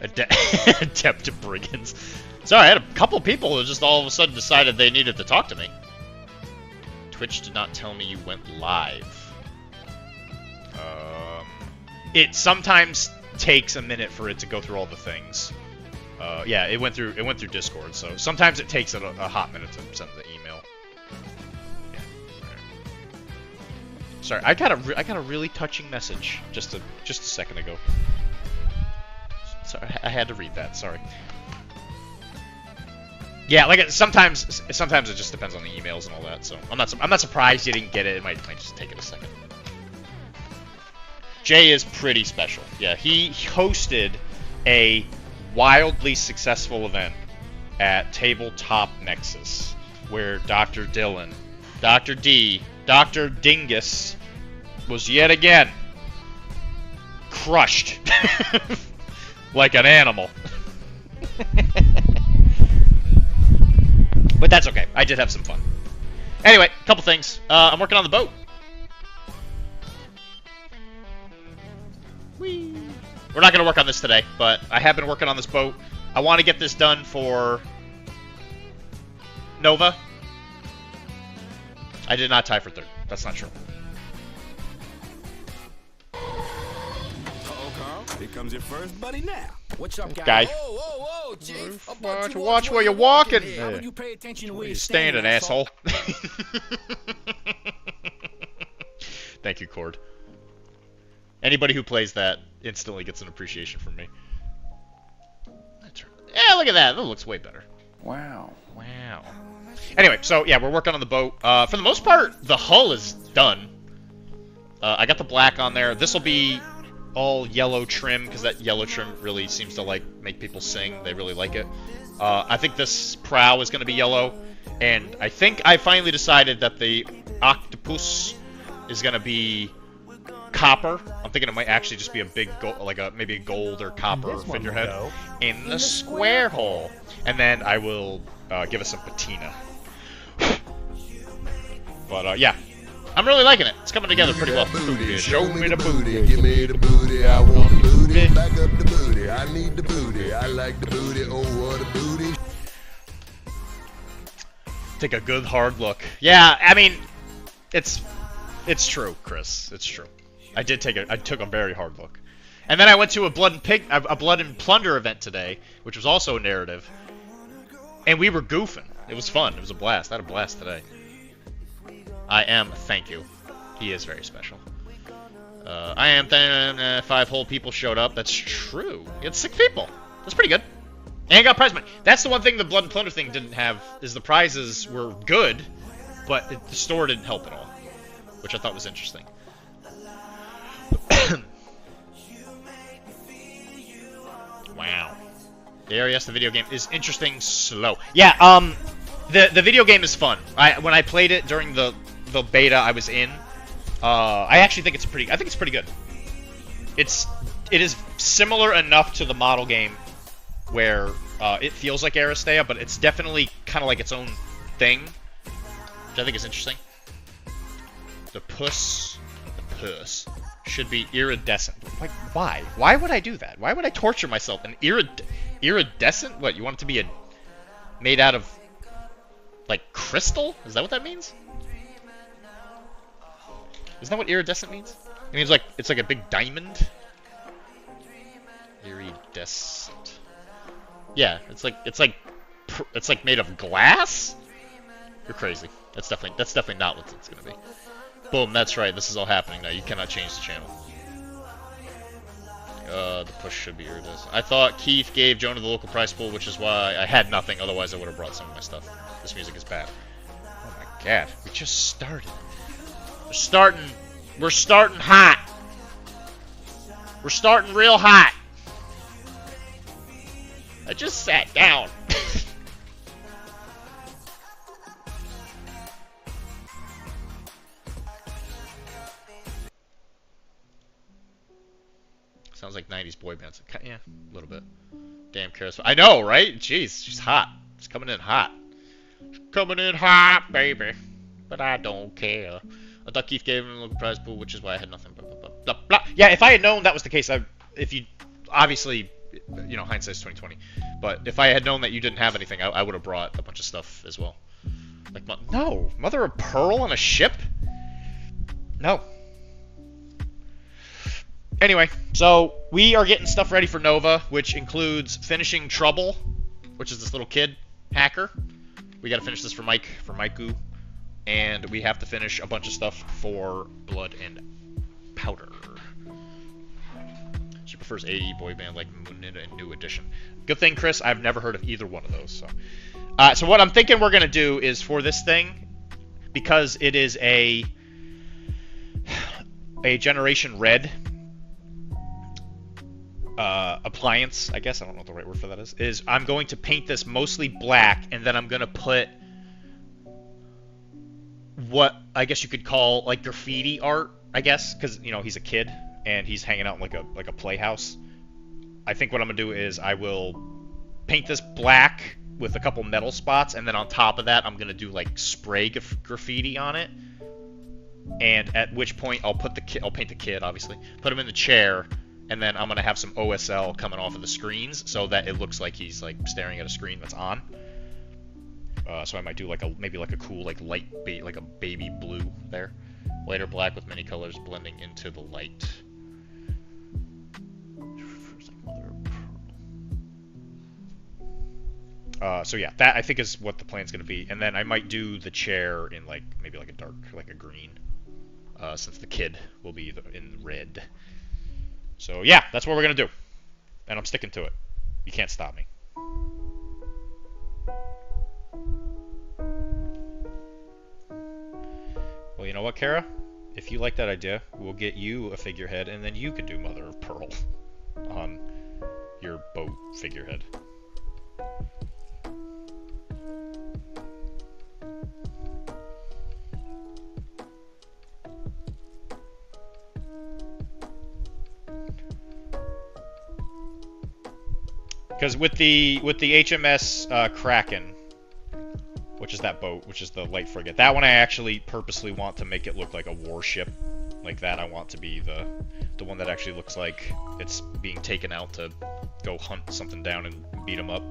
Adept brigands. Sorry, I had a couple people who just all of a sudden decided they needed to talk to me. Twitch did not tell me you went live. It sometimes takes a minute for it to go through all the things. Yeah, it went through Discord, so sometimes it takes a hot minute to send the email. Yeah. Sorry, I got a really touching message just a second ago. Sorry, I had to read that. Sorry. Yeah, like sometimes it just depends on the emails and all that. So I'm not surprised you didn't get it. It might just take it a second. Jay is pretty special. Yeah, he hosted a wildly successful event at Tabletop Nexus where Dr. Dylan, Dr.D, Dr. Dingus was yet again crushed like an animal. But that's okay. I did have some fun. Anyway, a couple things. I'm working on the boat. Whee. We're not going to work on this today, but I have been working on this boat. I want to get this done for Nova. I did not tie for third. That's not true. Here comes your first buddy now. What's up, guy? Whoa, Chief. Watch where you're walking. How would you pay attention to where you're standing, asshole? Thank you, Cord. Anybody who plays that instantly gets an appreciation from me. Yeah, look at that. That looks way better. Wow. Wow. Anyway, so yeah, we're working on the boat. For the most part, the hull is done. I got the black on there. This will be all yellow trim because that yellow trim really seems to like make people sing. They really like it. I think this prow is going to be yellow, and I think I finally decided that the octopus is going to be copper. I'm thinking it might actually just be a big gold, like maybe a gold or copper figurehead in the square hole, and then I will give us some patina. But yeah, I'm really liking it. It's coming together pretty well. Booty. Show me the booty. Give me the booty. I want the booty. Back up the booty. I need the booty. I like the booty. Oh, what a booty. Take a good hard look. Yeah, I mean, it's true, Chris. It's true. I took a very hard look. And then I went to a Blood and Plunder event today, which was also a narrative. And we were goofing. It was fun. It was a blast. I had a blast today. Thank you. He is very special. 5 whole people showed up. That's true. You had 6 people. That's pretty good. And got prize money. That's the one thing the Blood and Plunder thing didn't have, is the prizes were good, but the store didn't help at all, which I thought was interesting. Wow. The RES, the video game, is interesting slow. Yeah, the video game is fun. When I played it during the beta I was in, I actually think it's pretty good. It is similar enough to the model game where it feels like Aristea, but it's definitely kind of like its own thing, which I think is interesting. The puss should be iridescent. Like, why? Why would I do that? Why would I torture myself? An iridescent? What, you want it to be made out of, like, crystal? Is that what that means? Isn't that what iridescent means? It means like it's like a big diamond. Iridescent. Yeah, it's like made of glass. You're crazy. That's definitely not what it's gonna be. Boom, that's right. This is all happening now. You cannot change the channel. The push should be iridescent. I thought Keith gave Jonah the local prize pool, which is why I had nothing. Otherwise, I would have brought some of my stuff. This music is bad. Oh my god, we just started. We're starting hot. We're starting real hot. I just sat down. Sounds like 90s boy bands. Yeah, a little bit. Damn charisma. I know, right? Jeez, she's hot. She's coming in hot. She's coming in hot, baby. But I don't care. I thought Keith gave him a little prize pool, which is why I had nothing. the blah. Yeah, if I had known that was the case, if you obviously, you know, hindsight's 2020. But if I had known that you didn't have anything, I would have brought a bunch of stuff as well. Like, no, mother of pearl on a ship? No. Anyway, so we are getting stuff ready for Nova, which includes finishing Trouble, which is this little kid hacker. We gotta finish this for Maiku, and we have to finish a bunch of stuff for Blood and Powder. She prefers AE boy band like Munina and New Edition. Good thing, Chris, I've never heard of either one of those. So what I'm thinking we're gonna do is for this thing, because it is a Generation Red appliance, I guess, I don't know what the right word for that is I'm going to paint this mostly black, and then I'm going to put what I guess you could call like graffiti art, I guess, because, you know, he's a kid and he's hanging out in like a playhouse. I think what I'm going to do is I will paint this black with a couple metal spots, and then on top of that I'm going to do like spray graffiti on it, and at which point I'll paint the kid, obviously, put him in the chair, and then I'm going to have some OSL coming off of the screens so that it looks like he's like staring at a screen that's on. So I might do like maybe like a cool like light like a baby blue there. Lighter black with many colors blending into the light. So yeah, that I think is what the plan's going to be. And then I might do the chair in like maybe like a dark, like a green, since the kid will be in red. So yeah, that's what we're going to do. And I'm sticking to it. You can't stop me. Well, you know what, Kara? If you like that idea, we'll get you a figurehead, and then you can do Mother of Pearl on your boat figurehead. Because with the HMS Kraken, which is that boat, which is the light frigate, that one I actually purposely want to make it look like a warship. Like that, I want to be the one that actually looks like it's being taken out to go hunt something down and beat them up.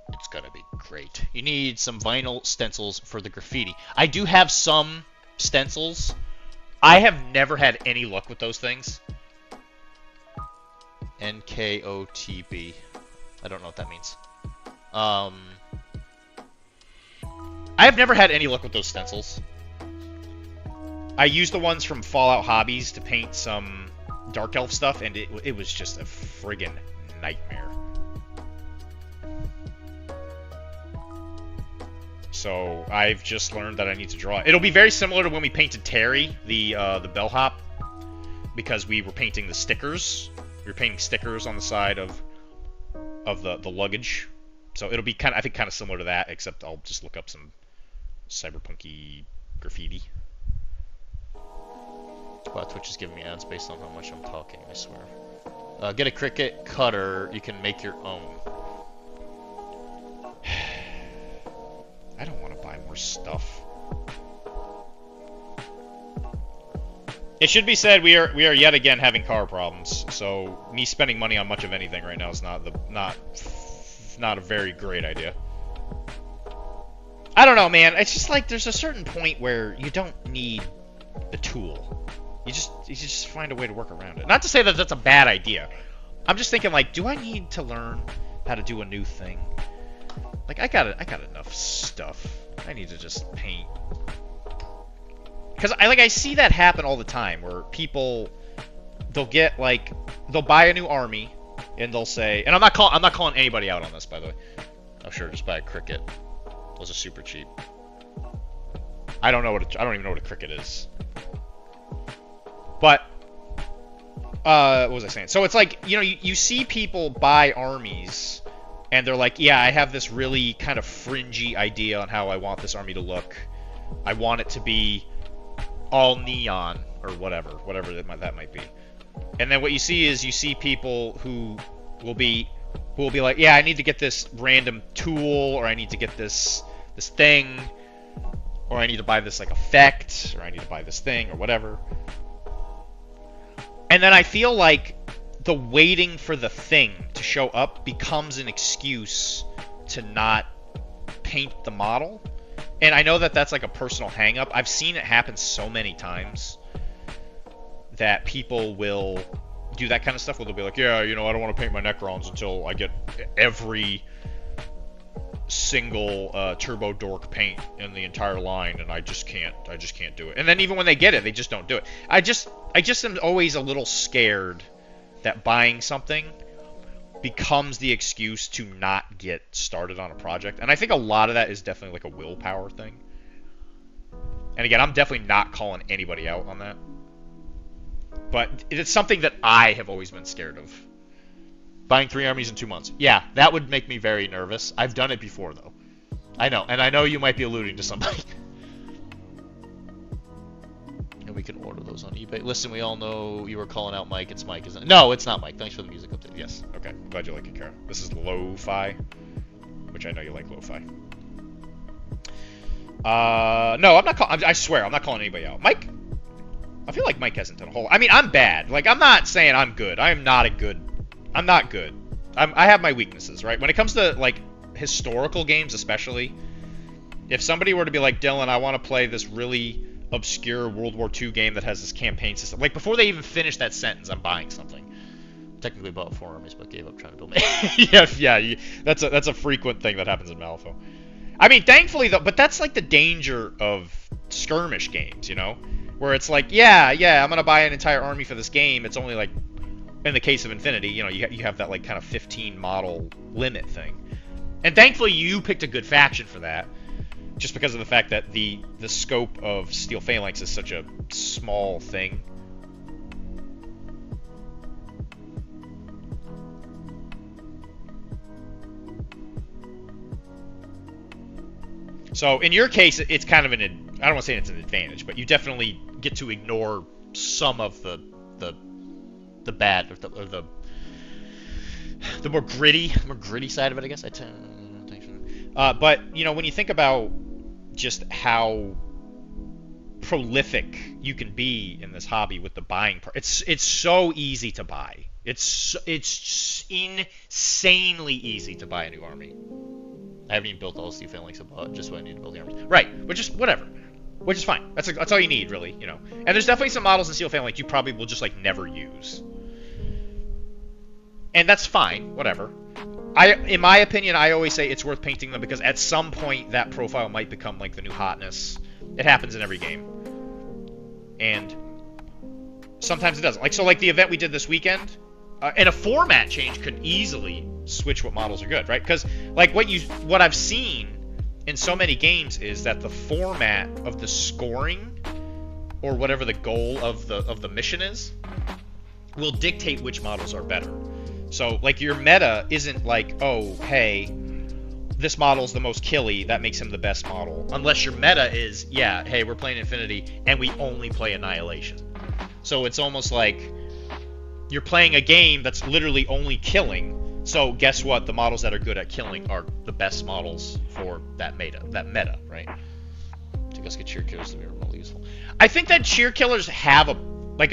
It's gonna be great. You need some vinyl stencils for the graffiti. I do have some stencils. I have never had any luck with those things. NKOTB. I don't know what that means. I have never had any luck with those stencils. I used the ones from Fallout Hobbies to paint some Dark Elf stuff, and it was just a friggin' nightmare. So I've just learned that I need to draw. It'll be very similar to when we painted Terry, the bellhop, because we were painting the stickers. We were painting stickers on the side of the luggage. So it'll be I think kind of similar to that, except I'll just look up some cyberpunky graffiti. Wow, Twitch is giving me ads based on how much I'm talking, I swear. Get a Cricut cutter, you can make your own. I don't want to buy more stuff. It should be said we are yet again having car problems, so me spending money on much of anything right now is not a very great idea. I don't know, man. It's just like there's a certain point where you don't need the tool. You just find a way to work around it. Not to say that that's a bad idea. I'm just thinking, like, do I need to learn how to do a new thing? Like, I got enough stuff. I need to just paint. Because I see that happen all the time, where people, they'll buy a new army, and they'll say, and I'm not calling anybody out on this, by the way. Oh sure, just buy a Cricut. Those are super cheap. I don't even know what a cricket is. But what was I saying? So it's like, you know, you see people buy armies, and they're like, yeah, I have this really kind of fringy idea on how I want this army to look. I want it to be all neon or whatever that might be. And then what you see is people who will be like, yeah, I need to get this random tool, or I need to get this thing, or I need to buy this like effect, or I need to buy this thing or whatever. And then I feel like the waiting for the thing to show up becomes an excuse to not paint the model. And I know that that's like a personal hang-up. I've seen it happen so many times that people will do that kind of stuff where they'll be like, yeah, you know, I don't want to paint my Necrons until I get every single turbo dork paint in the entire line, and I just can't do it. And then even when they get it, they just don't do it. I just am always a little scared that buying something becomes the excuse to not get started on a project. And I think a lot of that is definitely like a willpower thing. And again, I'm definitely not calling anybody out on that. But it's something that I have always been scared of. Buying 3 armies in 2 months. Yeah, that would make me very nervous. I've done it before, though. I know, and I know you might be alluding to somebody. And we can order those on eBay. Listen, we all know you were calling out Mike. It's Mike, isn't it? No, it's not Mike. Thanks for the music update. Yes. Okay. Glad you like it, Kara. This is lo-fi, which I know you like lo-fi. No, I'm not calling... I swear, I'm not calling anybody out. Mike? I feel like Mike hasn't done a whole... I mean, I'm bad. Like, I'm not saying I'm good. I am not a good... I'm not good. I have my weaknesses, right? When it comes to, like, historical games especially, if somebody were to be like, Dylan, I want to play this really obscure World War II game that has this campaign system, like, before they even finish that sentence, I'm buying something. Technically bought 4 armies, but gave up trying to build me. That's a frequent thing that happens in Malifaux. I mean, thankfully, though, but that's, like, the danger of skirmish games, you know? Where it's like, yeah, I'm going to buy an entire army for this game. It's only, like, in the case of Infinity, you know, you have that, like, kind of 15 model limit thing. And thankfully, you picked a good faction for that, just because of the fact that the scope of Steel Phalanx is such a small thing. So, in your case, it's kind of I don't want to say it's an advantage, but you definitely get to ignore some of the bad, or the more gritty side of it, I guess. But, you know, when you think about just how prolific you can be in this hobby with the buying part, it's so easy to buy. It's insanely easy to buy a new army. I haven't even built all the Steel Phalanx I bought, just what I need to build the armies. Right, which is whatever. Which is fine. That's all you need, really, you know. And there's definitely some models in Steel Phalanx you probably will just, like, never use. And that's fine, whatever. In my opinion, I always say it's worth painting them because at some point that profile might become, like, the new hotness. It happens in every game. And sometimes it doesn't. Like, so, like, the event we did this weekend, and a format change could easily switch what models are good, right? Because, like, what I've seen in so many games is that the format of the scoring, or whatever the goal of the mission is, will dictate which models are better. So, like, your meta isn't like, oh, hey, this model's the most killy, that makes him the best model. Unless your meta is, yeah, hey, we're playing Infinity, and we only play Annihilation. So it's almost like you're playing a game that's literally only killing. So guess what? The models that are good at killing are the best models for that meta, right? I think let's get cheer killers to be remotely useful. I think that cheer killers have a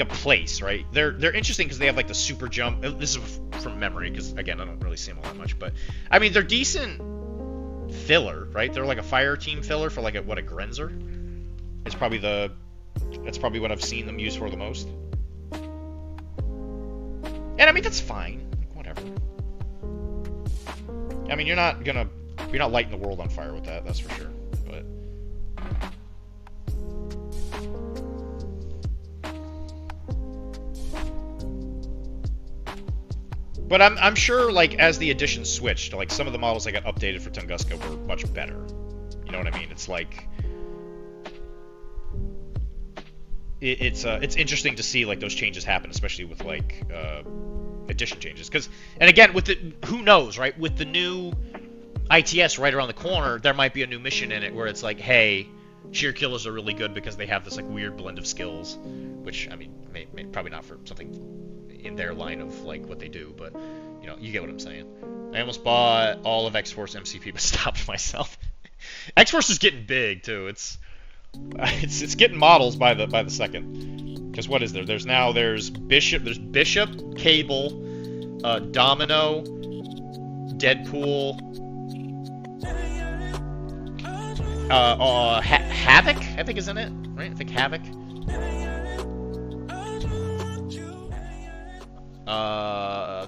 place, right? They're interesting because they have, like, the super jump. This is from memory because, again, I don't really see them all that much, but I mean, they're decent filler, right? They're like a fire team filler for, like, a Grenzer. That's probably what I've seen them used for the most. And I mean, that's fine. Whatever. I mean, you're not lighting the world on fire with that, that's for sure. But I'm sure, like, as the editions switched, like, some of the models that got updated for Tunguska were much better. You know what I mean? It's like, it's interesting to see like those changes happen, especially with like addition changes. Because, and again, with the, who knows, right? With the new ITS right around the corner, there might be a new mission in it where it's like, hey, sheer killers are really good because they have this like weird blend of skills, which I mean, probably not for something in their line of like what they do, but you know, you get what I'm saying. I almost bought all of X-Force MCP, but stopped myself. X-Force is getting big too. It's getting models by the second. Because what is there? There's Bishop, Cable, Domino, Deadpool, Havoc, I think is in it, right? I think Havoc.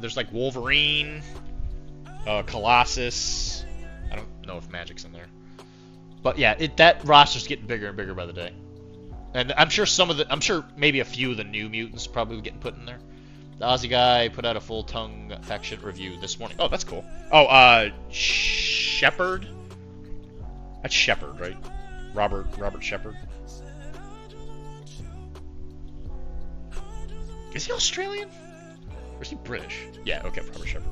There's like Wolverine, Colossus. I don't know if Magic's in there. But yeah, that roster's getting bigger and bigger by the day. And I'm sure maybe a few of the new mutants probably getting put in there. The Aussie guy put out a full tongue faction review this morning. Oh, that's cool. Oh, Shepard. That's Shepard, right? Robert Shepard. Is he Australian? Or is he British? Yeah, okay, Robert Shepard.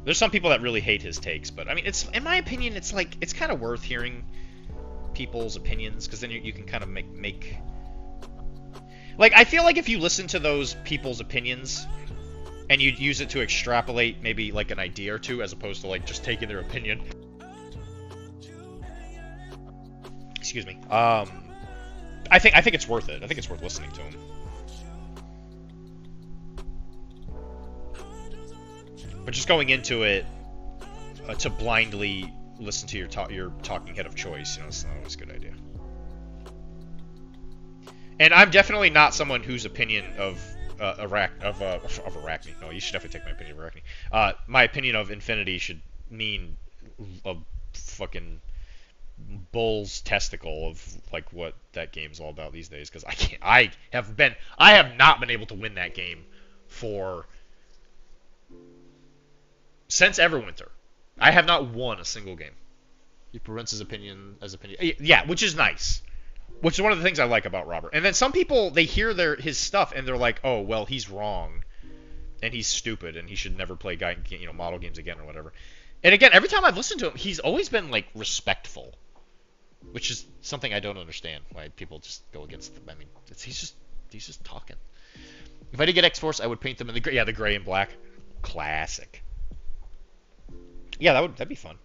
There's some people that really hate his takes, but I mean, it's, in my opinion, it's like, it's kind of worth hearing people's opinions, because then you can kind of make like, I feel like if you listen to those people's opinions and you use it to extrapolate maybe like an idea or two, as opposed to like just taking their opinion. Excuse me. I think it's worth it. I think it's worth listening to him. But just going into it to blindly listen to your talking head of choice, you know, it's not always a good idea. And I'm definitely not someone whose opinion of Arachne. No, you should definitely take my opinion of Arachne. My opinion of Infinity should mean a fucking bull's testicle of like what that game's all about these days. Because I have not been able to win that game since Everwinter. I have not won a single game. He presents his opinion as opinion. Yeah, which is nice. Which is one of the things I like about Robert. And then some people, they hear his stuff and they're like, oh, well, he's wrong. And he's stupid and he should never play model games again or whatever. And again, every time I've listened to him, he's always been like respectful. Which is something I don't understand. Why people just go against them. I mean, he's just talking. If I did get X-Force, I would paint them in the gray and black. Classic. Yeah, that'd be fun.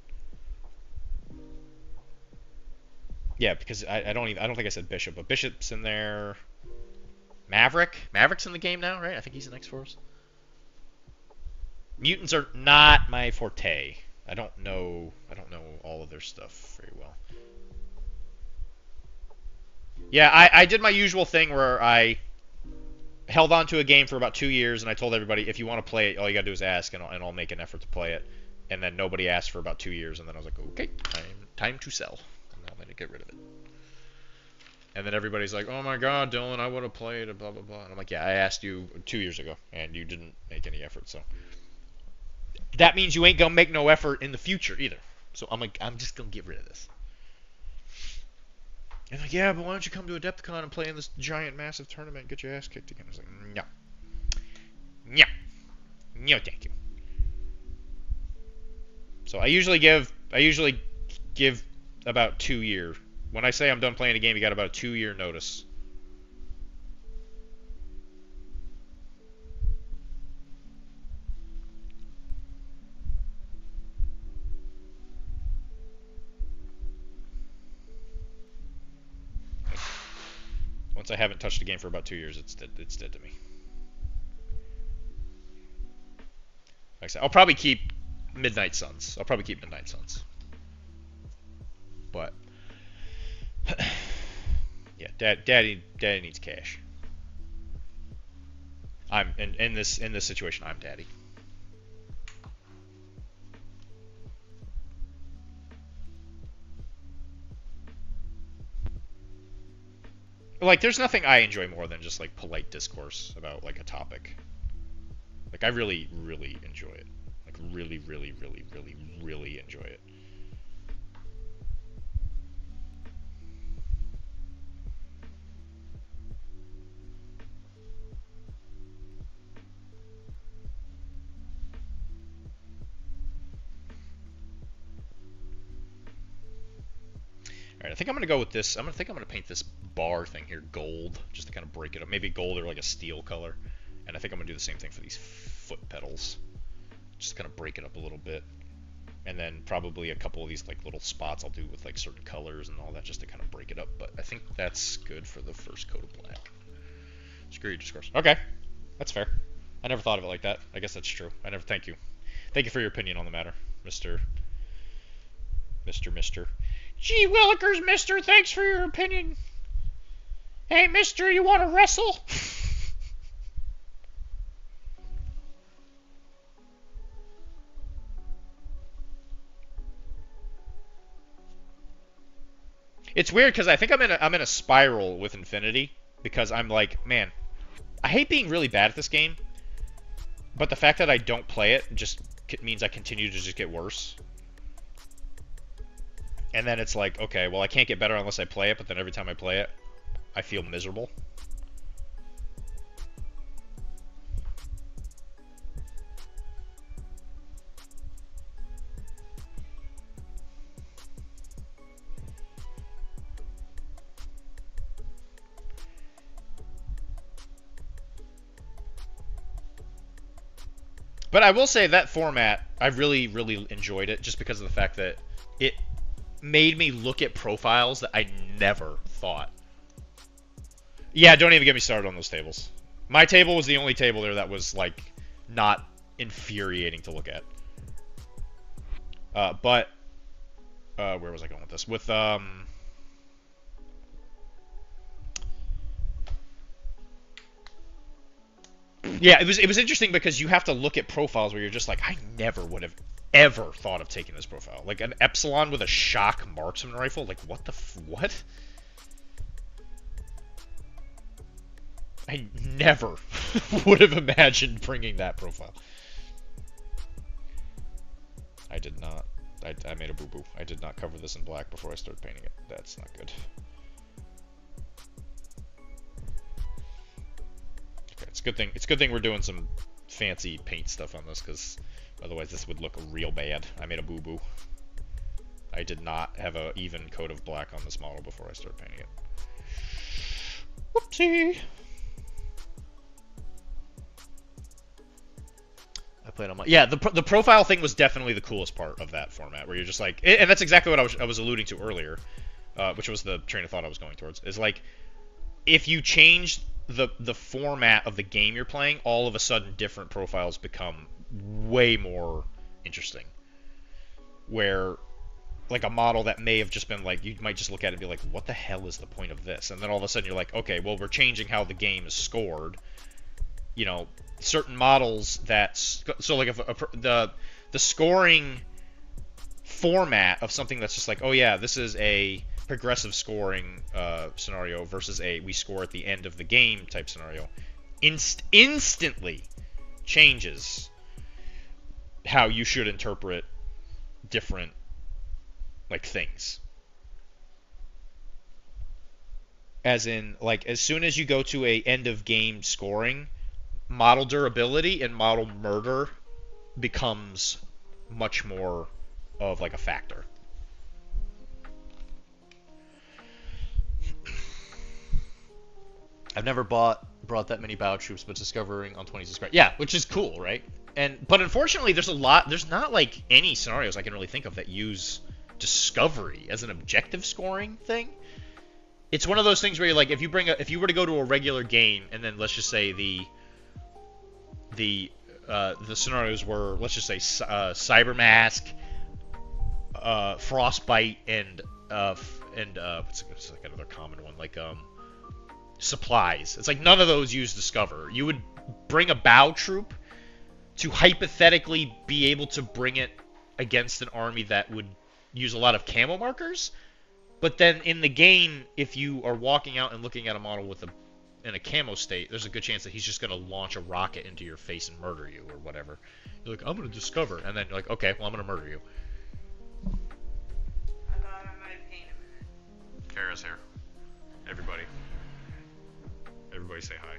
Yeah, because I don't think I said Bishop, but Bishop's in there. Maverick's in the game now, right? I think he's in X-Force. Mutants are not my forte. I don't know all of their stuff very well. Yeah, I did my usual thing where I held on to a game for about 2 years, and I told everybody, if you want to play it, all you gotta do is ask, and I'll make an effort to play it. And then nobody asked for about 2 years, and then I was like, okay, time to sell. And I'm gonna get rid of it. And then everybody's like, oh my god, Dylan, I would have played it, blah, blah, blah. And I'm like, yeah, I asked you 2 years ago, and you didn't make any effort, so. That means you ain't gonna make no effort in the future, either. So I'm like, I'm just gonna get rid of this. And like, yeah, but why don't you come to Adepticon and play in this giant, massive tournament and get your ass kicked again? I was like, no. No. No, thank you. So I usually give about 2 years. When I say I'm done playing a game, you got about a 2-year notice. Once I haven't touched a game for about 2 years, it's dead to me. Like I said, I'll probably keep Midnight Suns. But yeah, Daddy needs cash. I'm in this situation. I'm Daddy. Like, there's nothing I enjoy more than just like polite discourse about like a topic. Like, I really, really enjoy it. Like, really, really, really, really, really enjoy it. I think I'm gonna go with this. I'm gonna paint this bar thing here gold, just to kind of break it up. Maybe gold or like a steel color. And I think I'm gonna do the same thing for these foot pedals, just kind of break it up a little bit. And then probably a couple of these like little spots I'll do with like certain colors and all that, just to kind of break it up. But I think that's good for the first coat of black. Screw you, discourse. Okay, that's fair. I never thought of it like that. I guess that's true. Thank you. Thank you for your opinion on the matter, Mr. Gee willikers, mister, thanks for your opinion. Hey, mister, you want to wrestle? It's weird because I think I'm in a spiral with Infinity, because I'm like, man, I hate being really bad at this game, but the fact that I don't play it just means I continue to just get worse. And then it's like, okay, well, I can't get better unless I play it, but then every time I play it, I feel miserable. But I will say that format, I really, really enjoyed it, just because of the fact that it made me look at profiles that I never thought. Yeah, don't even get me started on those tables. My table was the only table there that was, like, not infuriating to look at. But where was I going with this? With, yeah, it was interesting because you have to look at profiles where you're just like, I never would have ever thought of taking this profile. Like an Epsilon with a shock marksman rifle. Like, what the what? I never would have imagined bringing that profile. I did not. I made a boo-boo. I did not cover this in black before I started painting it. That's not good. It's a good thing we're doing some fancy paint stuff on this, because otherwise this would look real bad. I made a boo-boo. I did not have an even coat of black on this model before I started painting it. Whoopsie! I played on my... Yeah, the profile thing was definitely the coolest part of that format, where you're just like... And that's exactly what I was alluding to earlier, which was the train of thought I was going towards, is like, if you change the format of the game you're playing, all of a sudden different profiles become way more interesting. Where, like, a model that may have just been like, you might just look at it and be like, what the hell is the point of this? And then all of a sudden you're like, okay, well, we're changing how the game is scored. You know, certain models that... So, like, if the scoring format of something that's just like, oh yeah, this is a progressive scoring scenario versus a we score at the end of the game type scenario, instantly changes how you should interpret different, like, things. As in, like, as soon as you go to a end of game scoring, model durability and model murder becomes much more of, like, a factor. I've never brought that many battle troops, but discovering on 20s is great. Yeah, which is cool, right? But unfortunately, there's not like any scenarios I can really think of that use discovery as an objective scoring thing. It's one of those things where you're like, if you were to go to a regular game, and then let's just say the scenarios were, let's just say, Cyber Mask, Frostbite, and what's like another common one, like supplies. It's like none of those use discover. You would bring a bow troop to hypothetically be able to bring it against an army that would use a lot of camo markers, but then in the game, if you are walking out and looking at a model with in a camo state, there's a good chance that he's just going to launch a rocket into your face and murder you or whatever. You're like, I'm going to discover, and then you're like, okay, well, I'm going to murder you. I thought I might paint a minute. Kara's here. Everybody say hi.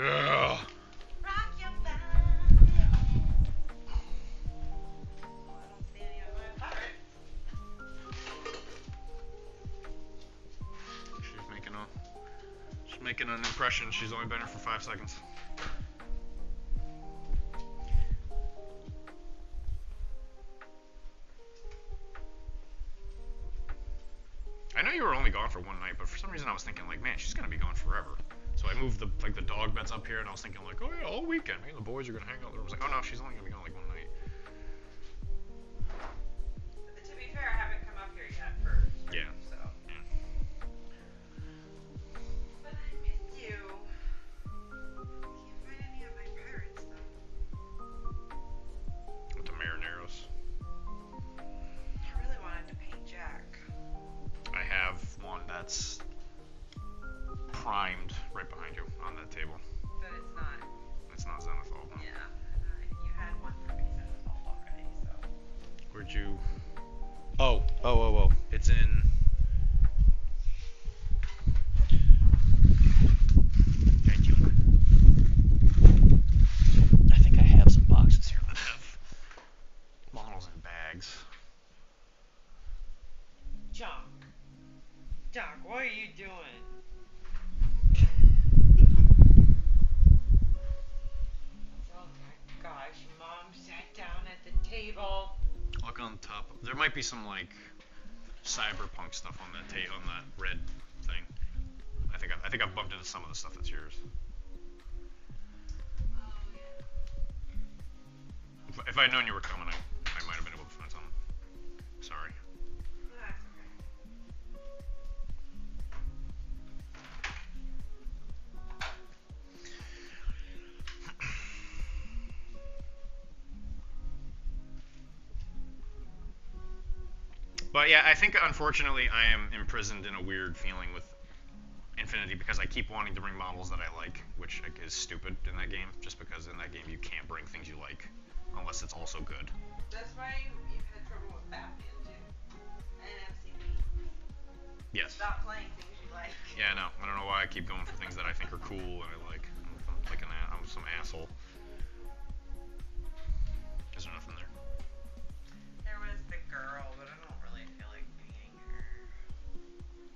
Ugh. Rock your body. making an impression. She's only been here for 5 seconds. I know you were only gone for one night, but for some reason I was thinking like, man, she's gonna be gone forever. So I moved the dog beds up here, and I was thinking like, oh yeah, all weekend, me and the boys are gonna hang out there. I was like, oh no, she's only gonna be gone like one night. To be fair, I haven't come up here yet for Yeah. so. Yeah. But I miss you. Can't find any of my pirates though. With the marineros. I really wanted to paint Jack. I have one that's primed right behind you on that table. But it's not. It's not Zenithal. No. Yeah. You had one for me Zenithal already, so. Where'd you? Oh. It's in. Thank you. I think I have some boxes here that have models and bags. Doc, what are you doing? Oh my gosh, Mom sat down at the table. Look on top. There might be some like cyberpunk stuff on that on that red thing. I think I've bumped into some of the stuff that's yours. Oh yeah. If I'd known you were coming, I might have been able to find something. Sorry. That's okay. But yeah, I think unfortunately I am imprisoned in a weird feeling with Infinity because I keep wanting to bring models that I like, which is stupid in that game, just because in that game you can't bring things you like unless it's also good. That's why you've had trouble with Batman too. And MCP. Yes. Stop playing things you like. Yeah, no, I don't know why I keep going for things that I think are cool and I like. I'm some asshole. Is there nothing there? There was the girl, but I don't really feel like painting her.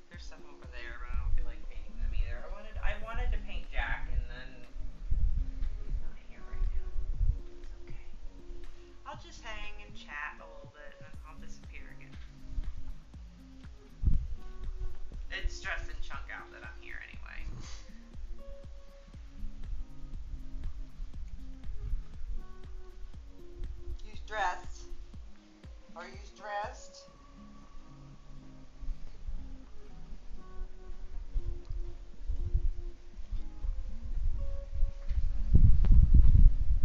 There's some over there, but I don't feel like painting them either. I wanted to paint Jack, and then he's not here right now. It's okay. I'll just hang and chat a little bit, and then I'll disappear again. It's stressing Chunk out that I'm here anyway. You stressed? Are you stressed?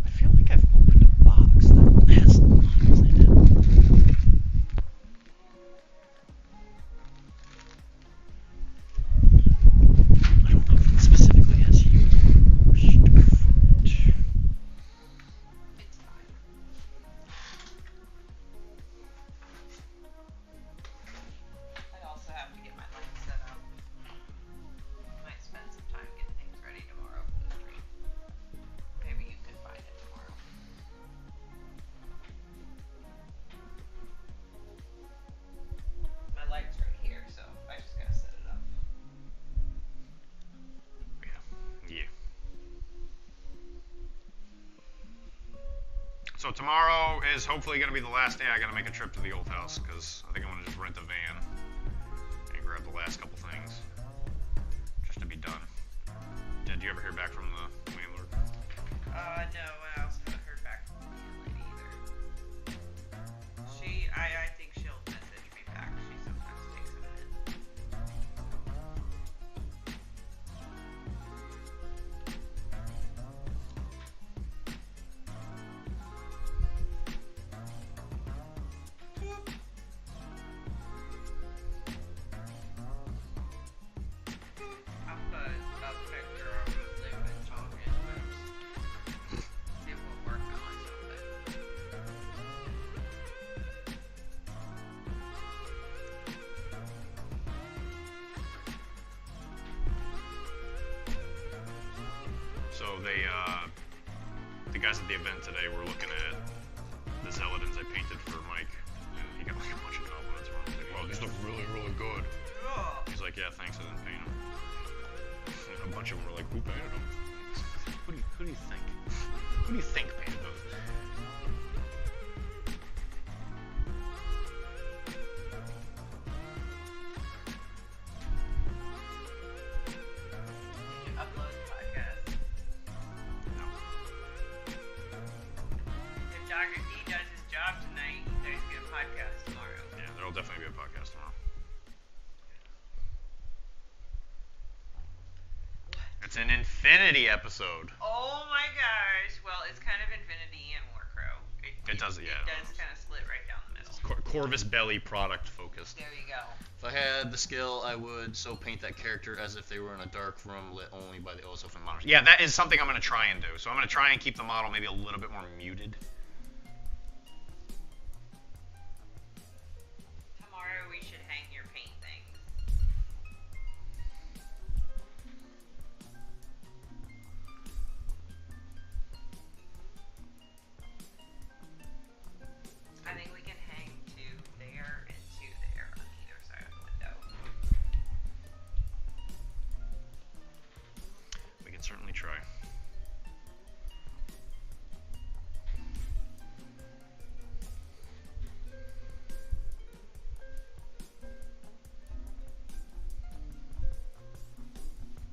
I feel like I've opened a box that has models in it. I don't know if it specifically has used footage. It's fine. I also have to get my light set up. Might spend some time getting things ready tomorrow for the stream. Maybe you can find it tomorrow. My light's right here, so I just gotta set it up. Yeah. So tomorrow is hopefully going to be the last day I got to make a trip to the old house, because I think I'm going to just rent a van and grab the last couple things just to be done. Did you ever hear back from the landlord? No, I also haven't heard back from the lady either. I think she'll message me back. She sometimes takes a minute. I'll put a picture of Lou and Tom in this. See if we'll work on something. So the guys at the event today were looking at the Zealotins I painted for Mike, and he got like a bunch of compliments from him. He's like, wow, these look really, really good. Cool. He's like, yeah, thanks, I didn't paint them. A bunch bunch of them were like, who painted them? Who do you think? Who do you think painted those? You can upload the podcast. No. If Dr.D does his job tonight, there's gonna be a podcast tomorrow. Yeah, there'll definitely be a podcast tomorrow. It's an Infinity episode. Oh my gosh. Well, it's kind of Infinity and Warcrow. It does, yeah. It does kind of split right down the middle. Corvus Belly product focused. There you go. If I had the skill, I would so paint that character as if they were in a dark room lit only by the ozone monitors. Yeah, that is something I'm going to try and do. So I'm going to try and keep the model maybe a little bit more muted. Tomorrow we should hang your paint things. I think we can hang two there and two there on either side of the window. We can certainly try.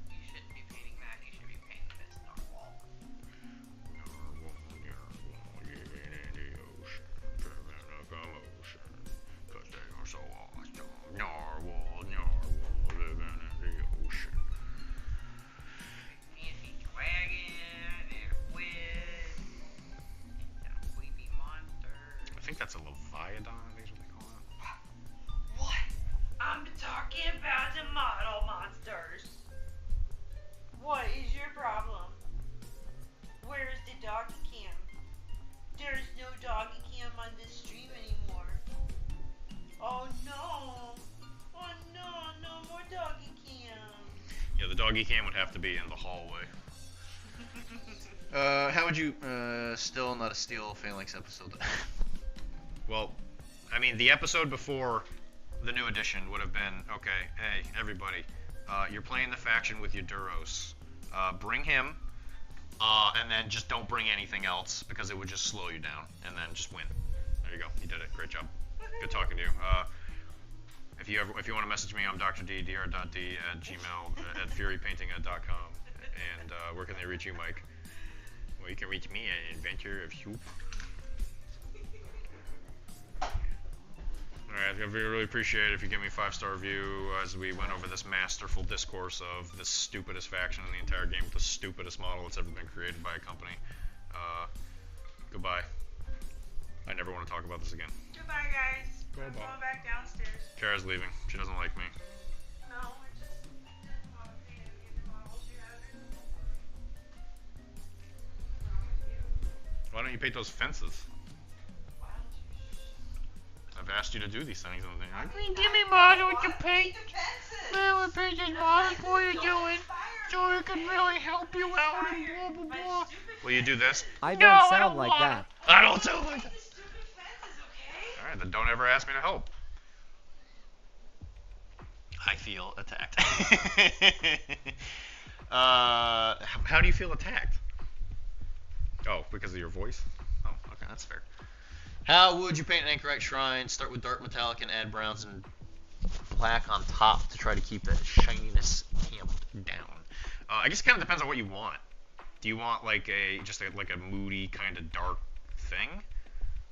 You shouldn't be painting that. You should be painting this narwhal. Fancy dragon and squid. And sleepy monsters. I think that's a Leviathan, I think is what they call it. What? I'm talking about the model monsters. What is your problem? Where's the doggy cam? There's no doggy cam on this stream anymore. Oh no! Oh no, no more doggy cam. Yeah, the doggy cam would have to be in the hallway. How would you, still not a Steel Phalanx episode? Well, I mean, the episode before the new edition would have been, okay, hey, everybody, you're playing the faction with your Duros. Bring him, and then just don't bring anything else, because it would just slow you down, and then just win. There you go, you did it, great job. Good talking to you. If you want to message me, I'm Dr.D, dr.d at gmail, at furypainting.com. And where can they reach you, Mike? Well, you can reach me at Adventure of Soup. Alright, I really appreciate it if you give me a 5-star review as we went over this masterful discourse of the stupidest faction in the entire game with the stupidest model that's ever been created by a company. Goodbye. I never want to talk about this again. Goodbye, guys. I'm Goodbye. going back downstairs. Kara's leaving. She doesn't like me. No, I just didn't want to paint any of the models you had. What's wrong with you? Why don't you paint those fences? Why don't you I've asked you to do these things. And they're like, give me models to paint. well, we'll paint these models for you doing, so it can really help you out and blah, blah, blah. Will you do this? I don't sound like that. I don't sound like that. Stupid fences, okay? Alright, then don't ever ask me to help. I feel attacked. How do you feel attacked? Oh, because of your voice? Oh, okay, that's fair. How would you paint an Anchorite shrine? Start with dark metallic and add browns and black on top to try to keep that shininess tamped down. I guess it kind of depends on what you want. Do you want like like a moody kind of dark thing?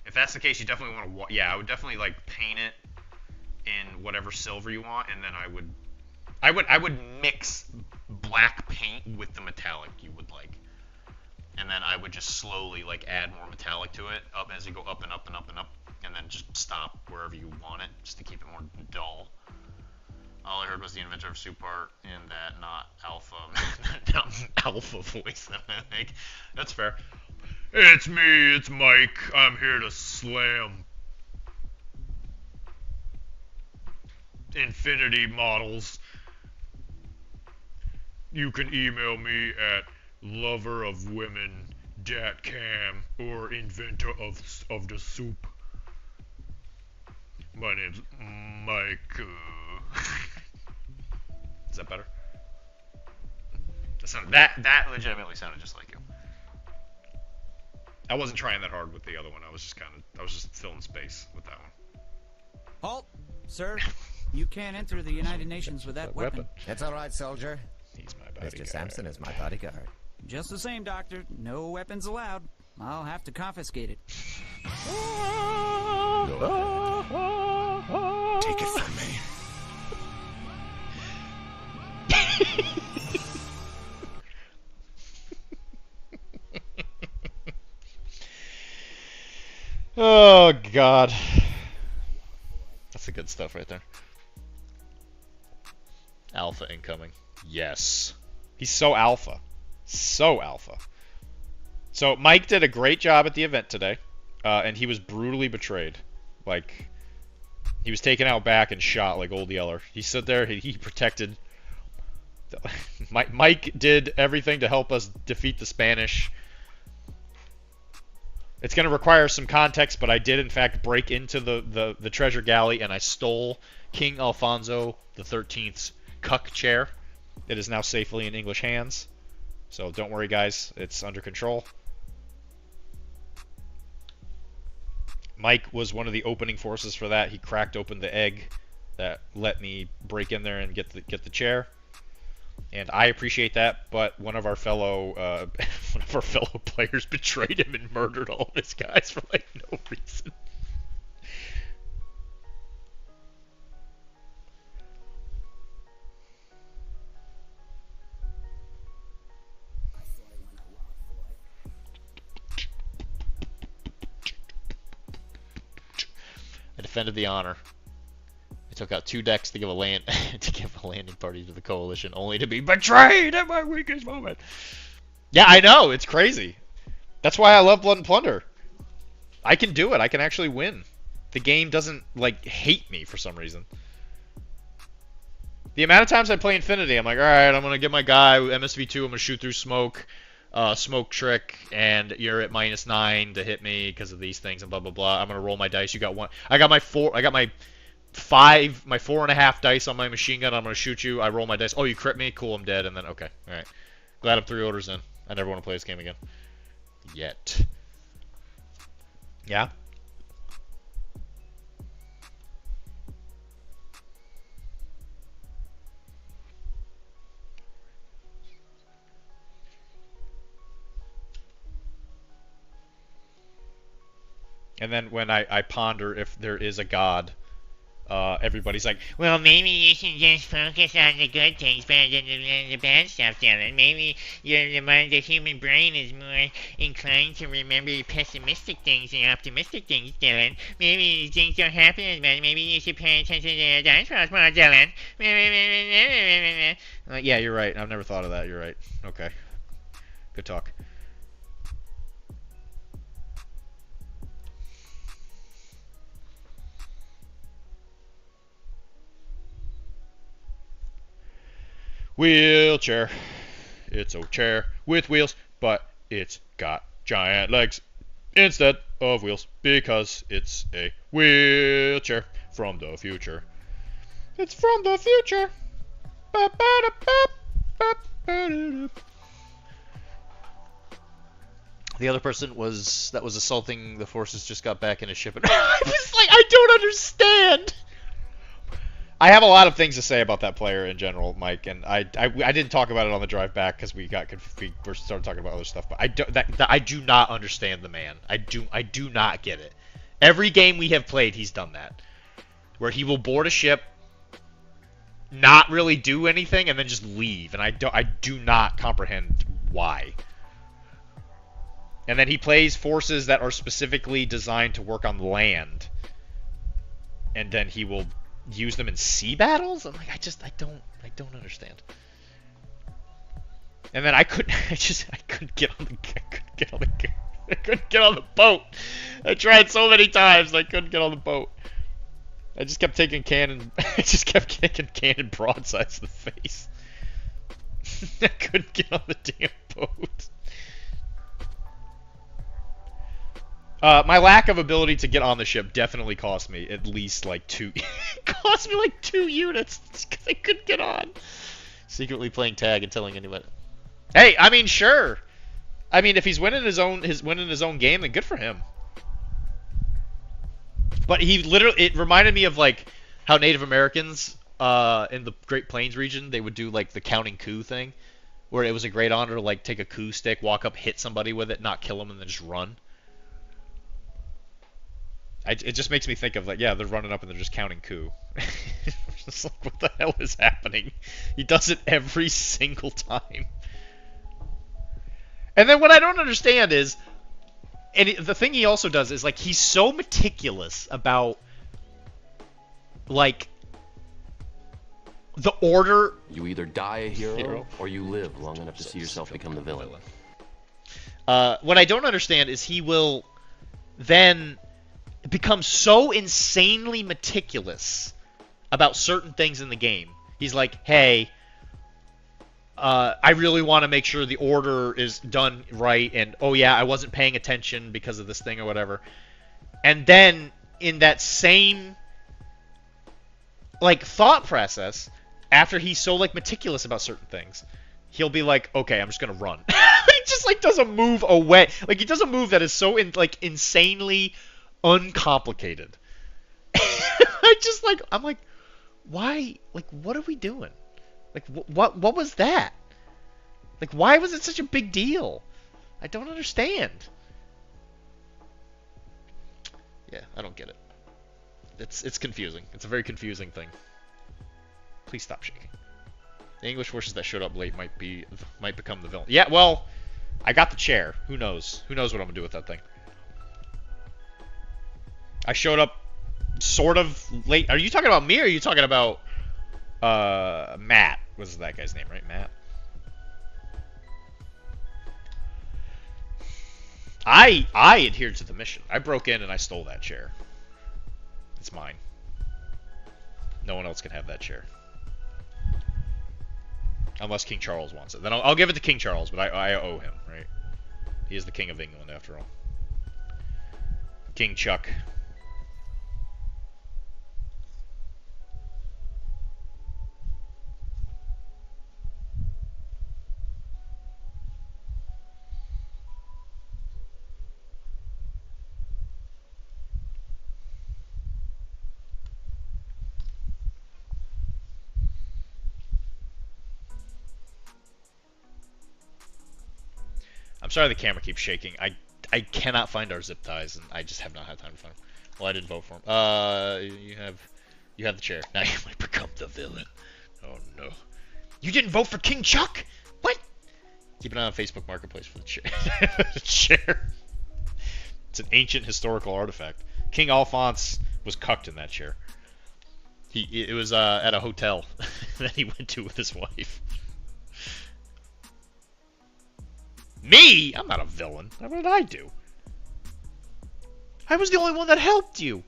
If that's the case, you definitely want to. Yeah, I would definitely like paint it in whatever silver you want, and then I would mix black paint with the metallic you would like, and then I would just slowly like add more metallic to it up as you go up and up and up and up, and then just stop wherever you want it, just to keep it more dull. All I heard was the inventor of soup art in that not alpha alpha voice that I make. That's fair. It's me, it's Mike. I'm here to slam Infinity models. You can email me at loverofwomen.com or inventor of the soup. My name's Mike. Is that better? That legitimately sounded just like you. I wasn't trying that hard with the other one. I was just filling space with that one. Halt, sir. You can't enter the United Nations with that weapon. It's all right, soldier. He's my bodyguard. Mr. Sampson is my bodyguard. Just the same, Doctor. No weapons allowed. I'll have to confiscate it. Take it from me. Oh, God. That's the good stuff right there. Alpha incoming. Yes. He's so alpha. So alpha. So, Mike did a great job at the event today, and he was brutally betrayed. Like, he was taken out back and shot like Old Yeller. He stood there, he protected. Mike did everything to help us defeat the Spanish. It's going to require some context, but I did in fact break into the treasure galley, and I stole King Alfonso XIII's cuck chair. It is now safely in English hands. So don't worry, guys. It's under control. Mike was one of the opening forces for that. He cracked open the egg that let me break in there and get the chair. And I appreciate that, but one of our fellow players betrayed him and murdered all of his guys for like no reason. I defended the honor. I took out 2 decks to give a landing party to the coalition, only to be betrayed at my weakest moment. Yeah, I know, it's crazy. That's why I love Blood and Plunder. I can do it. I can actually win. The game doesn't like hate me for some reason. The amount of times I play Infinity, I'm like, all right, I'm gonna get my guy MSV2. I'm gonna shoot through smoke, smoke trick, and you're at -9 to hit me because of these things and blah blah blah. I'm gonna roll my dice. You got 1. I got my 4. I got my 4.5 dice on my machine gun. I'm gonna shoot you. I roll my dice. Oh, you crit me? Cool, I'm dead. And then okay, all right. Glad I'm 3 orders in. I never want to play this game again. Yet. Yeah. And then when I ponder if there is a God, everybody's like, well, maybe you should just focus on the good things rather than the bad stuff, Dylan. Maybe the human brain is more inclined to remember the pessimistic things than optimistic things, Dylan. Maybe things don't happen as much. Maybe you should pay attention to the dice rolls more, Dylan. Yeah, you're right. I've never thought of that. You're right. Okay. Good talk. Wheelchair. It's a chair with wheels, but it's got giant legs instead of wheels because it's a wheelchair from the future. It's from the future. The other person that was assaulting the forces just got back in a ship, and I was like, I don't understand. I have a lot of things to say about that player in general, Mike, and I didn't talk about it on the drive back because we started talking about other stuff. But I do not understand the man. I do not get it. Every game we have played, he's done that, where he will board a ship, not really do anything, and then just leave. And I do not comprehend why. And then he plays forces that are specifically designed to work on land, and then he will use them in sea battles. I'm like, I don't understand. And then I couldn't get on the boat. I tried so many times, I couldn't get on the boat. I just kept taking cannon broadsides to the face. I couldn't get on the damn boat. My lack of ability to get on the ship definitely cost me at least like 2. It cost me like 2 units because I couldn't get on. Secretly playing tag and telling anybody. Hey, I mean, sure. I mean, if he's winning his own game, then good for him. But he literally, it reminded me of like how Native Americans in the Great Plains region, they would do like the counting coup thing, where it was a great honor to like take a coup stick, walk up, hit somebody with it, not kill them, and then just run. It just makes me think of like, yeah, they're running up and they're just counting coup. It's like, what the hell is happening? He does it every single time. And then what I don't understand is, the thing he also does is like he's so meticulous about like the order. You either die a hero or you live long enough to see yourself become the villain. What I don't understand is he will then become so insanely meticulous about certain things in the game. He's like, hey, I really want to make sure the order is done right, and oh yeah, I wasn't paying attention because of this thing or whatever. And then in that same like thought process, after he's so like meticulous about certain things, he'll be like, okay, I'm just gonna run. He just like does a move away. Like he does a move that is so insanely uncomplicated. I'm like, why? Like, what are we doing? Like, what was that? Like, why was it such a big deal? I don't understand. Yeah, I don't get it. It's confusing. It's a very confusing thing. Please stop shaking. The English forces that showed up late might become the villain. Yeah, well, I got the chair. Who knows? Who knows what I'm gonna do with that thing? I showed up sort of late. Are you talking about me, or are you talking about Matt? Was that guy's name, right? Matt. I adhered to the mission. I broke in and I stole that chair. It's mine. No one else can have that chair. Unless King Charles wants it. Then I'll give it to King Charles, but I owe him, right? He is the King of England, after all. King Chuck. I'm sorry the camera keeps shaking. I cannot find our zip ties, and I just have not had time to find them. Well, I didn't vote for him. You have the chair. Now you might become the villain. Oh no. You didn't vote for King Chuck? What? Keep an eye on Facebook Marketplace for the chair. The chair. It's an ancient historical artifact. King Alphonse was cucked in that chair. It was at a hotel that he went to with his wife. Me? I'm not a villain. What did I do? I was the only one that helped you.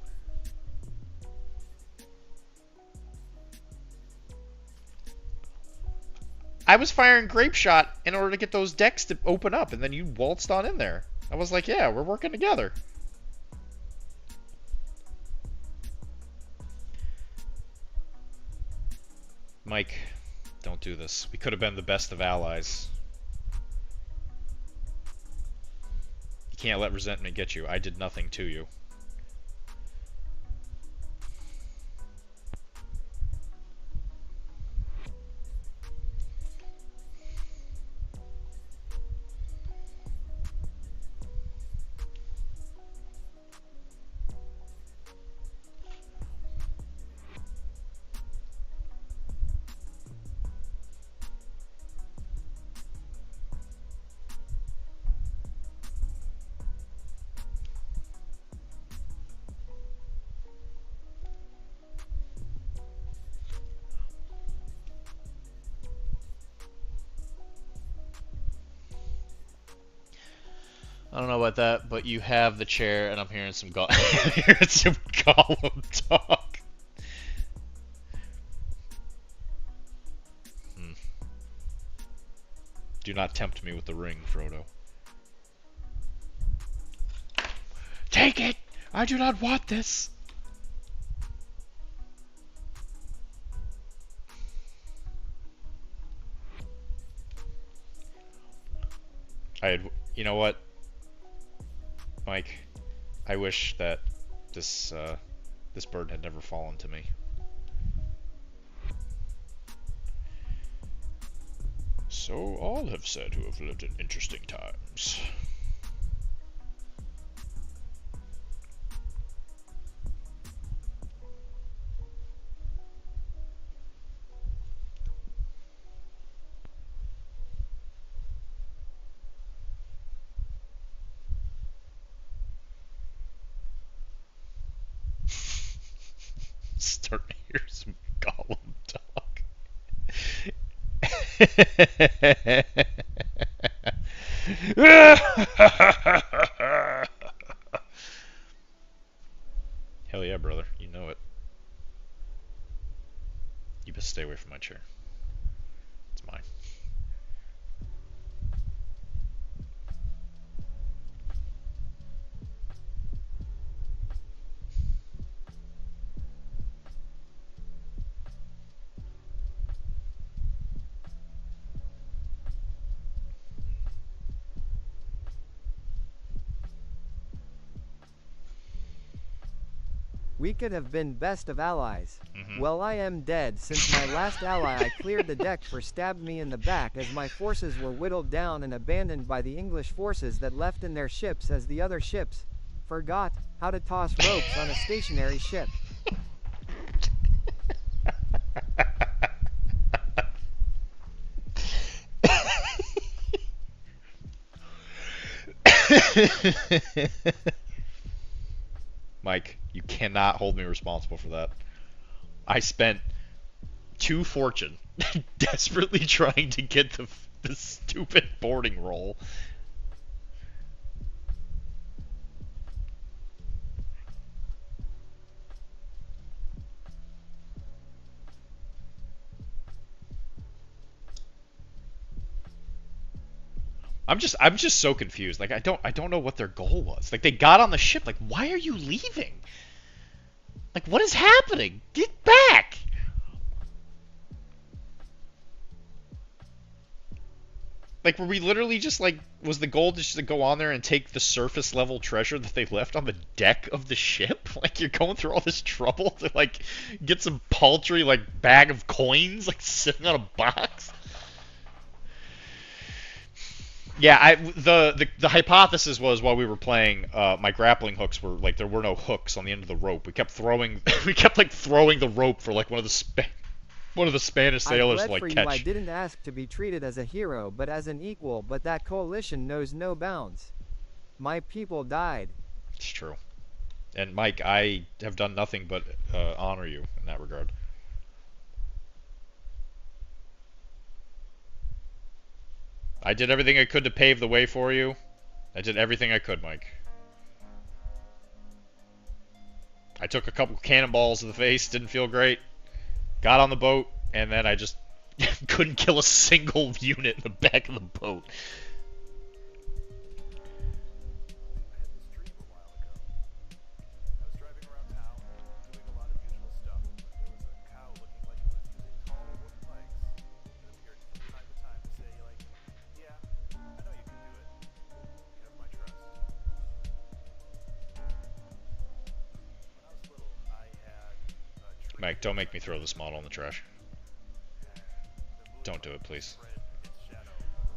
I was firing grape shot in order to get those decks to open up, and then you waltzed on in there. I was like, yeah, we're working together. Mike, don't do this. We could have been the best of allies. You can't let resentment get you. I did nothing to you. I don't know about that, but you have the chair, and I'm hearing some Gollum talk. Do not tempt me with the ring, Frodo. Take it! I do not want this! You know what, Mike? I wish that this bird had never fallen to me. So all have said who have lived in interesting times. Starting to hear some Gollum talk. Hell yeah, brother. You know it. You best stay away from my chair. It's mine. We could have been best of allies. Mhm. Well, I am dead since my last ally I cleared the deck for stabbed me in the back as my forces were whittled down and abandoned by the English forces that left in their ships as the other ships forgot how to toss ropes on a stationary ship. Mike, you cannot hold me responsible for that. I spent 2 fortune desperately trying to get the stupid boarding roll. I'm just so confused. Like I don't know what their goal was. Like they got on the ship. Like why are you leaving? Like what is happening? Get back! Like were we literally just like was the goal just to go on there and take the surface level treasure that they left on the deck of the ship? Like you're going through all this trouble to like get some paltry like bag of coins like sitting on a box? Yeah, the hypothesis was while we were playing, my grappling hooks were like there were no hooks on the end of the rope. We kept throwing, throwing the rope for like one of the Spanish sailors to like for catch. You, I didn't ask to be treated as a hero, but as an equal. But that coalition knows no bounds. My people died. It's true, and Mike, I have done nothing but honor you in that regard. I did everything I could to pave the way for you. I did everything I could, Mike. I took a couple cannonballs to the face, didn't feel great. Got on the boat, and then I just couldn't kill a single unit in the back of the boat. Mike, don't make me throw this model in the trash. Don't do it, please.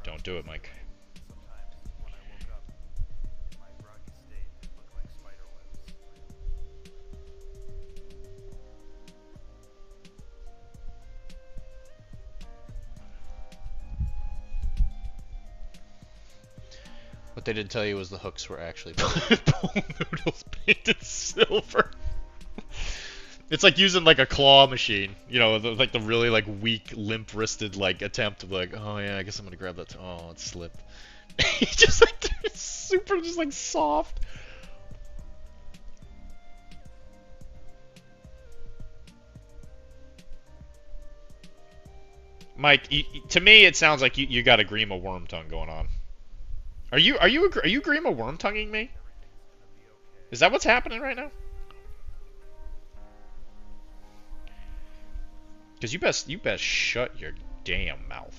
Don't do it, Mike. What they didn't tell you was the hooks were actually bull noodles painted silver. It's like using like a claw machine, you know, like the really like weak, limp-wristed like attempt of like, oh yeah, I guess I'm gonna grab that. Oh, it slipped. Just like super, just like soft. Mike, to me, it sounds like you got a Grima worm tongue going on. Are you Grima worm tonguing me? Is that what's happening right now? Because you best shut your damn mouth.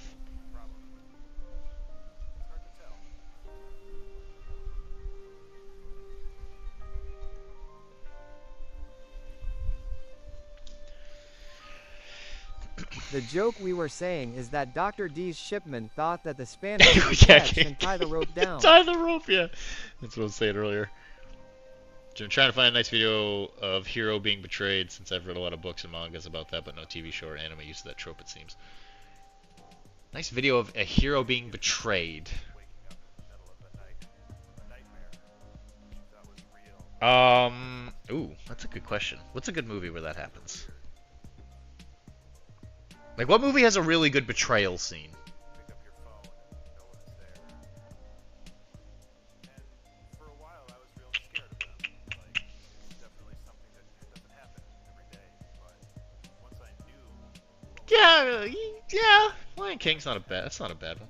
The joke we were saying is that Dr. D's shipment thought that the Spanish would Yeah, catch and tie the rope down. Tie the rope, yeah. That's what I was saying earlier. I'm trying to find a nice video of hero being betrayed, since I've read a lot of books and mangas about that, but no TV show or anime use of that trope, it seems. Nice video of a hero being betrayed. Ooh, that's a good question. What's a good movie where that happens? Like, what movie has a really good betrayal scene? Yeah, yeah. Lion King's not a bad. That's not a bad one.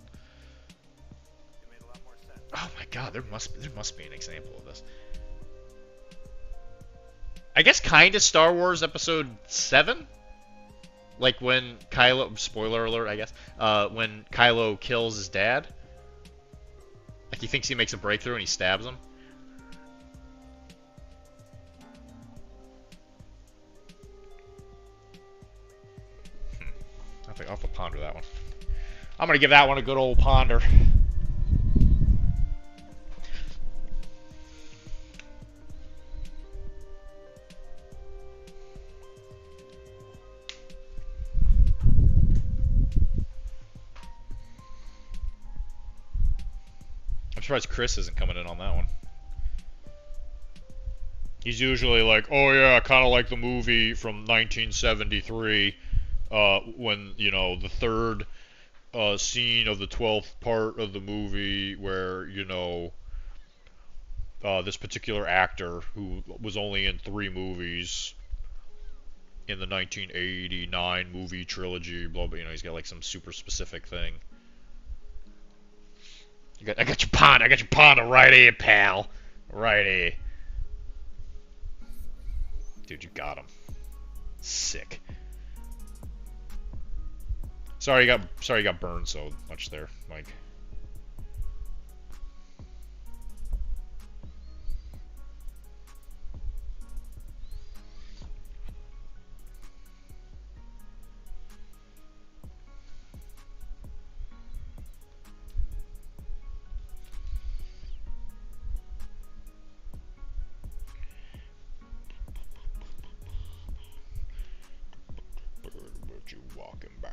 Oh my God, there must be an example of this. I guess kind of Star Wars Episode 7, like when Kylo. Spoiler alert, I guess. When Kylo kills his dad, like he thinks he makes a breakthrough and he stabs him. I'll have to ponder that one. I'm gonna give that one a good old ponder. I'm surprised Chris isn't coming in on that one. He's usually like, oh yeah, kind of like the movie from 1973. When, you know, the third scene of the 12th part of the movie where, you know, this particular actor who was only in 3 movies in the 1989 movie trilogy, blah, blah, you know, he's got like some super specific thing. I got your pond right here, pal. Right here. Dude, you got him. Sick. Sorry you got burned so much there, Mike. Bird, what you walking by?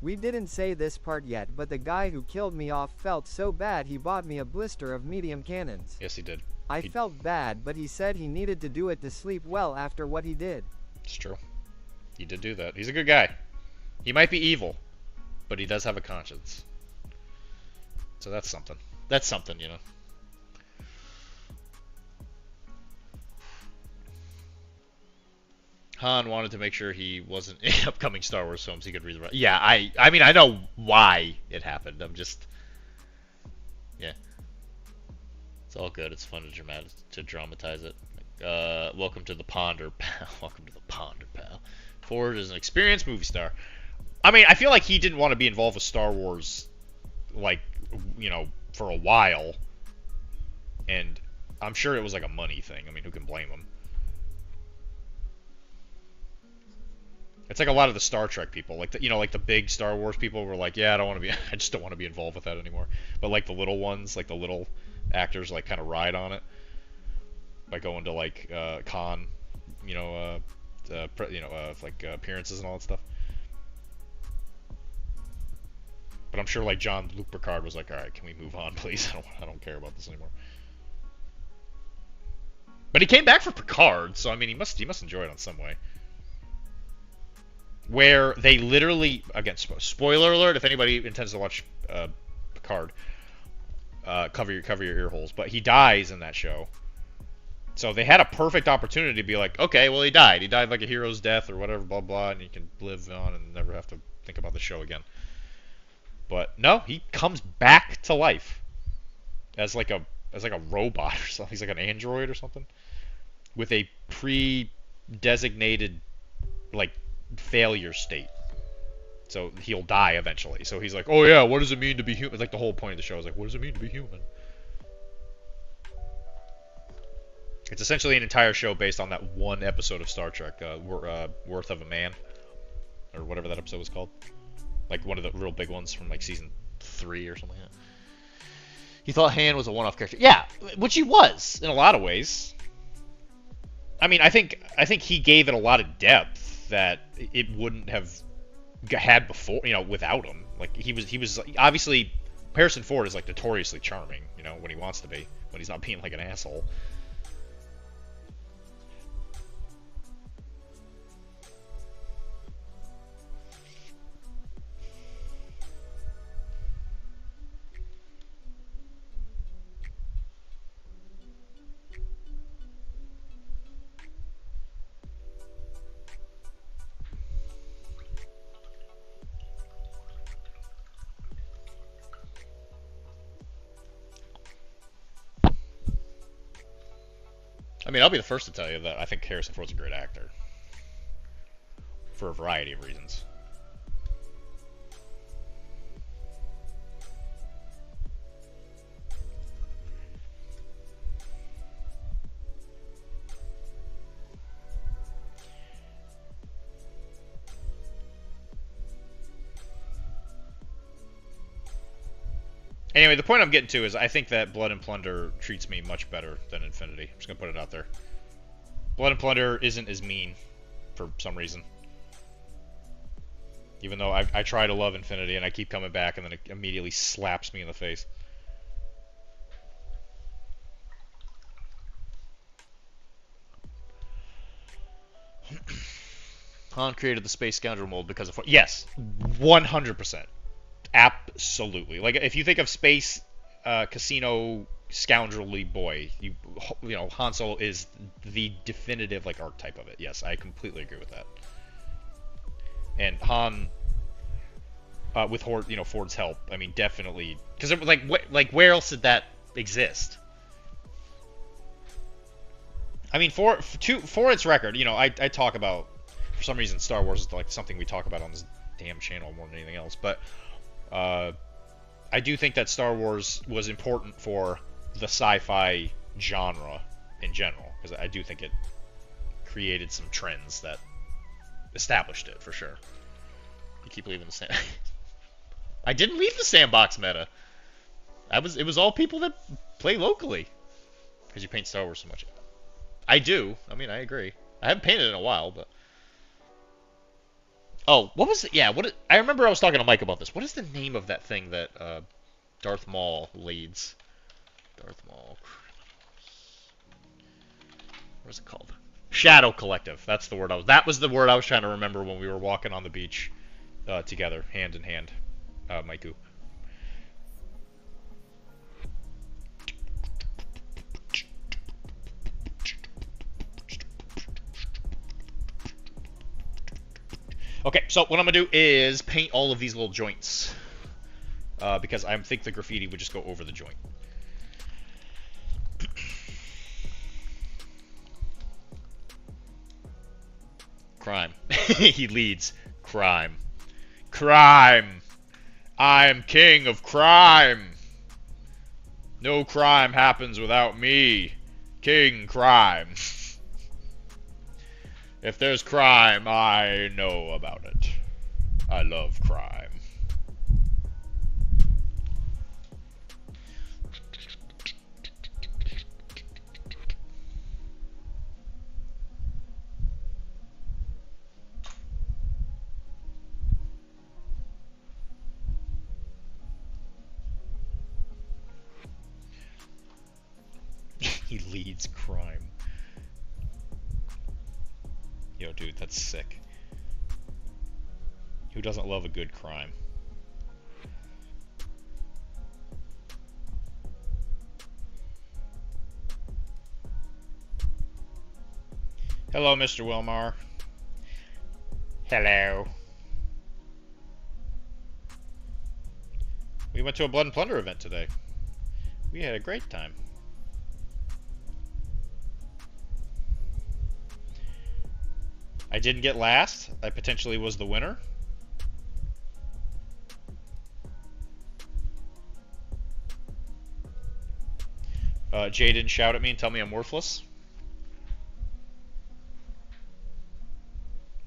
We didn't say this part yet, but the guy who killed me off felt so bad he bought me a blister of medium cannons. Yes, he did. I felt bad, but he said he needed to do it to sleep well after what he did. It's true. He did do that. He's a good guy. He might be evil, but he does have a conscience. So that's something. That's something, you know. Han wanted to make sure he wasn't in upcoming Star Wars films. He could read the. Yeah, I mean, I know why it happened. I'm just. Yeah. It's all good. It's fun to dramatize it. Welcome to the Ponder, pal. Welcome to the Ponder, pal. Ford is an experienced movie star. I mean, I feel like he didn't want to be involved with Star Wars, like, you know, for a while. And I'm sure it was like a money thing. I mean, who can blame him? It's like a lot of the Star Trek people, like you know, like the big Star Wars people were like, yeah, I just don't want to be involved with that anymore. But like the little ones, like the little actors, like kind of ride on it by going to like con, you know, like appearances and all that stuff. But I'm sure like Jean-Luc Picard was like, all right, can we move on, please? I don't care about this anymore. But he came back for Picard, so I mean, he must enjoy it on some way. where they literally, again, spoiler alert, if anybody intends to watch Picard, cover your ear holes, but he dies in that show. So they had a perfect opportunity to be like, okay, well, he died. He died like a hero's death or whatever, blah, blah, and you can live on and never have to think about the show again. But no, he comes back to life as like a robot or something. He's like an android or something with a pre-designated like failure state. So he'll die eventually. So he's like, oh yeah, what does it mean to be human? It's like the whole point of the show is like, what does it mean to be human? It's essentially an entire show based on that one episode of Star Trek, Worth of a Man, or whatever that episode was called. Like one of the real big ones from like season 3 or something like that. He thought Han was a one-off character. Yeah, which he was in a lot of ways. I mean, I think he gave it a lot of depth that it wouldn't have had before, you know, without him. Like he was obviously Harrison Ford is like notoriously charming, you know, when he wants to be, when he's not being like an asshole. I mean, I'll be the first to tell you that I think Harrison Ford's a great actor. For a variety of reasons. Anyway, the point I'm getting to is I think that Blood and Plunder treats me much better than Infinity. I'm just going to put it out there. Blood and Plunder isn't as mean for some reason. Even though I try to love Infinity and I keep coming back and then it immediately slaps me in the face. Han created the Space Scoundrel mold because of... Yes, 100%. Absolutely. Like, if you think of Space Casino Scoundrelly Boy, you know, Han Solo is the definitive, like, archetype of it. Yes, I completely agree with that. And Han, with Ford's help, I mean, definitely... Because, like, where else did that exist? I mean, for its record, you know, I talk about... For some reason, Star Wars is, like, something we talk about on this damn channel more than anything else, but... I do think that Star Wars was important for the sci-fi genre in general, because I do think it created some trends that established it, for sure. You keep leaving the sand... I didn't leave the sandbox meta! It was all people that play locally. Because you paint Star Wars so much. I do. I mean, I agree. I haven't painted in a while, but... Oh, what was it? Yeah, I remember I was talking to Mike about this. What is the name of that thing that Darth Maul leads? Darth Maul. What is it called? Shadow Collective. That's the word that was the word I was trying to remember when we were walking on the beach together, hand in hand, Maiku. Okay, so what I'm going to do is paint all of these little joints. Because I think the graffiti would just go over the joint. Crime. He leads. Crime. Crime! I'm king of crime! No crime happens without me. King Crime. If there's crime, I know about it. I love crime. He leads crime. Yo, dude, that's sick. Who doesn't love a good crime? Hello, Mr. Wilmar. Hello. We went to a Blood and Plunder event today. We had a great time. I didn't get last. I potentially was the winner. Jay didn't shout at me and tell me I'm worthless.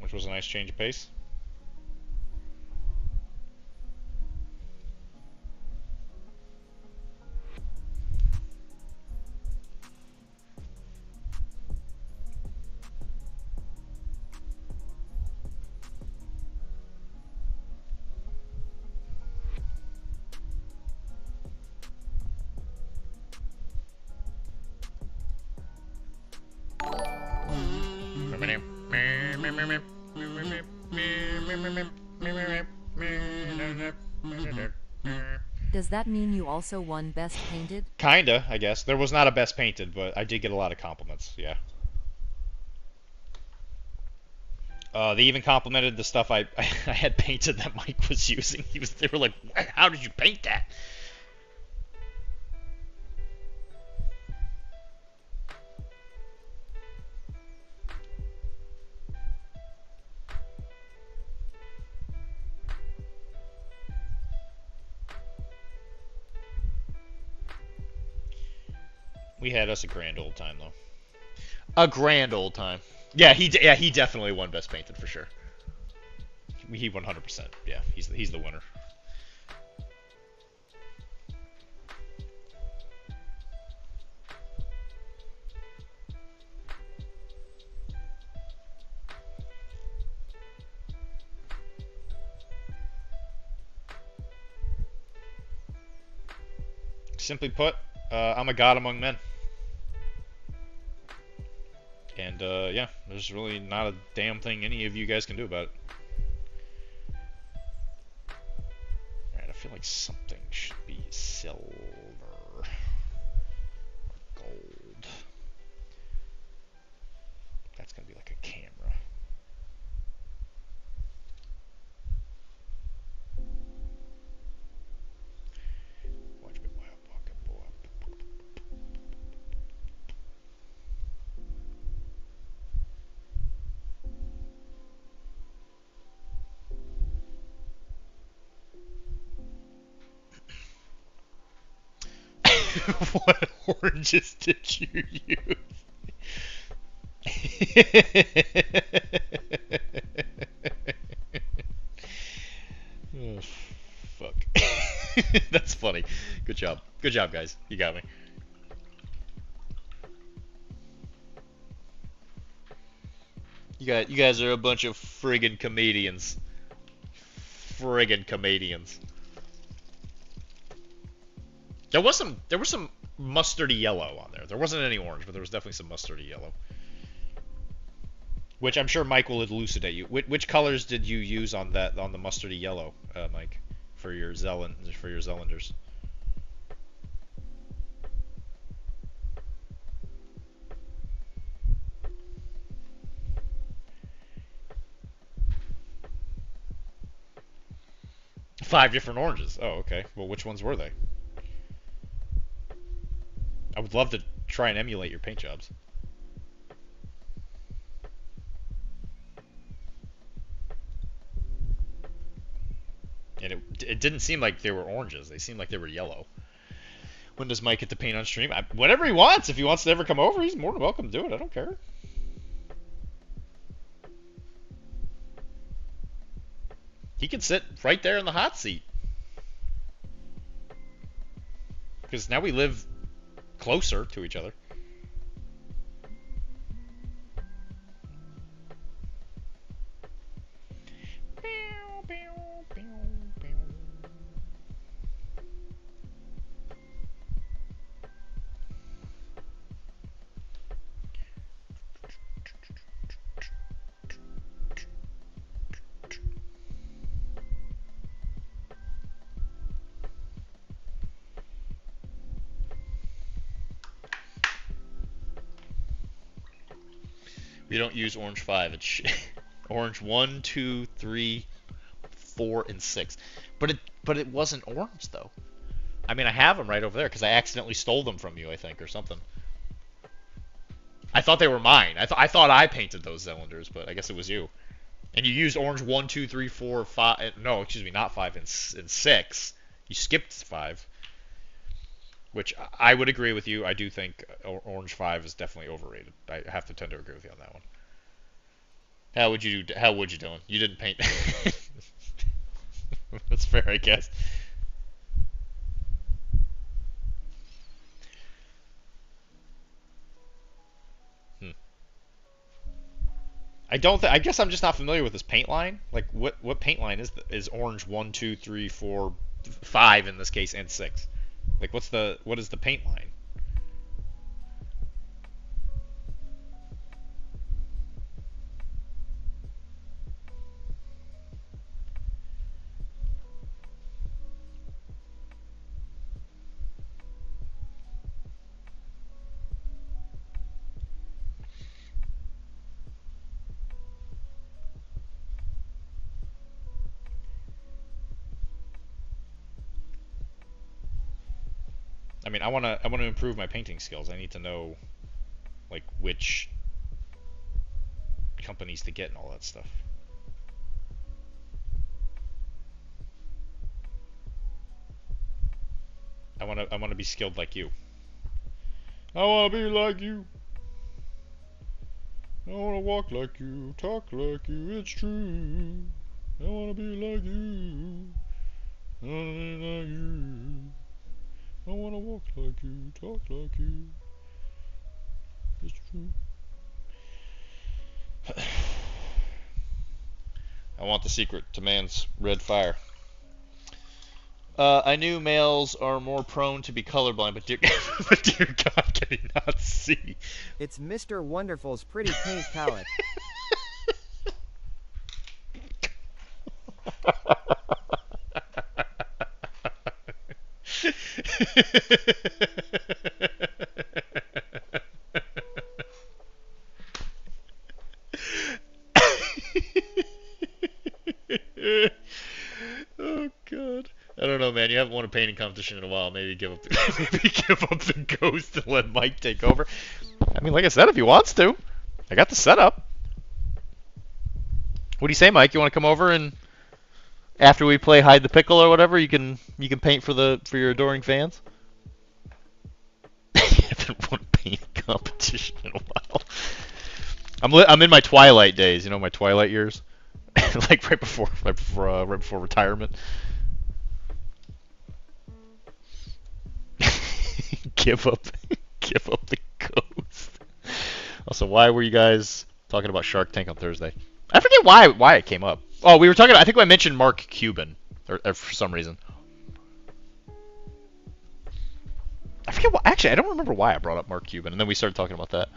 Which was a nice change of pace. Does that mean you also won Best Painted? Kinda, I guess. There was not a Best Painted, but I did get a lot of compliments, yeah. They even complimented the stuff I had painted that Mike was using. They were like, "How did you paint that?" We had us a grand old time, though. A grand old time. Yeah, he definitely won Best Painted for sure. He 100%. Yeah, he's the winner. Simply put, I'm a god among men. And, yeah, there's really not a damn thing any of you guys can do about it. Alright, I feel like something should be silver. Or gold. That's gonna be like a camera. Watch me while I walk up, boy. What oranges did you use? Oh, fuck. That's funny. Good job. Good job, guys. You got me. You guys are a bunch of friggin' comedians. Friggin' comedians. There was some mustardy yellow on there. There wasn't any orange, but there was definitely some mustardy yellow. Which I'm sure Mike will elucidate you. Which colors did you use on the mustardy yellow, Mike, for your Zelanders? Five different oranges. Oh, okay. Well, which ones were they? I would love to try and emulate your paint jobs. And it didn't seem like they were oranges. They seemed like they were yellow. When does Mike get to paint on stream? Whatever he wants. If he wants to ever come over, he's more than welcome to do it. I don't care. He can sit right there in the hot seat. Because now we live closer to each other. We don't use orange 5. It's orange 1, 2, 3, 4, and 6. But it wasn't orange though. I mean, I have them right over there because I accidentally stole them from you, I think, or something. I thought they were mine. I thought I painted those cylinders, but I guess it was you. And you used orange 1, 2, 3, 4, 5. No, excuse me, not 5 and 6. You skipped 5. Which I would agree with you. I do think orange 5 is definitely overrated. I have to tend to agree with you on that one. How would you Dylan? You didn't paint. That's fair, I guess. I guess I'm just not familiar with this paint line. Like, what paint line is orange 1, 2, 3, 4, 5 in this case, and 6? Like, what is the paint line? I mean, I wanna improve my painting skills. I need to know, like, which companies to get and all that stuff. I wanna be skilled like you. I wanna be like you. I wanna walk like you, talk like you. It's true. I wanna be like you. I wanna be like you. I wanna walk like you, talk like you. It's true. I want the secret to man's red fire. I knew males are more prone to be colorblind, but dear, but dear God, can he not see? It's Mr. Wonderful's pretty paint palette. Oh God. I don't know, man. You haven't won a painting competition in a while. Maybe give up the ghost and let Mike take over. I mean, like I said, if he wants to. I got the setup. What do you say, Mike? You want to come over and after we play hide the pickle or whatever, you can paint for your adoring fans? I haven't won a painting competition in a while. I'm in my twilight days, you know, my twilight years. Like right before retirement. give up the ghost. Also, why were you guys talking about Shark Tank on Thursday? I forget why it came up. Oh, we were talking. I think I mentioned Mark Cuban, or for some reason. I forget why. Actually, I don't remember why I brought up Mark Cuban, and then we started talking about that.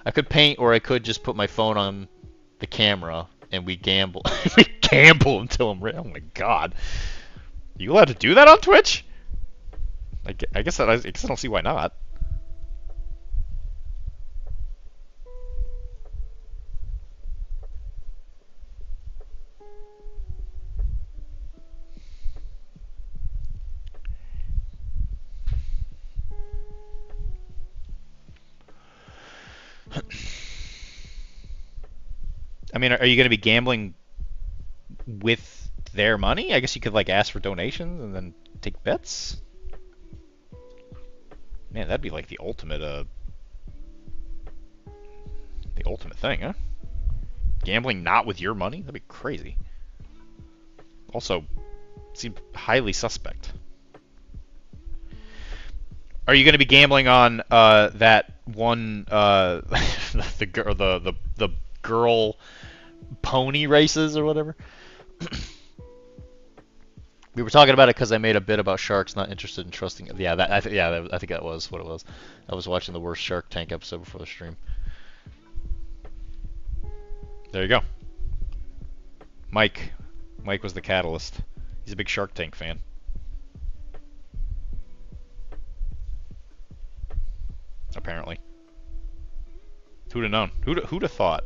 I could paint, or I could just put my phone on the camera and we gamble. We gamble until I'm ready. Oh my God, are you allowed to do that on Twitch? I guess I don't see why not. I mean, are you going to be gambling with their money? I guess you could like ask for donations and then take bets. Man, that'd be like the ultimate thing, huh? Gambling not with your money? That'd be crazy. Also, seems highly suspect. Are you going to be gambling on that one the girl pony races or whatever? We were talking about it because I made a bit about sharks not interested in trusting. Yeah, I think that was what it was. I was watching the worst Shark Tank episode before the stream. There you go. Mike was the catalyst. He's a big Shark Tank fan. Apparently. Who'd have known? Who'd have thought?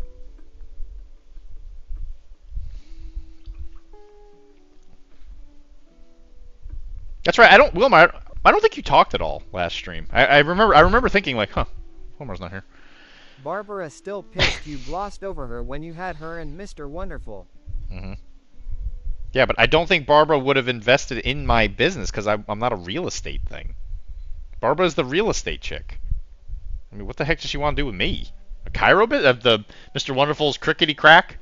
That's right. I don't, Wilmar. I don't think you talked at all last stream. I remember thinking like, huh, Wilmar's not here. Barbara still pissed you glossed over her when you had her and Mr. Wonderful. Mm-hmm. Yeah, but I don't think Barbara would have invested in my business because I'm not a real estate thing. Barbara's the real estate chick. I mean, what the heck does she want to do with me? A Cairo bit of the Mr. Wonderful's Crickety Crack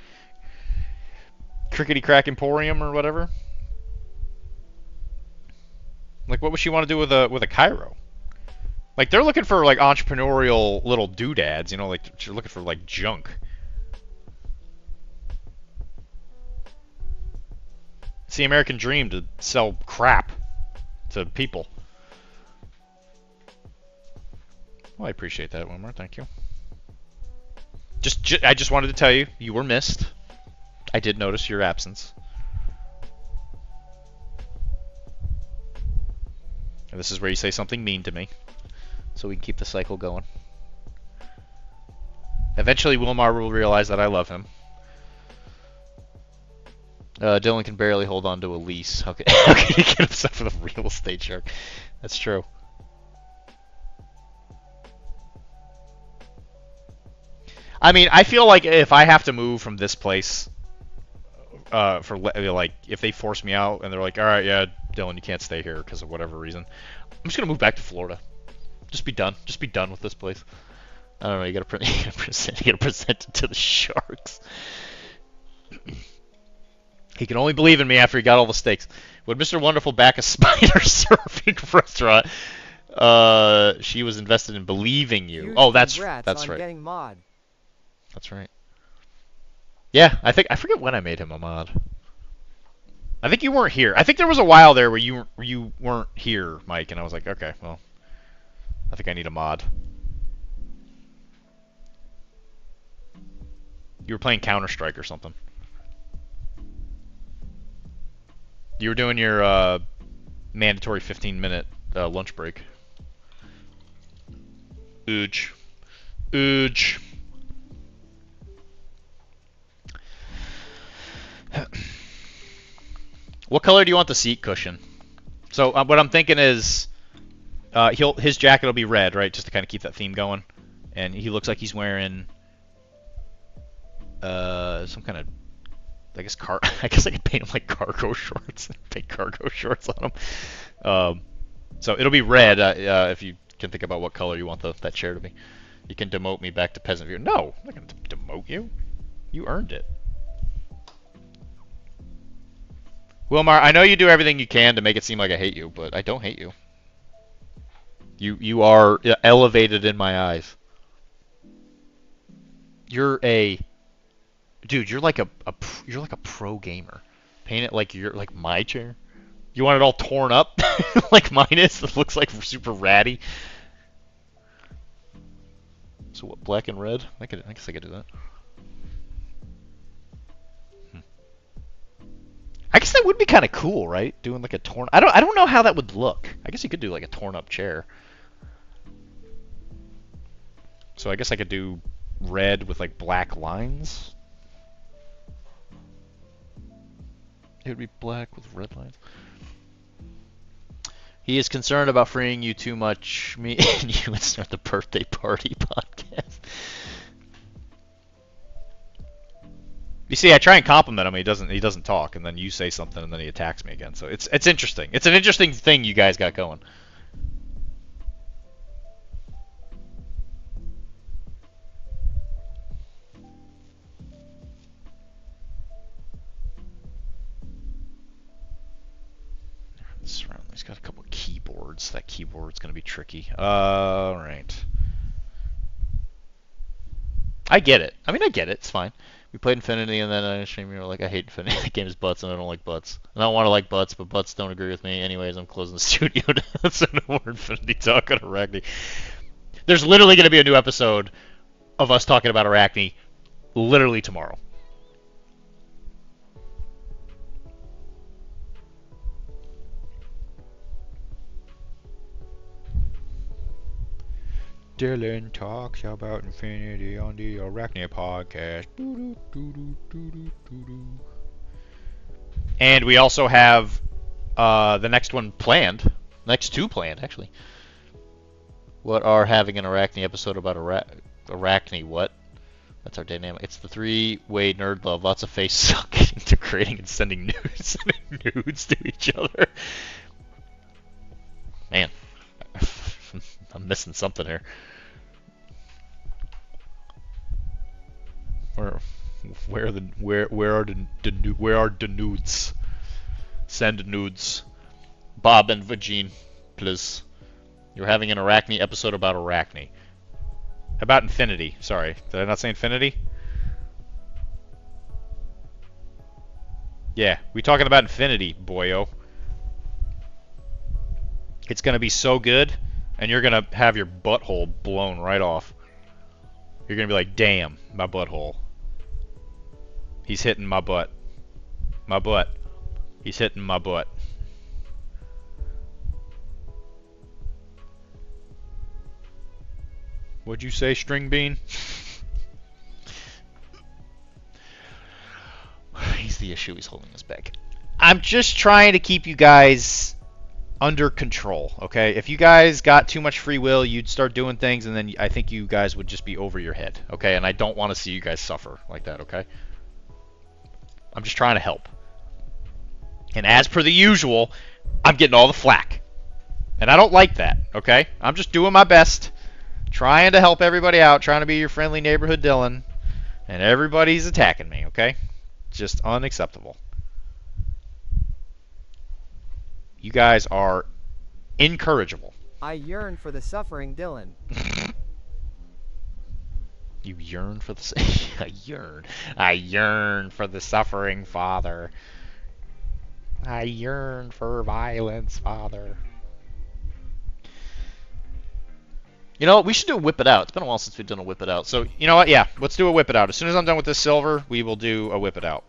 Emporium or whatever? Like, what would she want to do with a Cairo? Like, they're looking for like entrepreneurial little doodads, you know, like they're looking for like junk. It's the American dream to sell crap to people. Well, I appreciate that, Wilmar. Thank you. I just wanted to tell you, you were missed. I did notice your absence. And this is where you say something mean to me, so we can keep the cycle going. Eventually, Wilmar will realize that I love him. Dylan can barely hold on to a lease. How can he get upset with a real estate shark? That's true. I mean, I feel like if I have to move from this place, for like, if they force me out and they're like, all right, yeah, Dylan, you can't stay here because of whatever reason, I'm just gonna move back to Florida. Just be done. Just be done with this place. I don't know. You gotta present it to the sharks. He can only believe in me after he got all the steaks. Would Mr. Wonderful back a spider surfing restaurant? She was invested in believing you. Oh, that's right. Getting mod. That's right. Yeah, I forget when I made him a mod. I think you weren't here. I think there was a while there where you weren't here, Mike, and I was like, okay, well, I think I need a mod. You were playing Counter-Strike or something. You were doing your mandatory 15-minute lunch break. Ooge. Ooge. What color do you want the seat cushion? So what I'm thinking is his jacket will be red, right? Just to kind of keep that theme going. And he looks like he's wearing some kind of, I guess I could paint him like cargo shorts. Paint cargo shorts on him. So it'll be red. If you can think about what color you want that chair to be. You can demote me back to peasant view. No, I'm not going to demote you. You earned it. Wilmar, I know you do everything you can to make it seem like I hate you, but I don't hate you. You are elevated in my eyes. You're a dude. You're like a pro gamer. Paint it like you're like my chair. You want it all torn up like mine is. It looks like super ratty. So what? Black and red? I guess I could do that. I guess that would be kind of cool, right? Doing like a torn. I don't know how that would look. I guess you could do like a torn up chair. So I guess I could do red with like black lines. It would be black with red lines. He is concerned about freeing you too much. Me and you would start the birthday party podcast. You see, I try and compliment him, he doesn't talk, and then you say something, and then he attacks me again. So it's interesting. It's an interesting thing you guys got going. He's got a couple of keyboards. That keyboard's gonna be tricky. All right. I get it. I mean, I get it. It's fine. We played Infinity, and then I streamed. You were like, I hate Infinity. The game is butts, and I don't like butts. And I don't want to like butts, but butts don't agree with me. Anyways, I'm closing the studio down, so no more Infinity talk on Arachne. There's literally going to be a new episode of us talking about Arachne literally tomorrow. Dylan talks about Infinity on the Arachne podcast. And we also have The next one planned. Next two planned, actually. What are having an Arachne episode about Arachne? What? That's our dynamic. It's the three-way nerd love. Lots of face sucking, integrating, and sending nudes to each other. Man, I'm missing something here. Where are the nudes? Send nudes. Bob and Vagine, please. You're having an Arachne episode about Arachne. About Infinity. Sorry, did I not say Infinity? Yeah, we talking about Infinity, boyo. It's gonna be so good, and you're gonna have your butthole blown right off. You're gonna be like, damn, my butthole. He's hitting my butt. My butt. He's hitting my butt. What'd you say, String Bean? He's the issue. He's holding us back. I'm just trying to keep you guys under control, okay? If you guys got too much free will, you'd start doing things, and then I think you guys would just be over your head, okay? And I don't want to see you guys suffer like that, okay? I'm just trying to help. And as per the usual, I'm getting all the flack. And I don't like that, okay? I'm just doing my best. Trying to help everybody out, trying to be your friendly neighborhood Dylan, and everybody's attacking me, okay? Just unacceptable. You guys are incorrigible. I yearn for the suffering Dylan. You yearn for the I yearn for the suffering Father. I yearn for violence, Father. You know what? We should do a whip it out. It's been a while since we've done a whip it out. So, you know what? Yeah, let's do a whip it out. As soon as I'm done with this silver, we will do a whip it out.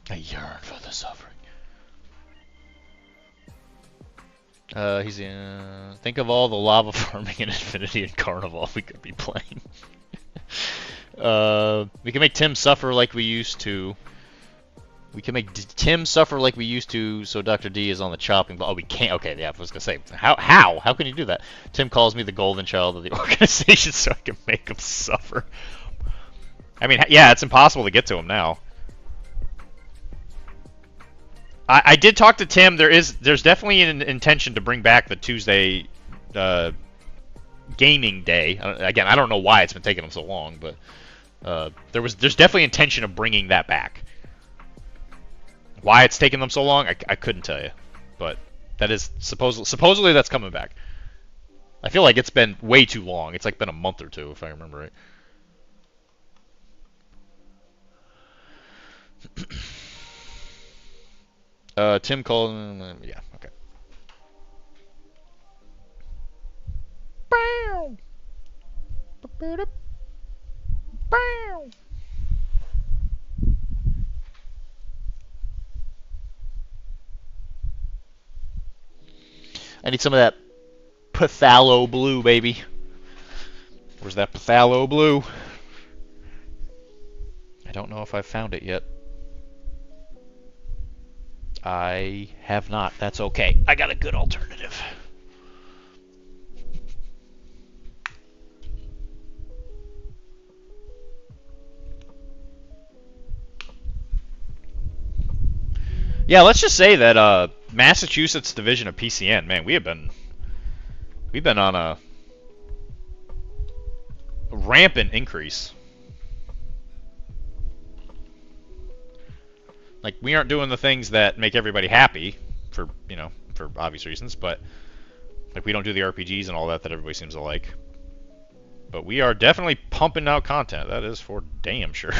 I yearn for the suffering. He's in. Think of all the lava farming in Infinity and Carnival we could be playing. We can make Tim suffer like we used to. We can make Tim suffer like we used to, so Dr. D is on the chopping block. Oh, we can't. Okay, yeah, I was gonna say, how? How can you do that? Tim calls me the golden child of the organization, so I can make him suffer. I mean, yeah, it's impossible to get to him now. I did talk to Tim. There's definitely an intention to bring back the Tuesday gaming day. Again, I don't know why it's been taking them so long, but there's definitely intention of bringing that back. Why it's taking them so long, I couldn't tell you, but that is supposedly that's coming back. I feel like it's been way too long. It's like been a month or two, if I remember right. Tim called. Yeah, okay. Bow. Bow. I need some of that Pathalo blue, baby. Where's that Pathalo blue? I don't know if I've found it yet. I have not. That's okay. I got a good alternative. Yeah, let's just say that Massachusetts division of PCN. Man, we've been on a rampant increase. Like, we aren't doing the things that make everybody happy for, you know, for obvious reasons, but like, we don't do the RPGs and all that everybody seems to like. But we are definitely pumping out content. That is for damn sure.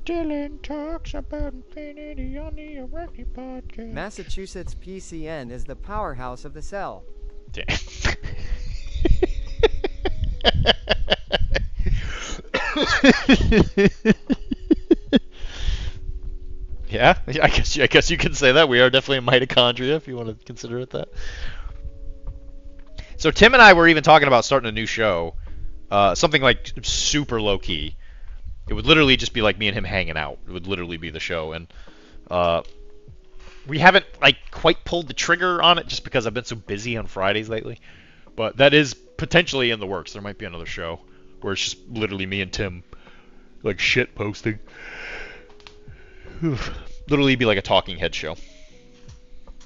Dylan talks about infinity on the Iraqi podcast. Massachusetts PCN is the powerhouse of the cell. Damn. Yeah, I guess you can say that. We are definitely a mitochondria, if you want to consider it that. So Tim and I were even talking about starting a new show, something like super low key. It would literally just be like me and him hanging out. It would literally be the show, and we haven't like quite pulled the trigger on it just because I've been so busy on Fridays lately. But that is potentially in the works. There might be another show where it's just literally me and Tim, like, shit posting. Literally be like a talking head show.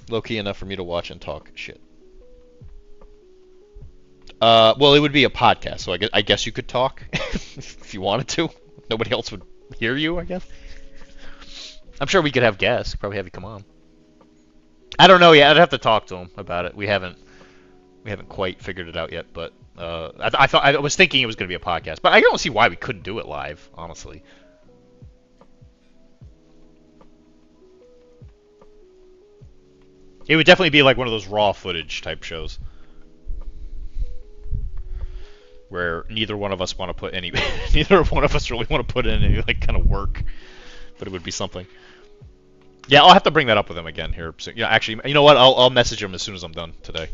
Low key enough for me to watch and talk shit. Well, it would be a podcast, so I guess you could talk if you wanted to. Nobody else would hear you, I guess. I'm sure we could have guests. Probably have you come on. I don't know yet. I'd have to talk to him about it. We haven't quite figured it out yet, but I was thinking it was going to be a podcast, but I don't see why we couldn't do it live, honestly. It would definitely be like one of those raw footage type shows where neither one of us want to put any neither one of us really want to put in any like kind of work, but it would be something. Yeah, I'll have to bring that up with him again here. So, yeah, actually, you know what? I'll message him as soon as I'm done today.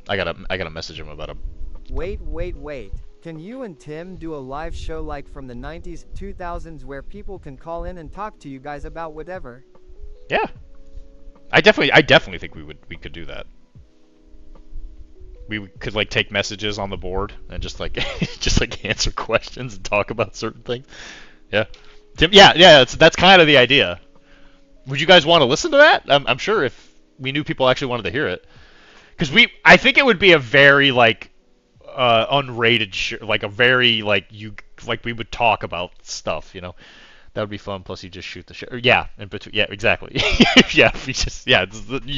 I gotta message him about him. Wait. Can you and Tim do a live show like from the 90s, 2000s where people can call in and talk to you guys about whatever? Yeah. I definitely think we could do that. We could like take messages on the board and just like answer questions and talk about certain things. Yeah. Tim, yeah, that's kind of the idea. Would you guys want to listen to that? I'm sure if we knew people actually wanted to hear it. Because I think it would be a very like unrated show, like a very like we would talk about stuff, you know. That would be fun. Plus, you just shoot the show. Yeah, in between. Yeah, exactly. You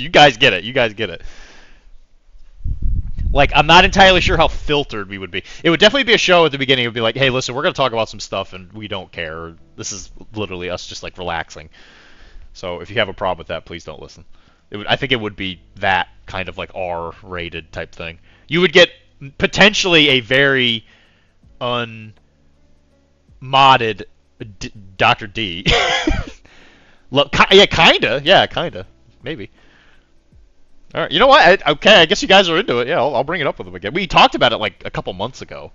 guys get it. You guys get it. Like, I'm not entirely sure how filtered we would be. It would definitely be a show at the beginning. It would be like, hey, listen, we're gonna talk about some stuff, and we don't care. This is literally us just like relaxing. So if you have a problem with that, please don't listen. I think it would be that kind of like R-rated type thing. You would get potentially a very unmodded Dr.D. Look, yeah, kinda, maybe. All right, you know what? Okay, I guess you guys are into it. Yeah, I'll bring it up with them again. We talked about it like a couple months ago,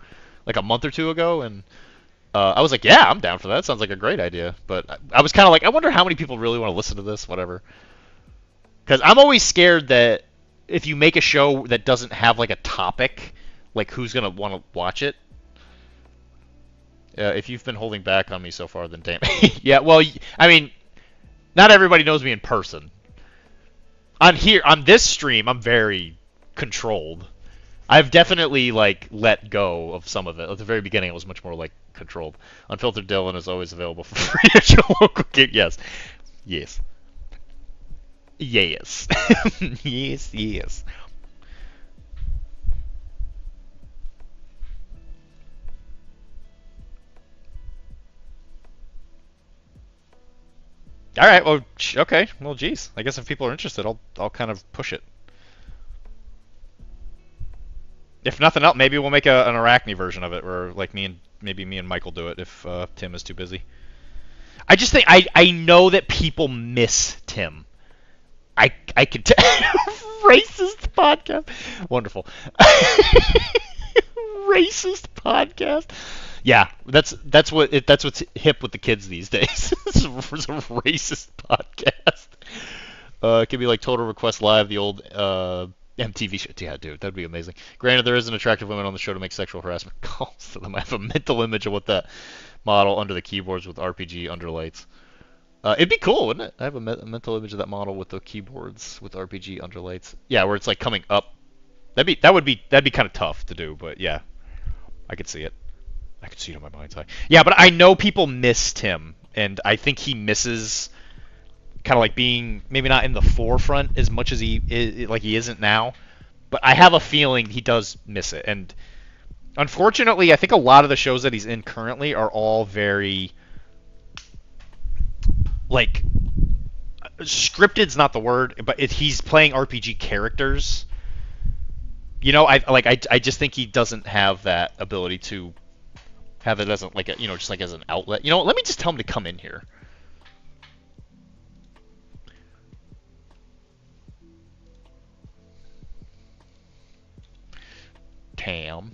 like a month or two ago, and I was like, yeah, I'm down for that. Sounds like a great idea. But I was kind of like, I wonder how many people really want to listen to this, whatever. Because I'm always scared that if you make a show that doesn't have like a topic, like who's gonna want to watch it? If you've been holding back on me so far, then damn. Yeah, well, I mean, not everybody knows me in person. On this stream, I'm very controlled. I've definitely like let go of some of it. At the very beginning, it was much more like controlled. Unfiltered Dylan is always available for free at your local game. Yes. Yes. Yes. All right. Well, okay. Well, geez. I guess if people are interested, I'll kind of push it. If nothing else, maybe we'll make an Arachne version of it, where like maybe me and Michael do it if Tim is too busy. I just think I know that people miss Tim. I could racist podcast. Wonderful. Racist podcast. Yeah, that's what's hip with the kids these days. It's a racist podcast. It could be like Total Request Live, the old MTV shit. Yeah, dude, that'd be amazing. Granted, there is an attractive women on the show to make sexual harassment calls to them. I have a mental image of what that model under the keyboards with RPG underlights. It'd be cool, wouldn't it? I have a mental image of that model with the keyboards with RPG underlights. Yeah, where it's like coming up. That'd be kind of tough to do, but yeah, I could see it. I could see it in my mind's eye. Yeah, but I know people missed him, and I think he misses kind of like being maybe not in the forefront as much as he isn't now. But I have a feeling he does miss it, and unfortunately, I think a lot of the shows that he's in currently are all very like scripted's not the word, but he's playing RPG characters. You know, I just think he doesn't have that ability to have it as like a, just like as an outlet. You know, let me just tell him to come in here. Tam.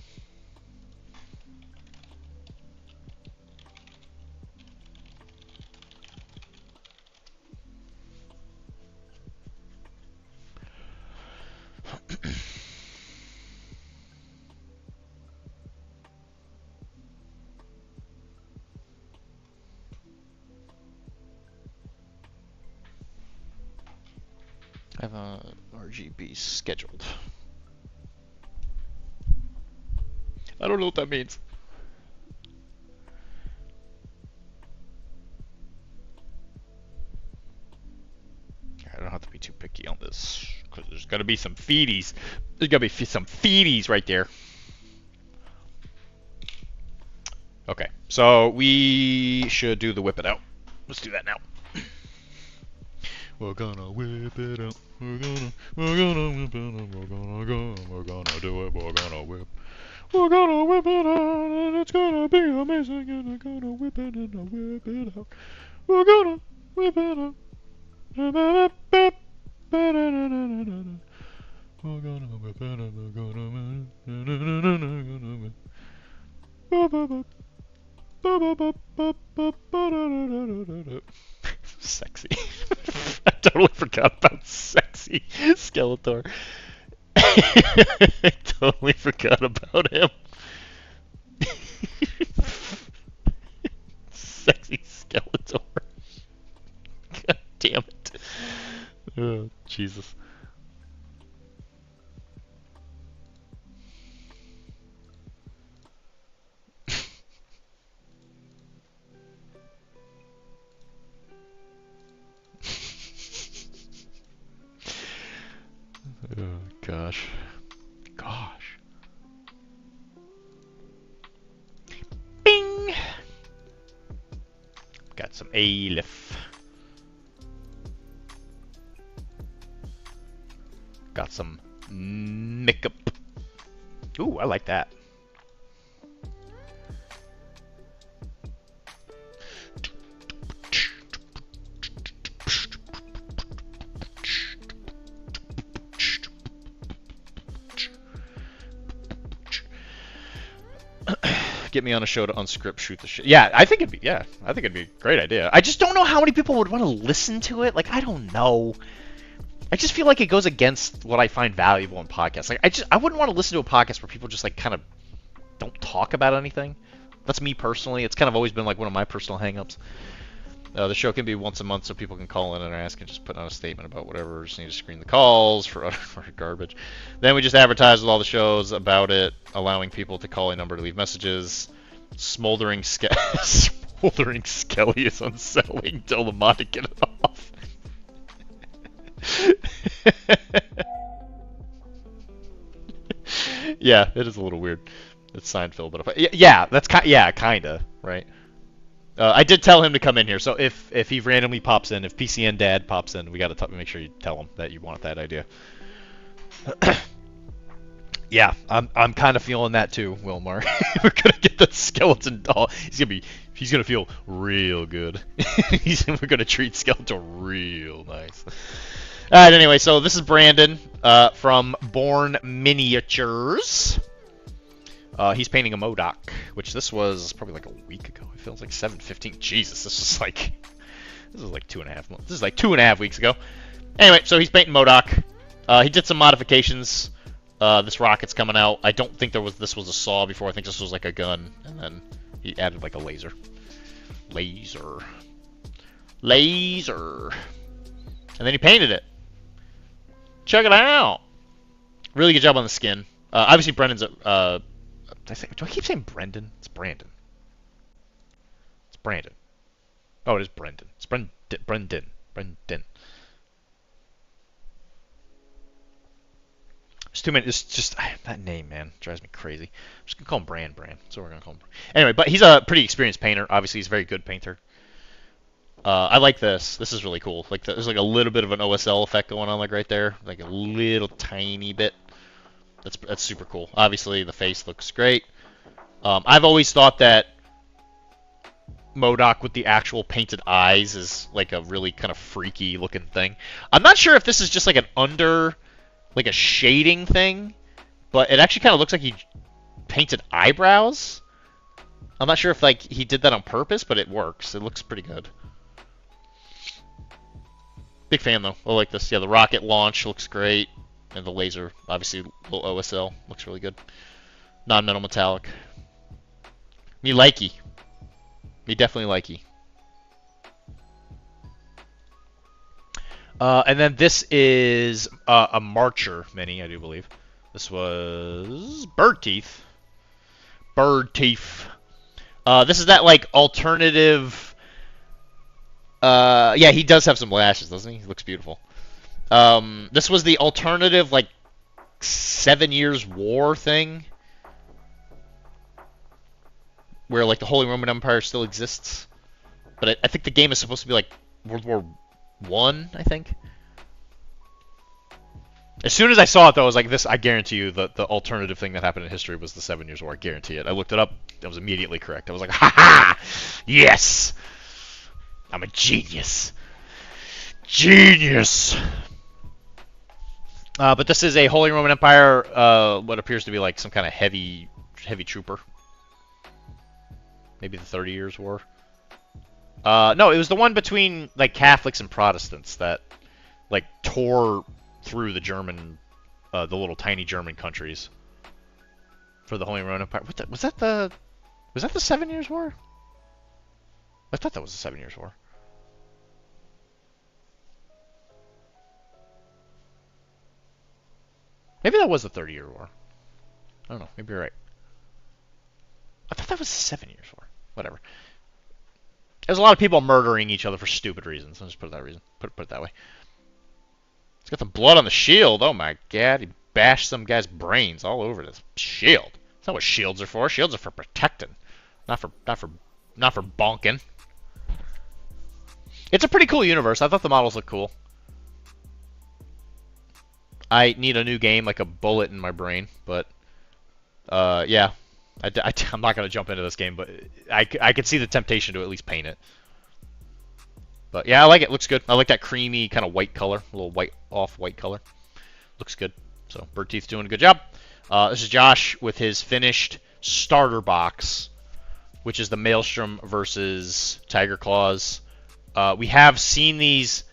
I have a RGB scheduled. I don't know what that means. I don't have to be too picky on this, because there's gonna be some feedies. There's gonna be some feedies right there. Okay, so we should do the whip it out. Let's do that now. We're gonna whip it out. We're gonna whip it out. We're gonna do it. We're gonna whip. We're gonna whip it out, and it's gonna be amazing. And we're gonna whip it and whip it out. We're gonna whip it out. We're gonna whip it and we're gonna sexy. I totally forgot about sexy Skeletor. I totally forgot about him. Sexy Skeletor. God damn it. Oh, Jesus. Oh, gosh. Gosh. Bing! Got some Aleph. Got some makeup. Ooh, I like that. Get me on a show to unscript shoot the shit. Yeah, I think it'd be a great idea. I just don't know how many people would want to listen to it. Like, I don't know. I just feel like it goes against what I find valuable in podcasts. Like, I wouldn't want to listen to a podcast where people just like kind of don't talk about anything. That's me personally. It's kind of always been like one of my personal hang-ups. The show can be once a month so people can call in and ask and just put on a statement about whatever. Just need to screen the calls for garbage. Then we just advertise with all the shows about it, allowing people to call a number to leave messages. Smoldering Skelly is unsettling. Tell the mod to get it off. Yeah, it is a little weird. It's Seinfeld, but yeah, that's kinda right. I did tell him to come in here, so if he randomly pops in, if PCN Dad pops in, we gotta make sure you tell him that you want that idea. Yeah, I'm kind of feeling that too, Wilmar. We're gonna get the skeleton doll. He's gonna feel real good. We're gonna treat Skeletor real nice. All right, anyway, so this is Brandon from Born Miniatures. He's painting a MODOK, which this was probably like a week ago. It feels like 7/15. Jesus, this is like 2.5 months. This is like 2.5 weeks ago. Anyway, so he's painting MODOK. He did some modifications. This rocket's coming out. I don't think this was a saw before. I think this was like a gun, and then he added like a laser. Laser. And then he painted it. Check it out. Really good job on the skin. Obviously, Brendan's. Do I keep saying Brendan? It's Brandon. It's Brandon. Oh, it is Brendan. It's Brendan. There's too many. It's just that name, man, drives me crazy. I'm just gonna call him Brand. That's what we're gonna call him. Anyway, but he's a pretty experienced painter. Obviously, he's a very good painter. I like this. This is really cool. Like there's like a little bit of an OSL effect going on, like right there, like a little tiny bit. That's super cool. Obviously, the face looks great. I've always thought that MODOK with the actual painted eyes is like a really kind of freaky looking thing. I'm not sure if this is just like like a shading thing, but it actually kind of looks like he painted eyebrows. I'm not sure if like he did that on purpose, but it works. It looks pretty good. Big fan though. I like this. Yeah, the rocket launch looks great, and the laser, obviously, little OSL, looks really good. Non-metal metallic. Me likey. Me definitely likey. And then this is a Marcher mini, I do believe. This was Bird Teeth. This is that like alternative. Yeah, he does have some lashes, doesn't he? He looks beautiful. This was the alternative like 7 Years War thing, where like the Holy Roman Empire still exists, but I think the game is supposed to be like World War I, I think. As soon as I saw it, though, I was like, "This, I guarantee you, the alternative thing that happened in history was the 7 Years War. I guarantee it." I looked it up. I was immediately correct. I was like, "Ha ha! Yes! I'm a genius. Genius!" But this is a Holy Roman Empire, what appears to be like some kind of heavy trooper. Maybe the 30 Years War. No, it was the one between like Catholics and Protestants that like tore through the German, the little tiny German countries for the Holy Roman Empire. Was that the 7 Years War? I thought that was the 7 Years War. Maybe that was the 30-Year War. I don't know. Maybe you're right. I thought that was the 7 Years War. Whatever. There's a lot of people murdering each other for stupid reasons. I'll just put it that reason. Put it that way. It's got some blood on the shield. Oh my god, he bashed some guy's brains all over this shield. That's not what shields are for. Shields are for protecting, not for bonking. It's a pretty cool universe. I thought the models looked cool. I need a new game, like a bullet in my brain, but yeah. I'm not going to jump into this game, but I could see the temptation to at least paint it. But yeah, I like it. Looks good. I like that creamy kind of white color, a little white off-white color. Looks good. So Bird Teeth's doing a good job. This is Josh with his finished starter box, which is the Maelstrom versus Tiger Claws. We have seen these,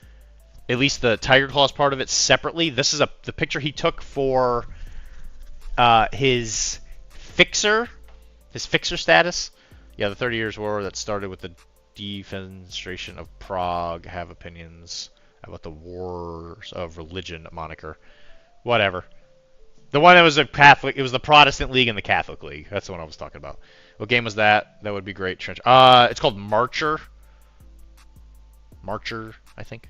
at least the Tiger Claws part of it, separately. This is the picture he took for his fixer status. Yeah, the 30 Years War that started with the defenestration of Prague. Have opinions about the wars of religion moniker. Whatever. The one that was a Catholic, it was the Protestant League and the Catholic League. That's the one I was talking about. What game was that? That would be great. Trench. It's called Marcher. Marcher, I think.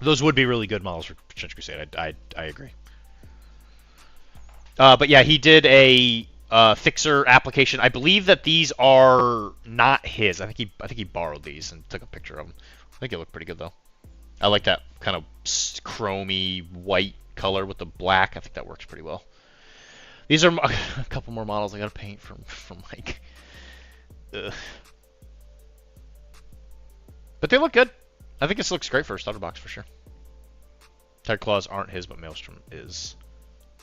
Those would be really good models for Trench Crusade. I agree. But yeah, he did a fixer application. I believe that these are not his. I think he borrowed these and took a picture of them. I think it looked pretty good though. I like that kind of chromy white color with the black. I think that works pretty well. These are a couple more models I gotta paint from Mike. Ugh. But they look good. I think this looks great for a starter box for sure. Tiger Claws aren't his, but Maelstrom is.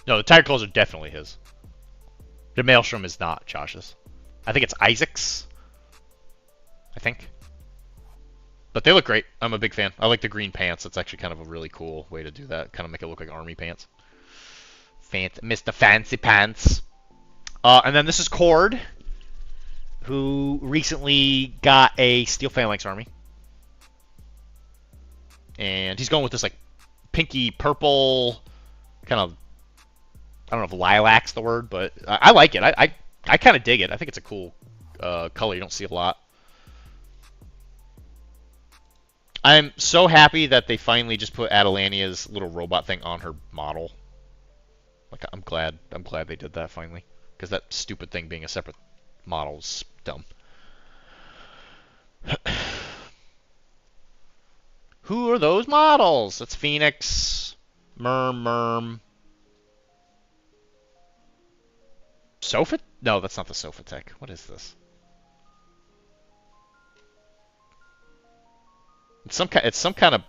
No, the Tiger Claws are definitely his. The Maelstrom is not Josh's. I think it's Isaac's. I think. But they look great. I'm a big fan. I like the green pants. That's actually kind of a really cool way to do that. Kind of make it look like army pants. Mr. Fancy Pants. And then this is Cord, who recently got a Steel Phalanx army. And he's going with this like pinky purple kind of, I don't know if lilac's the word, but I like it. I kind of dig it. I think it's a cool color. You don't see a lot. I'm so happy that they finally just put Adelania's little robot thing on her model. Like I'm glad they did that finally, because that stupid thing being a separate model is dumb. Who are those models? That's Phoenix, Merm. Sofa? No, that's not the Sofa Tech. What is this? It's some kind of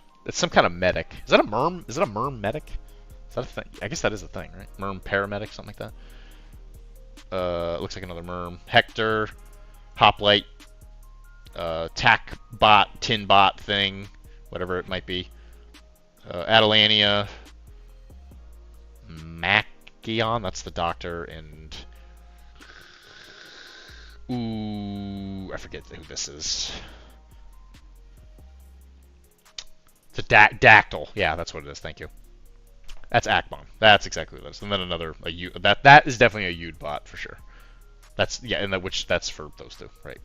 medic. Is that a Merm? Is it a Merm medic? Is that a thing? I guess that is a thing, right? Merm paramedic, something like that. Looks like another Merm. Hector, Hoplite, Tac bot, Tin bot thing, whatever it might be. Adelania, Machion, that's the doctor, and ooh, I forget who this is. It's a Dactyl. Yeah, that's what it is. Thank you. That's Akbon. That's exactly what it is. And then another that is definitely a Yud bot for sure. That's and that's for those two, right?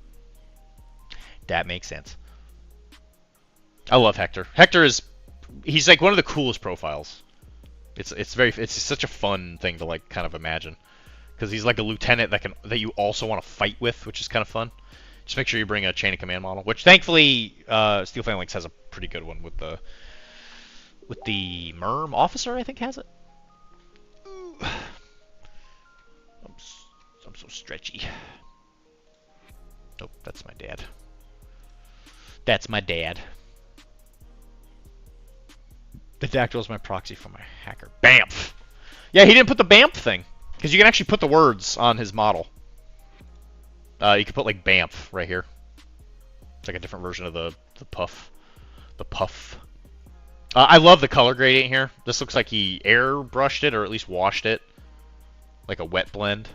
That makes sense. I love Hector. He's like one of the coolest profiles. It's such a fun thing to like kind of imagine, because he's like a lieutenant that you also want to fight with, which is kind of fun. Just make sure you bring a chain of command model, which thankfully Steel Phalanx has a pretty good one with the Merm officer, I think, has it. I'm so stretchy. Nope, that's my dad. That's my dad. The Dactyl is my proxy for my hacker. BAMF! Yeah, he didn't put the BAMF thing, because you can actually put the words on his model. You can put like BAMF right here. It's like a different version of the puff. The puff. I love the color gradient here. This looks like he airbrushed it, or at least washed it. Like a wet blend.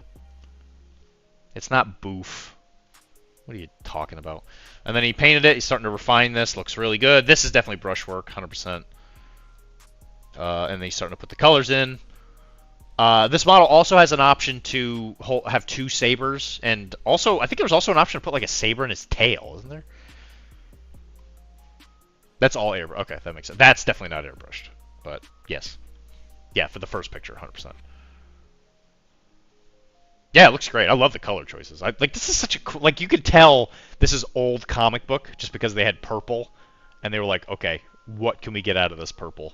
It's not boof. What are you talking about? And then he painted it. He's starting to refine this. Looks really good. This is definitely brushwork, 100%. And then he's starting to put the colors in. This model also has an option to have two sabers, and also I think there's also an option to put like a saber in his tail, isn't there? That's all air. Okay, that makes sense. That's definitely not airbrushed, but yes, yeah, for the first picture, 100%. Yeah, it looks great. I love the color choices. Like this is such a cool. Like you could tell this is old comic book just because they had purple, and they were like, okay, what can we get out of this purple?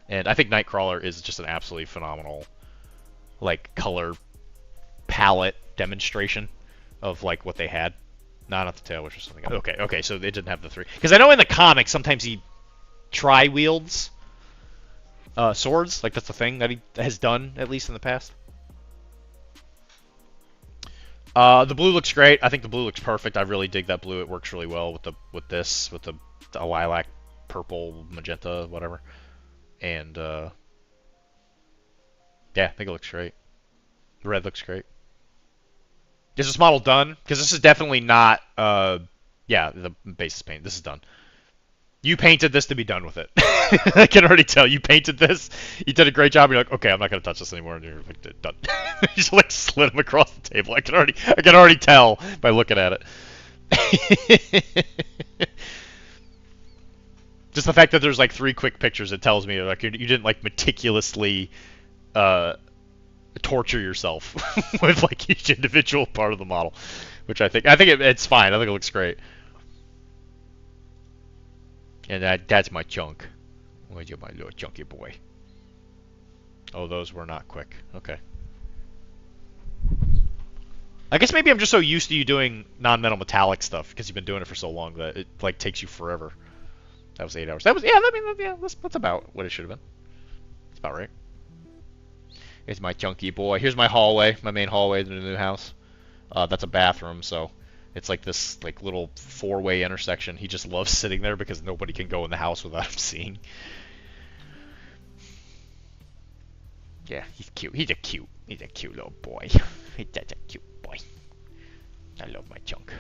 And I think Nightcrawler is just an absolutely phenomenal, like, color palette demonstration of like what they had. Not the tail, which was something else. Okay, so they didn't have the three. Because I know in the comics sometimes he tri-wields swords. Like that's the thing that he has done, at least in the past. The blue looks great. I think the blue looks perfect. I really dig that blue. It works really well with the lilac, purple, magenta, whatever. And yeah, I think it looks great. The red looks great. Is this model done? Because this is definitely not, yeah, the basis paint. This is done. You painted this to be done with it. I can already tell. You painted this. You did a great job. You're like, okay, I'm not gonna touch this anymore. And you're like, done. You just like slid him across the table. I can already tell by looking at it. Just the fact that there's like 3 quick pictures, it tells me like you didn't like meticulously torture yourself with like each individual part of the model, which I think it's fine. I think it looks great. And that's my chunk. Where's my little chunky boy? Oh, those were not quick. Okay. I guess maybe I'm just so used to you doing non-metal metallic stuff because you've been doing it for so long that it like takes you forever. That was 8 hours. That was that's about what it should have been. That's about right. Here's my chunky boy. Here's my hallway, my main hallway to the new house. That's a bathroom, so It's like this like little four-way intersection. He just loves sitting there because nobody can go in the house without him seeing. Yeah, he's cute. He's a cute little boy. He's such a cute boy. I love my chunk.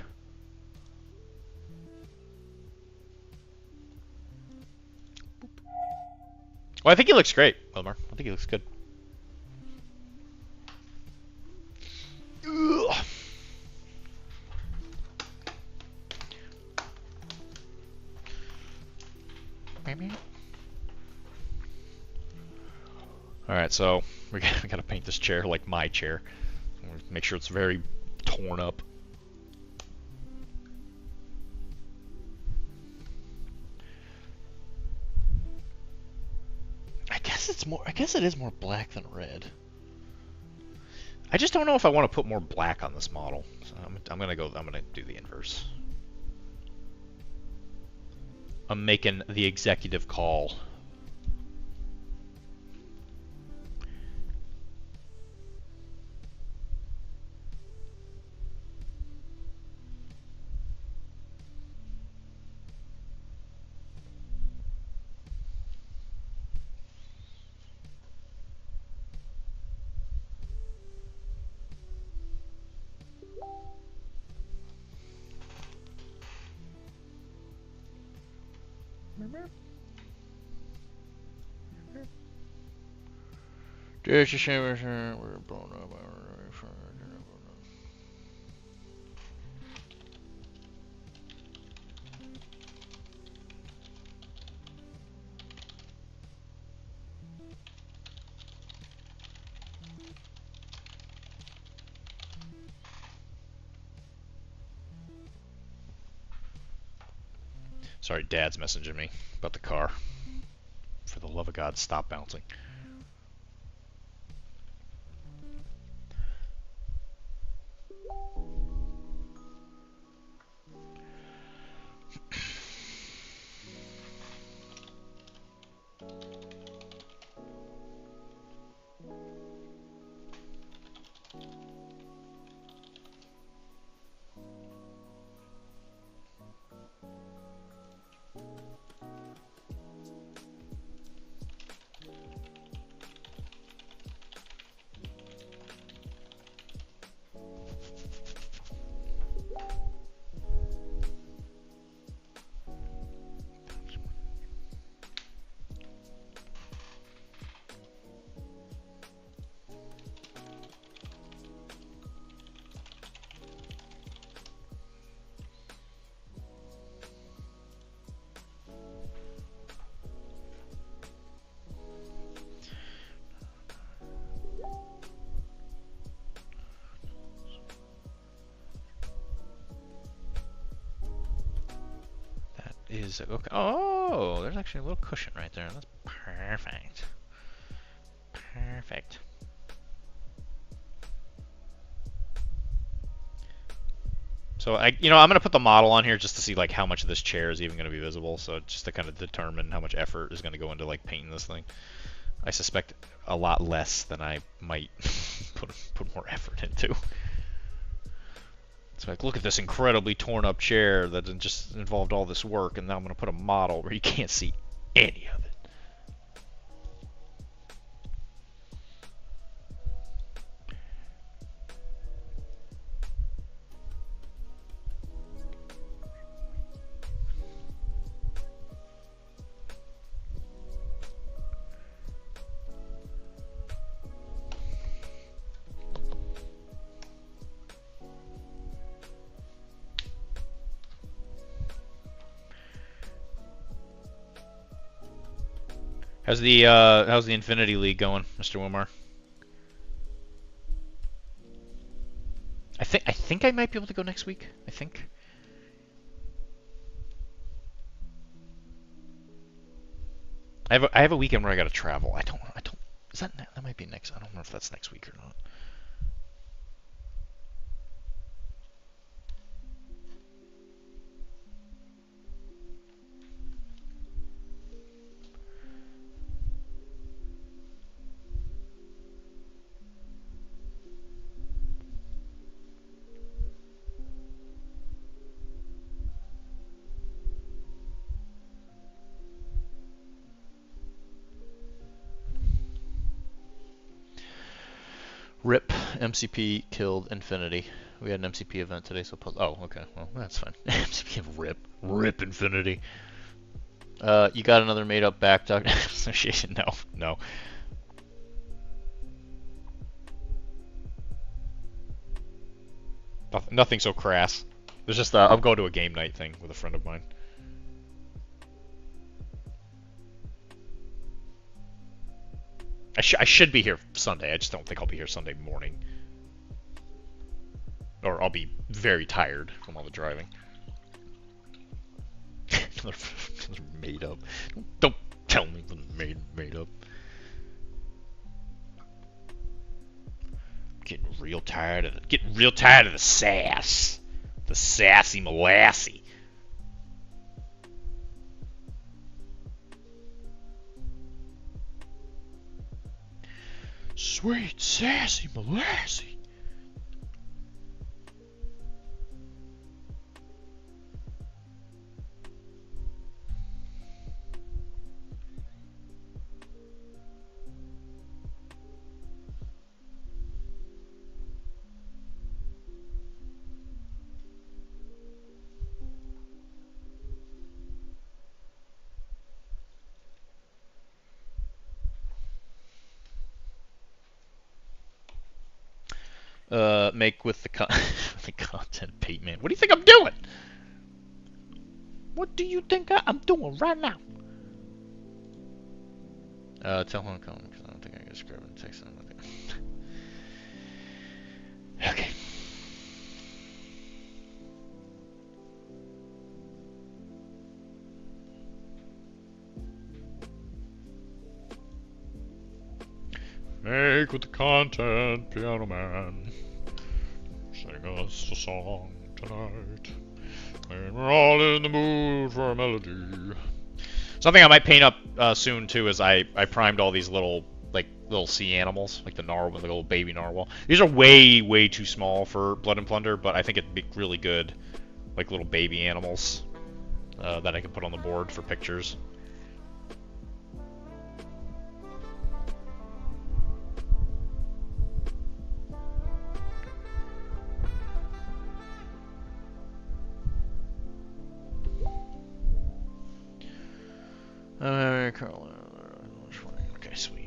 Well, I think he looks great, Wilmar. I think he looks good. Ugh. Alright, so we gotta paint this chair like my chair. Make sure it's very torn up. I guess it is more black than red. I just don't know if I want to put more black on this model. So I'm gonna do the inverse. I'm making the executive call. Just a shame we're blown up. Sorry, Dad's messaging me about the car. For the love of God, stop bouncing. Is okay. Oh, there's actually a little cushion right there. That's perfect. Perfect. So I'm gonna put the model on here just to see like how much of this chair is even gonna be visible. So just to kind of determine how much effort is gonna go into like painting this thing. I suspect a lot less than I might put more effort into. It's like, look at this incredibly torn up chair that just involved all this work, and now I'm going to put a model where you can't see any of it. How's the Infinity League going, Mr. Wilmar? I think I might be able to go next week. I think. I have a weekend where I gotta travel. I don't. Is that might be next? I don't know if that's next week or not. Rip, MCP killed Infinity. We had an MCP event today, so oh, okay, well, that's fine. MCP of Rip Infinity. You got another made-up back, Dr. Association? No. Nothing so crass. There's just I'm going to a game night thing with a friend of mine. I should be here Sunday. I just don't think I'll be here Sunday morning. Or I'll be very tired from all the driving. Another made up. Don't tell me made up. Getting real tired of the sass. The sassy molassy. Sweet sassy molassy. Make with the the content, Pete, man. What do you think I'm doing? What do you think I'm doing right now? Tell Hong Kong, because I don't think I can describe it in text. Okay. Make with the content, Piano Man. Sing us a song tonight. And we're all in the mood for a melody. Something I might paint up soon too is I primed all these little sea animals, like the narwhal, the little baby narwhal. These are way too small for Blood and Plunder, but I think it'd be really good, like little baby animals that I can put on the board for pictures. Okay, sweet.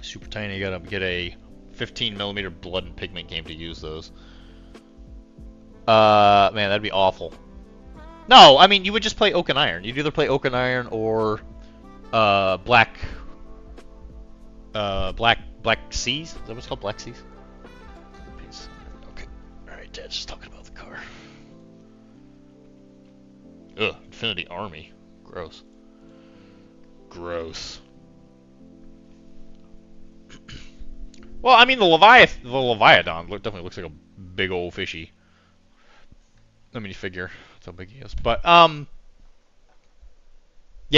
Super tiny, you gotta get a 15mm blood and pigment game to use those. Man, that'd be awful. No, I mean, you would just play Oak and Iron. You'd either play Oak and Iron or Black Seas? Is that what it's called? Black Seas? Okay. Alright, Dad's just talking about the car. Ugh, Infinity Army. Gross. Gross. Well, I mean, the Leviathan definitely looks like a big old fishy. Let me figure that's how big he is. But, yeah,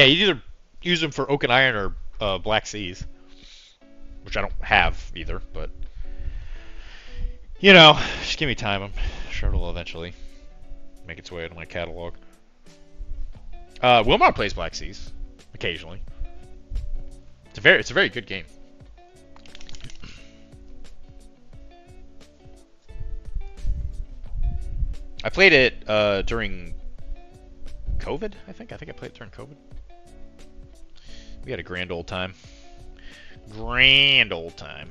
you either use them for Oak and Iron or Black Seas. Which I don't have either, but... You know, just give me time. I'm sure it'll eventually make its way into my catalog. Wilmar plays Black Seas, occasionally. It's a very good game. I played it during COVID, I think. I played it during COVID. We had a grand old time. Grand old time.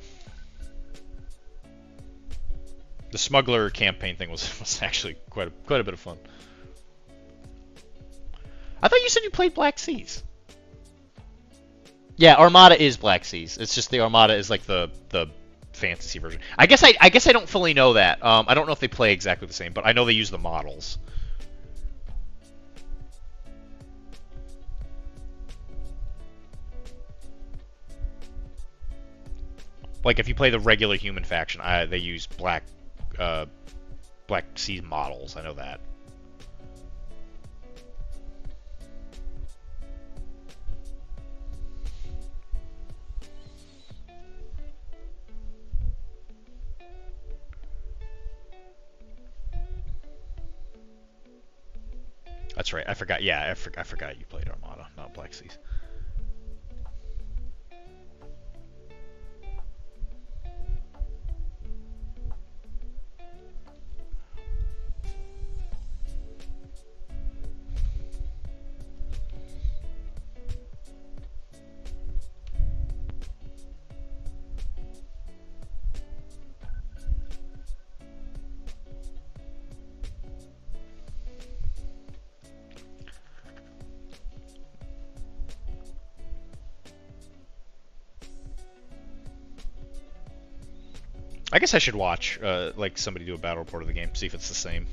The smuggler campaign thing was actually quite a bit of fun. I thought you said you played Black Seas. Yeah, Armada is Black Seas. It's just the Armada is like the fantasy version. I guess I don't fully know that. I don't know if they play exactly the same, but I know they use the models. like if you play the regular human faction, they use Black Sea models. I know that. That's right. I forgot. Yeah, I forgot you played Armada, not Black Seas. I guess I should watch, like, somebody do a battle report of the game, see if it's the same.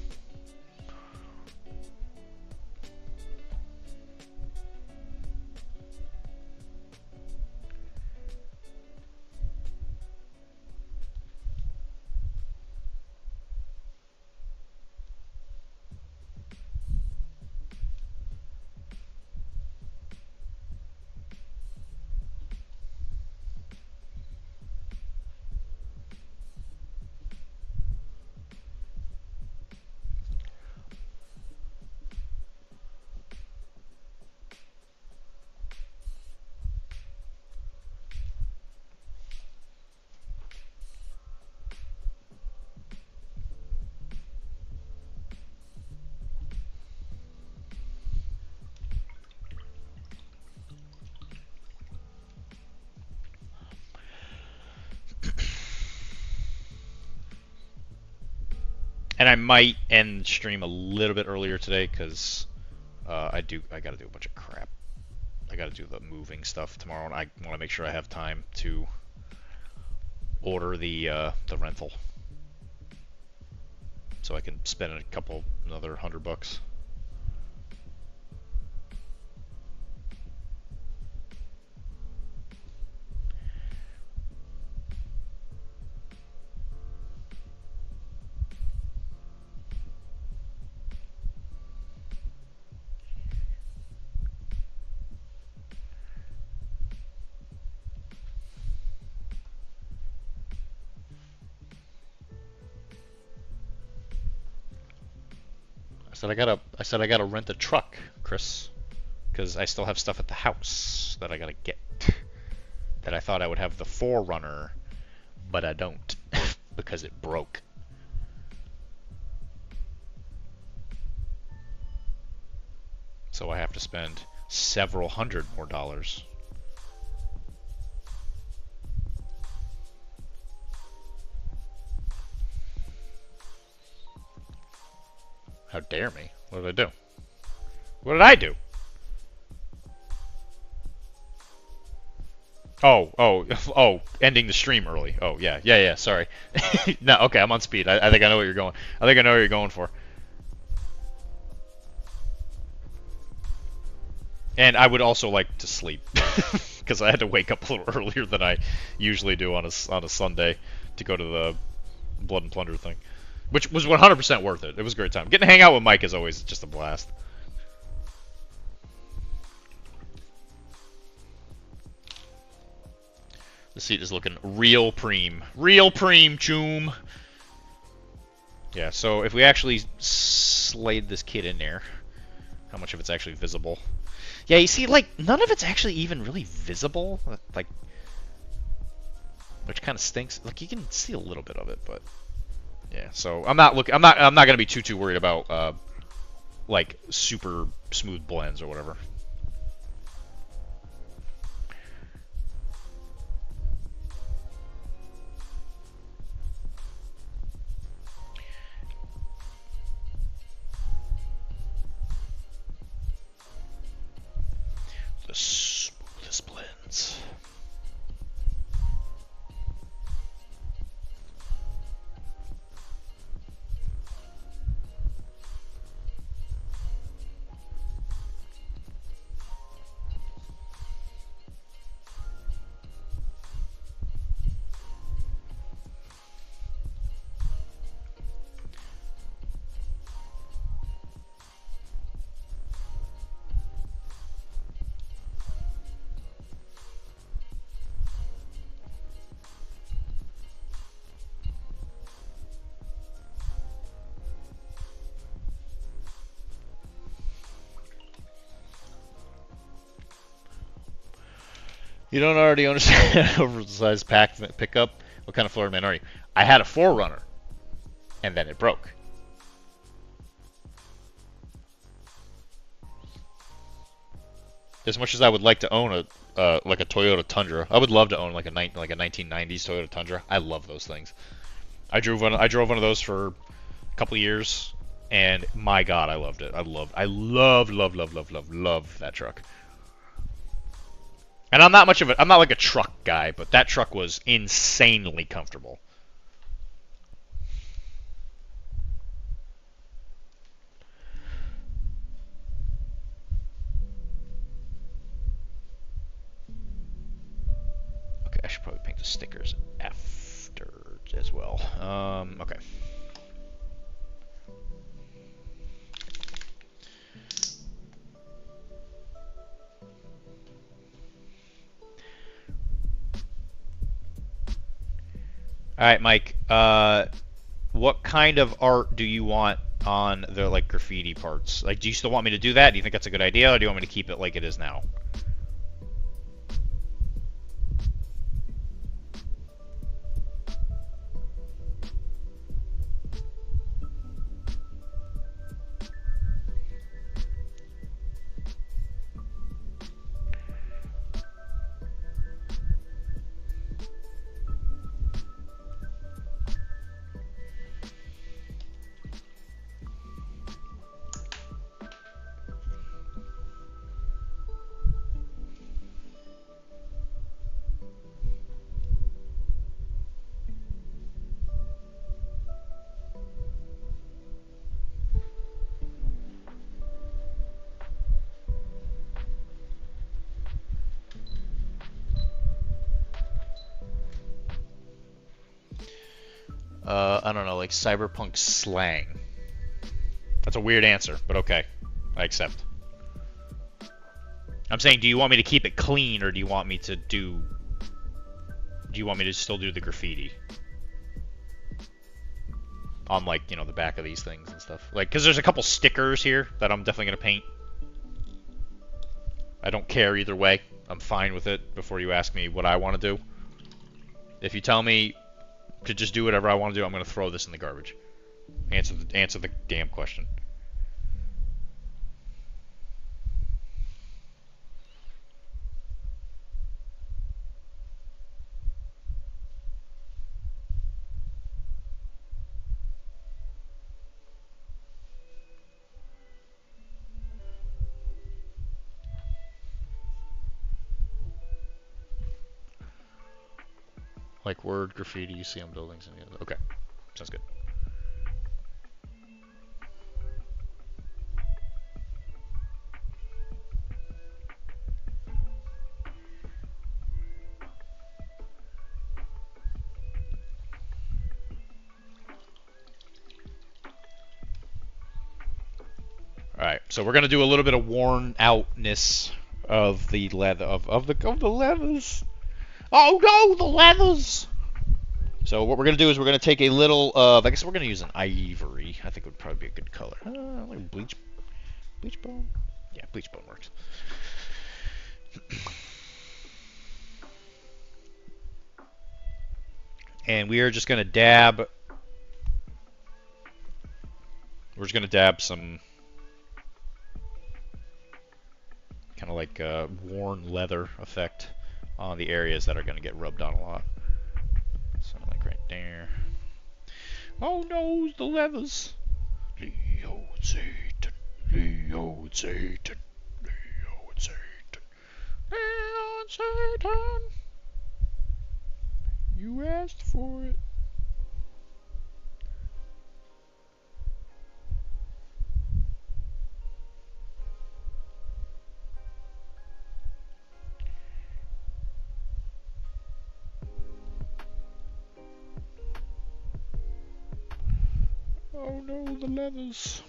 And I might end the stream a little bit earlier today because I gotta do a bunch of crap. I gotta do the moving stuff tomorrow, and I want to make sure I have time to order the rental, so I can spend another $100. I said I gotta rent a truck, Chris, because I still have stuff at the house that I gotta get. That I thought I would have the Forerunner, but I don't because it broke. So I have to spend several $100 more. How dare me? What did I do? What did I do? Oh, ending the stream early. Oh, yeah, sorry. No, okay, I'm on speed. I think I know what you're going. I think I know what you're going for. And I would also like to sleep. Because I had to wake up a little earlier than I usually do on a Sunday to go to the Blood and Plunder thing. Which was 100% worth it. It was a great time. Getting to hang out with Mike is always just a blast. The seat is looking real preem. Real preem, choom. Yeah, so if we actually slide this kid in there, how much of it's actually visible? Yeah, you see, like, none of it's actually even really visible. Like, which kind of stinks. Like, you can see a little bit of it, but... Yeah, so I'm not gonna be too worried about like super smooth blends or whatever. The smoothest blends. You don't already understand oversized pickup? What kind of Florida man are you? I had a 4Runner, and then it broke. As much as I would like to own like a Toyota Tundra, I would love to own like a 1990s Toyota Tundra. I love those things. I drove one of those for a couple years, and my God, I loved it. I loved that truck. And I'm not like a truck guy, but that truck was insanely comfortable. Okay, I should probably paint the stickers after as well. Okay. All right, Mike. What kind of art do you want on the like graffiti parts? Like, do you still want me to do that? Do you think that's a good idea, or do you want me to keep it like it is now? I don't know, like cyberpunk slang. That's a weird answer, but okay. I accept. I'm saying, do you want me to keep it clean, or do you want me to still do the graffiti? On, like, you know, the back of these things and stuff. Like, because there's a couple stickers here that I'm definitely going to paint. I don't care either way. I'm fine with it before you ask me what I want to do. If you tell me to just do whatever I want to do, I'm going to throw this in the garbage. Answer the damn question. Like word graffiti you see on buildings and okay, sounds good. All right, so we're gonna do a little bit of worn outness of the leather of the leathers. Oh no, the leathers! So what we're going to do is we're going to take a little, I guess we're going to use an ivory. I think it would probably be a good color. Like bleach bone? Yeah, bleach bone works. And we are just going to dab, some kind of like worn leather effect on the areas that are going to get rubbed on a lot. So like right there. Oh no, the leathers. Leo Satan, Leo Satan, Leo Satan, Leo Satan. You asked for it. Oh no, the leathers.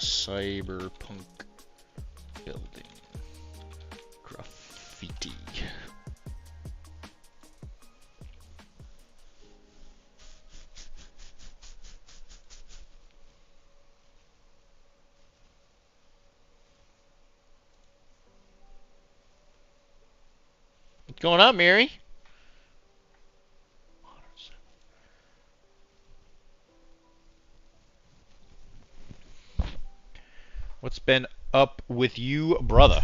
cyberpunk building graffiti. What's going on, Mary? What's been up with you, brother?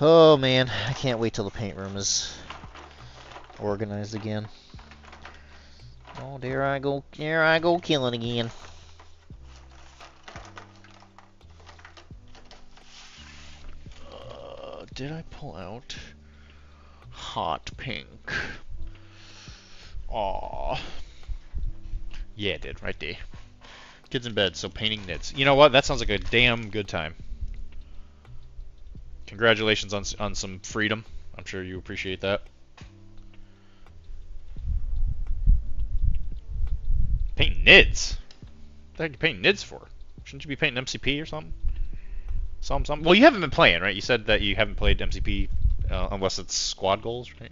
Oh man, I can't wait till the paint room is organized again. Oh, there I go killing again. Did I pull out hot pink? Aw. Yeah, it did, right there. Kids in bed, so painting knits. You know what? That sounds like a damn good time. Congratulations on some freedom. I'm sure you appreciate that. Paint nids? What the heck are you painting nids for? Shouldn't you be painting MCP or something? Something. Well, you haven't been playing, right? You said that you haven't played MCP unless it's squad goals, right?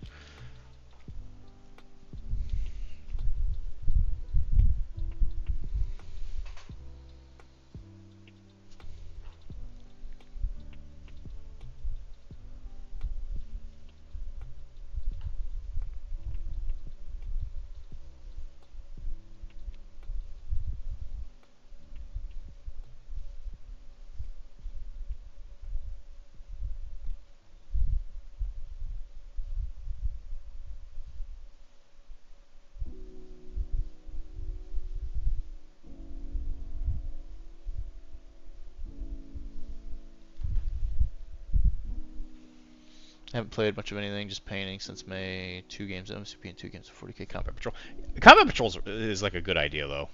I haven't played much of anything, just painting since May. 2 games of MCP and 2 games of 40k Combat Patrol. Combat Patrol is like a good idea though.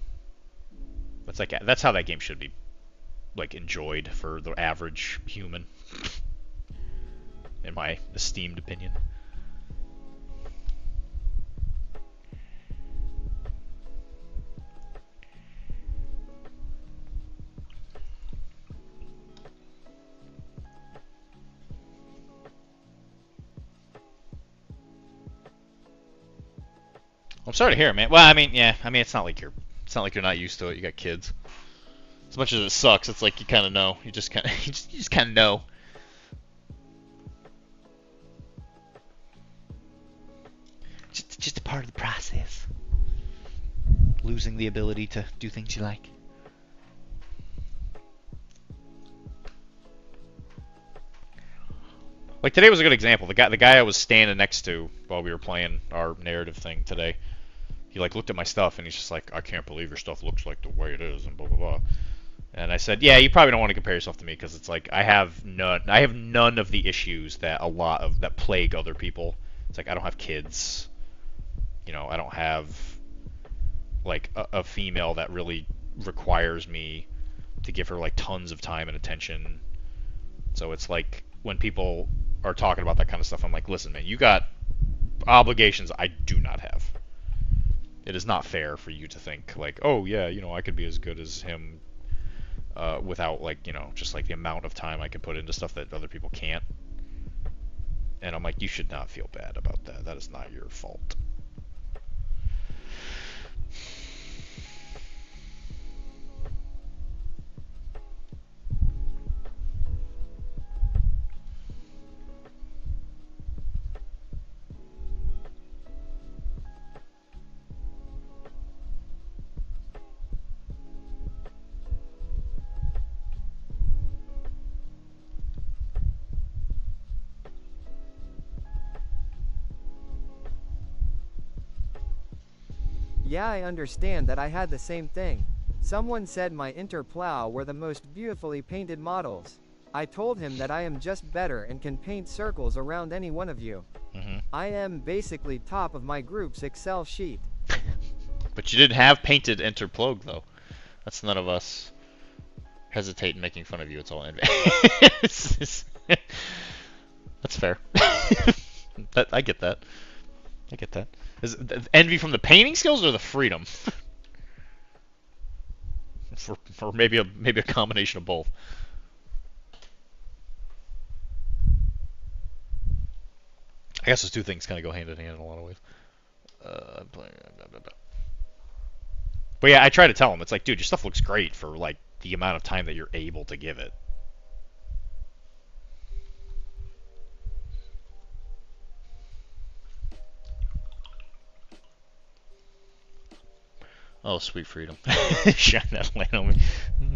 That's how that game should be like enjoyed for the average human, in my esteemed opinion. I'm sorry to hear it, man. Well, I mean, yeah. I mean, it's not like you're not used to it. You got kids. As much as it sucks, it's like you kind of know. You just kind of you just kind of know. Just a part of the process. Losing the ability to do things you like. Like today was a good example. The guy I was standing next to while we were playing our narrative thing today. He like looked at my stuff and he's just like, I can't believe your stuff looks like the way it is and blah blah blah. And I said, yeah, you probably don't want to compare yourself to me because it's like I have none of the issues that that plague other people. It's like I don't have kids. You know, I don't have like a female that really requires me to give her like tons of time and attention. So it's like when people are talking about that kind of stuff, I'm like, listen, man, you got obligations I do not have. It is not fair for you to think like, oh yeah, you know, I could be as good as him without like, you know, just like the amount of time I could put into stuff that other people can't. And I'm like, you should not feel bad about that. That is not your fault. Yeah, I understand that I had the same thing. Someone said my Interplow were the most beautifully painted models. I told him that I am just better and can paint circles around any one of you. I am basically top of my group's Excel sheet. But you didn't have painted Interplog, though. That's none of us hesitate in making fun of you. It's all envy. That's fair. I get that. I get that. Is it envy from the painting skills or the freedom? or maybe a combination of both. I guess those two things kind of go hand in hand in a lot of ways. But yeah, I try to tell him, it's like, dude, your stuff looks great for like the amount of time that you're able to give it. Oh, sweet freedom. Shine that light on me.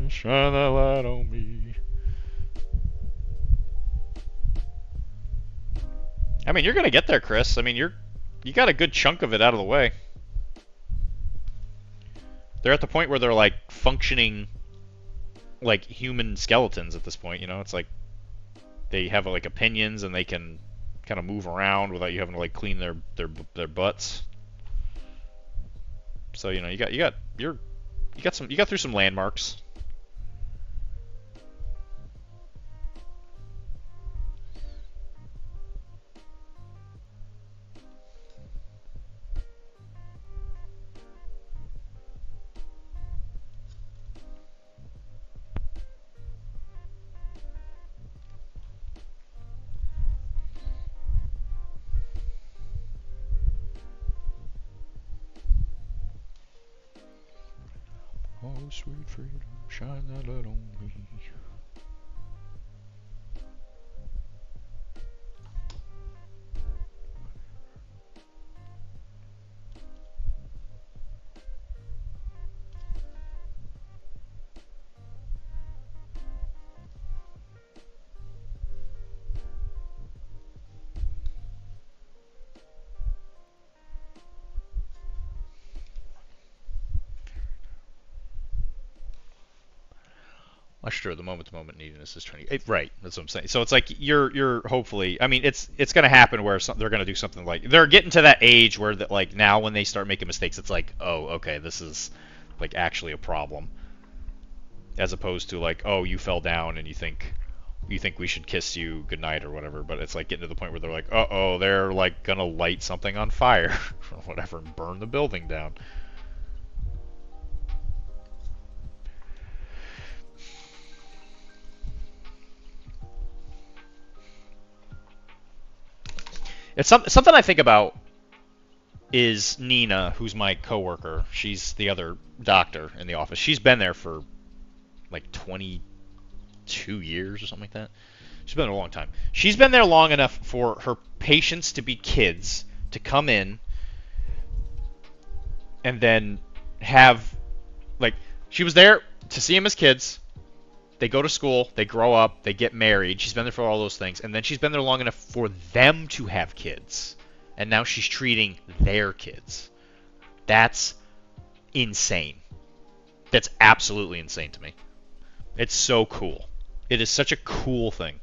Shine that light on me. I mean, you're gonna get there, Chris. I mean, you got a good chunk of it out of the way. They're at the point where they're like functioning like human skeletons at this point, you know? It's like they have like opinions and they can kind of move around without you having to like clean their butts. So, you know, you got through some landmarks. Oh, sweet freedom, shine that light on me. That's true. The moment-to-moment neediness is trying to right. That's what I'm saying. So it's like you're hopefully. I mean, it's going to happen where they're going to do something like they're getting to that age where that like now when they start making mistakes, it's like, oh, okay, this is like actually a problem, as opposed to like, oh, you fell down and you think we should kiss you goodnight or whatever. But it's like getting to the point where they're like, oh, they're like gonna light something on fire or whatever and burn the building down. It's something I think about is Nina, who's my coworker. She's the other doctor in the office. She's been there for like 22 years or something like that. She's been there a long time. She's been there long enough for her patients to be kids, to come in and then have, like, she was there to see them as kids. They go to school, they grow up, they get married. She's been there for all those things. And then she's been there long enough for them to have kids. And now she's treating their kids. That's insane. That's absolutely insane to me. It's so cool. It is such a cool thing.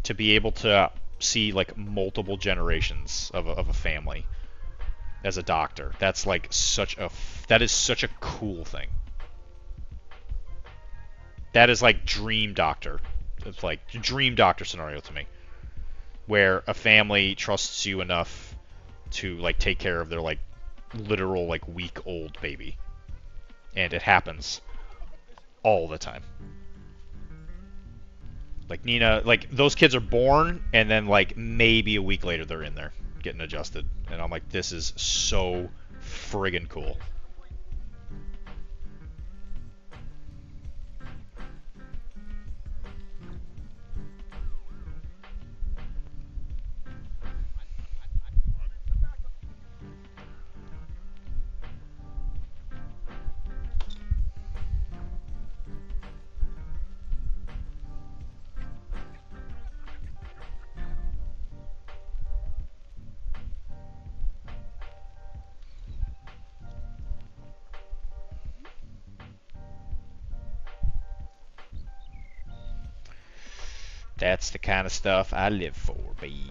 To be able to see like multiple generations of a family as a doctor, that's like that is such a cool thing. That is like dream doctor. It's like dream doctor scenario to me, where a family trusts you enough to like take care of their like literal like week-old baby, and it happens all the time. Like Nina, like those kids are born and then like maybe a week later they're in there getting adjusted. And I'm like, this is so friggin' cool. That's the kind of stuff I live for, baby.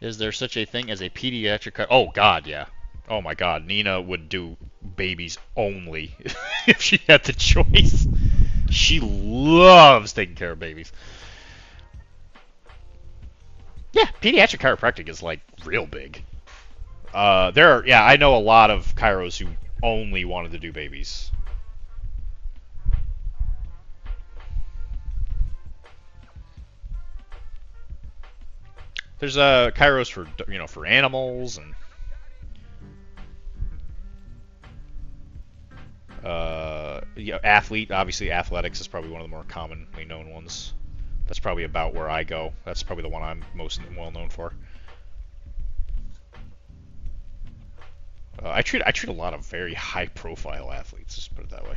Is there such a thing as a pediatric... Oh, God, yeah. Oh, my God. Nina would do babies only if she had the choice. She loves taking care of babies. Yeah, pediatric chiropractic is, like, real big. Yeah, I know a lot of chiros who only wanted to do babies. There's chiros for, for animals and athlete. Obviously, athletics is probably one of the more commonly known ones. That's probably about where I go. That's probably the one I'm most well known for. I treat a lot of very high profile athletes. Just put it that way.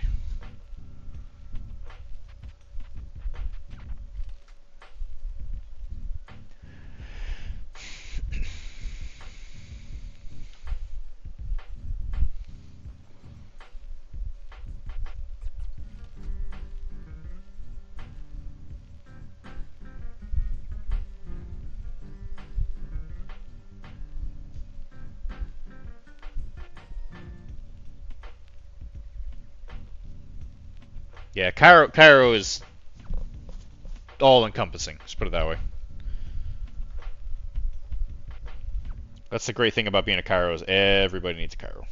Yeah, chiro is all-encompassing. Let's put it that way. That's the great thing about being a chiro is everybody needs a chiro.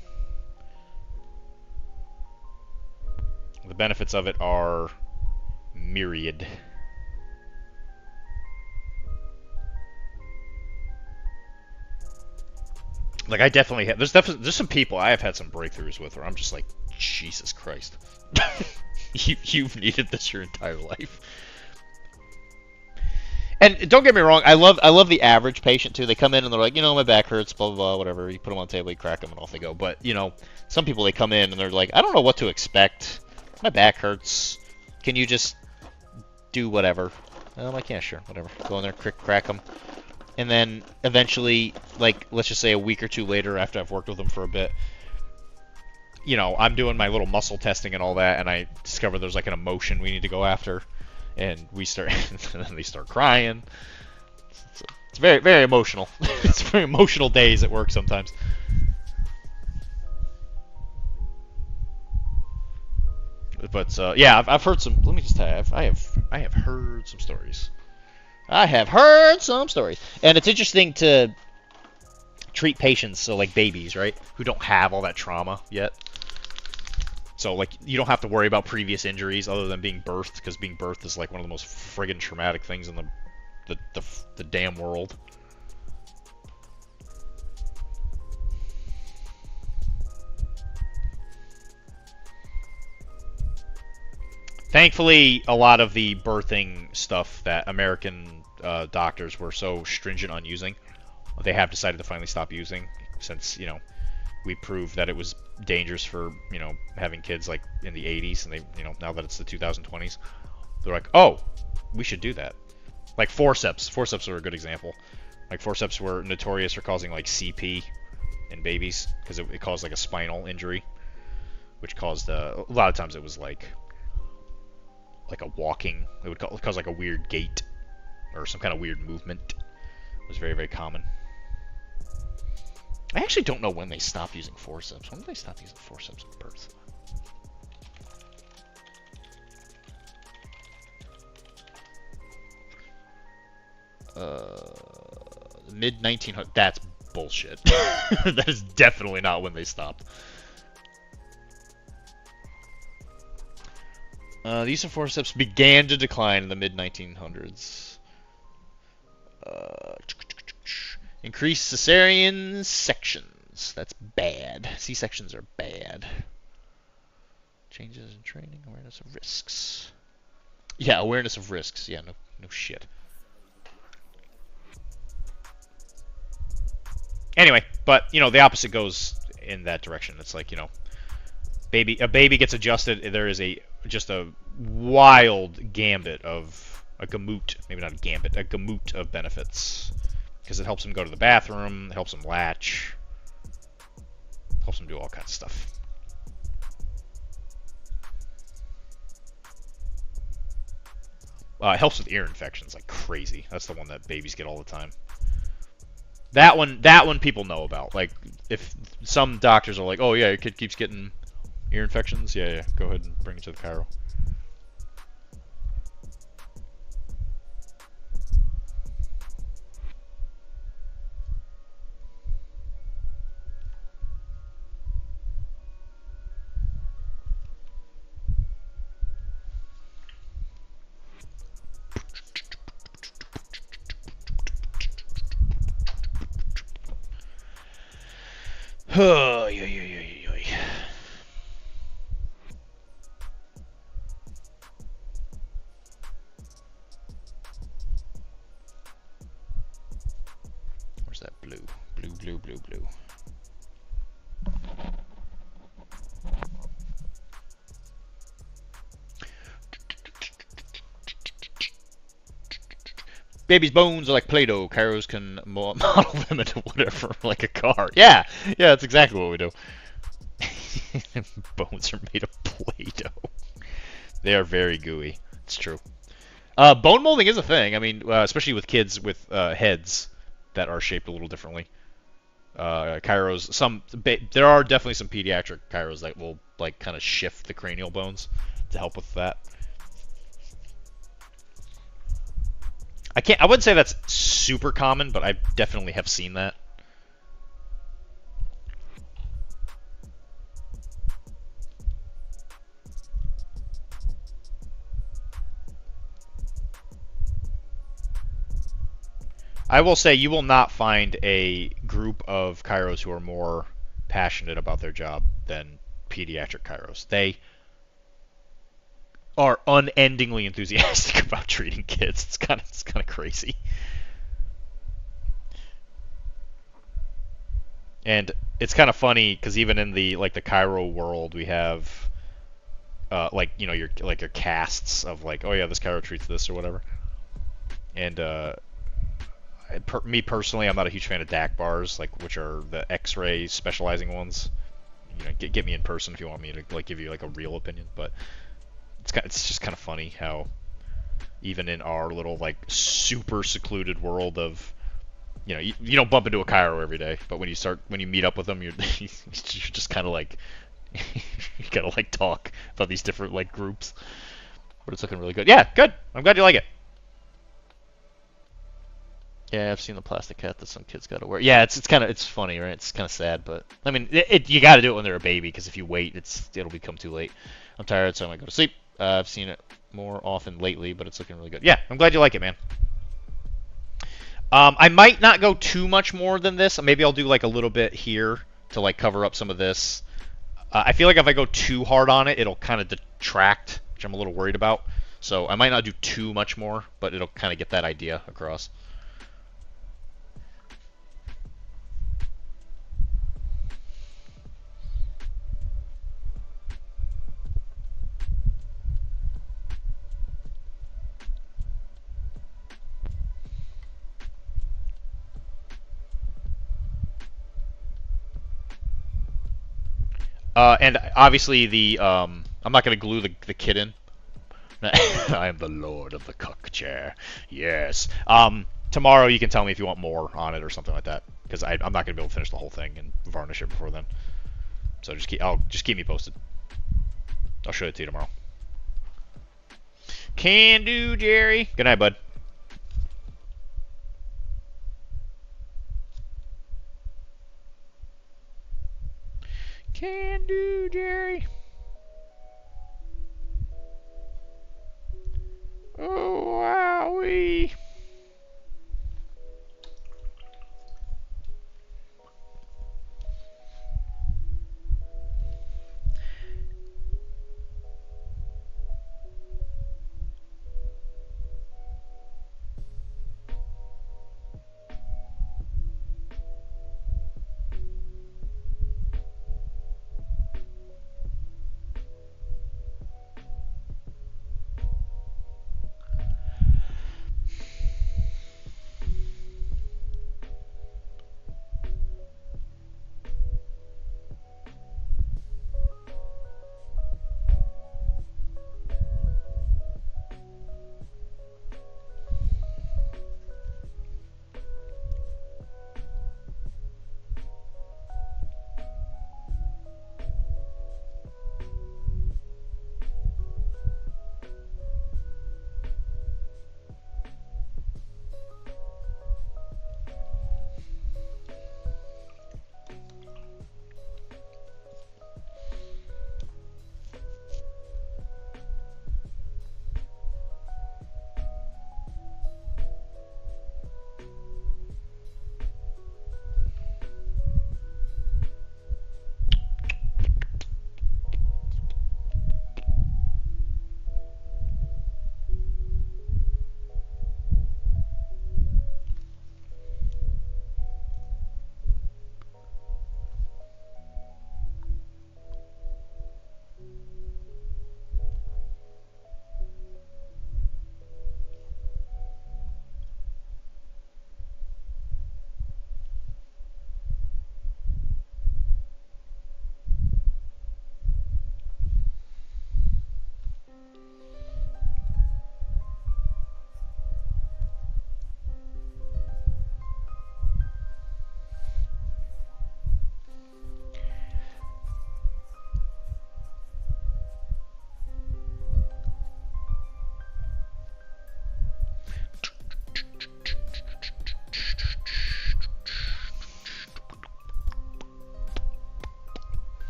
The benefits of it are myriad. Like I definitely have. There's some people I have had some breakthroughs with where I'm just like, Jesus Christ. You've needed this your entire life. And don't get me wrong, I love the average patient too. They come in and they're like, my back hurts, blah blah blah, whatever. You put them on the table, you crack them, and off they go. But some people they come in and they're like, I don't know what to expect. My back hurts. Can you just do whatever? And I'm like, yeah, sure, whatever. Go in there, crack them, and then eventually, like, let's just say a week or two later, after I've worked with them for a bit. I'm doing my little muscle testing and all that, and I discover there's like an emotion we need to go after, and we start, and then they start crying. It's very, very emotional. It's very emotional days at work sometimes. But yeah, I've heard some. Let me just tell you, I have heard some stories. I have heard some stories, and it's interesting to treat patients, so like babies, right, who don't have all that trauma yet. So, like, you don't have to worry about previous injuries other than being birthed, because being birthed is, like, one of the most friggin' traumatic things in the damn world. Thankfully, a lot of the birthing stuff that American doctors were so stringent on using, they have decided to finally stop using, since, we proved that it was dangerous for, having kids like in the 80s, and they, now that it's the 2020s, they're like, oh, we should do that. Like forceps. Forceps are a good example. Like forceps were notorious for causing like CP in babies, because it caused like a spinal injury, which caused, a lot of times it was like a walking, it would cause like a weird gait, or some kind of weird movement. It was very, very common. I actually don't know when they stopped using forceps. When did they stop using forceps at birth? Mid 1900s. That's bullshit. That is definitely not when they stopped. The use of forceps began to decline in the mid 1900s. Increased cesarean sections. That's bad. C-sections are bad. Changes in training, awareness of risks. Yeah, awareness of risks. Yeah, no shit. Anyway, but you know the opposite goes in that direction. It's like, you know, a baby gets adjusted. There is just a wild gambit of a gamut, maybe not a gambit, a gamut of benefits, because it helps them go to the bathroom, it helps them latch, helps them do all kinds of stuff. It helps with ear infections like crazy. That's the one that babies get all the time. That one people know about. Like, if some doctors are like, oh yeah, your kid keeps getting ear infections, yeah, go ahead and bring it to the chiro. Oh, where's that blue? Blue. Baby's bones are like Play-Doh. Chiros can model them into whatever, like a car. Yeah, that's exactly what we do. Bones are made of Play-Doh. They are very gooey. It's true. Bone molding is a thing. I mean, especially with kids with heads that are shaped a little differently. Chiros, there are definitely some pediatric chiros that will like kind of shift the cranial bones to help with that. I wouldn't say that's super common, but I definitely have seen that. I will say you will not find a group of chiros who are more passionate about their job than pediatric chiros. They are unendingly enthusiastic about treating kids. It's kind of crazy. And it's kind of funny because even in the chiro world, we have like, you know, your casts of like, oh yeah, this chiro treats this or whatever. And me personally, I'm not a huge fan of DAC bars, which are the X-ray specializing ones. You know, get me in person if you want me to like give you like a real opinion, but it's just kind of funny how even in our little like super secluded world of, you know, you don't bump into a chiro every day, but when you meet up with them, you're just kind of like you gotta like talk about these different like groups. But it's looking really good. Yeah, good. I'm glad you like it. Yeah, I've seen the plastic hat that some kids gotta wear. Yeah, it's funny, right? It's kind of sad, but I mean, you gotta do it when they're a baby, because if you wait, it'll become too late. I'm tired, so I might go to sleep. I've seen it more often lately, but it's looking really good. Yeah, I'm glad you like it, man. I might not go too much more than this. Maybe I'll do like a little bit here to like cover up some of this. I feel like if I go too hard on it, it'll kind of detract, which I'm a little worried about. So I might not do too much more, but it'll kind of get that idea across. And obviously I'm not going to glue the kid in. I am the lord of the cuck chair. Yes. Tomorrow you can tell me if you want more on it or something like that, because I'm not going to be able to finish the whole thing and varnish it before then. So just keep me posted. I'll show it to you tomorrow. Can do, Jerry. Good night, bud. Can do, Jerry. Oh, wowee.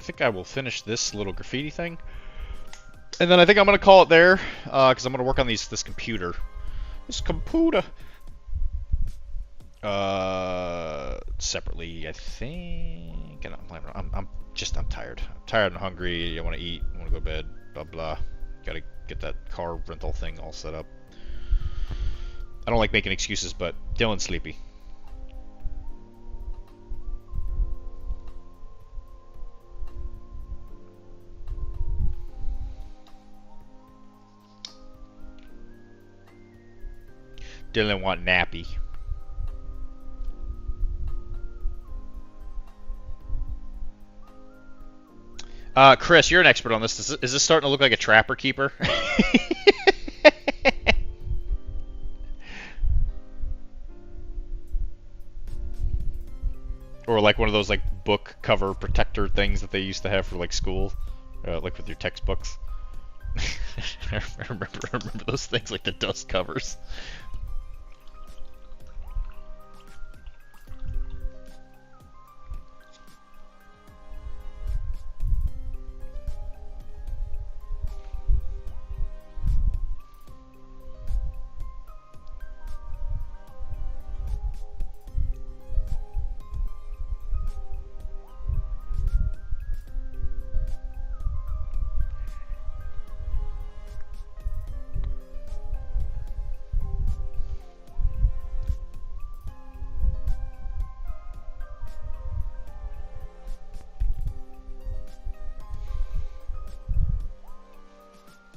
I think I will finish this little graffiti thing. And then I think I'm going to call it there, because I'm going to work on this computer. This computer. Separately, I think. And I'm tired. I'm tired and hungry. I want to eat. I want to go to bed. Blah blah. Gotta get that car rental thing all set up. I don't like making excuses, but Dylan's sleepy. Dylan want nappy. Chris, you're an expert on this. Is this starting to look like a trapper keeper? Or like one of those like book cover protector things that they used to have for like school, like with your textbooks. I remember those things, like the dust covers.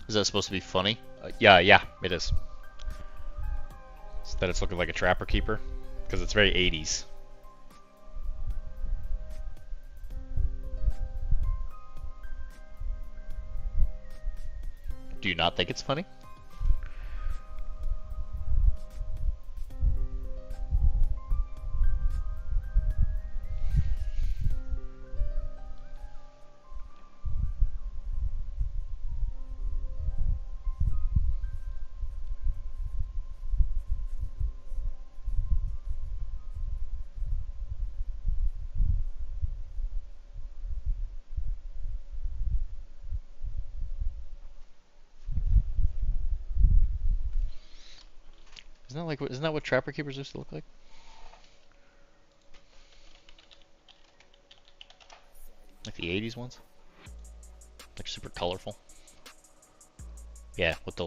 Is that supposed to be funny? Yeah, it is. That it's looking like a trapper keeper, because it's very 80s. Do you not think it's funny? Isn't that what trapper keepers used to look like? Like the 80s ones? Like super colorful. Yeah, with the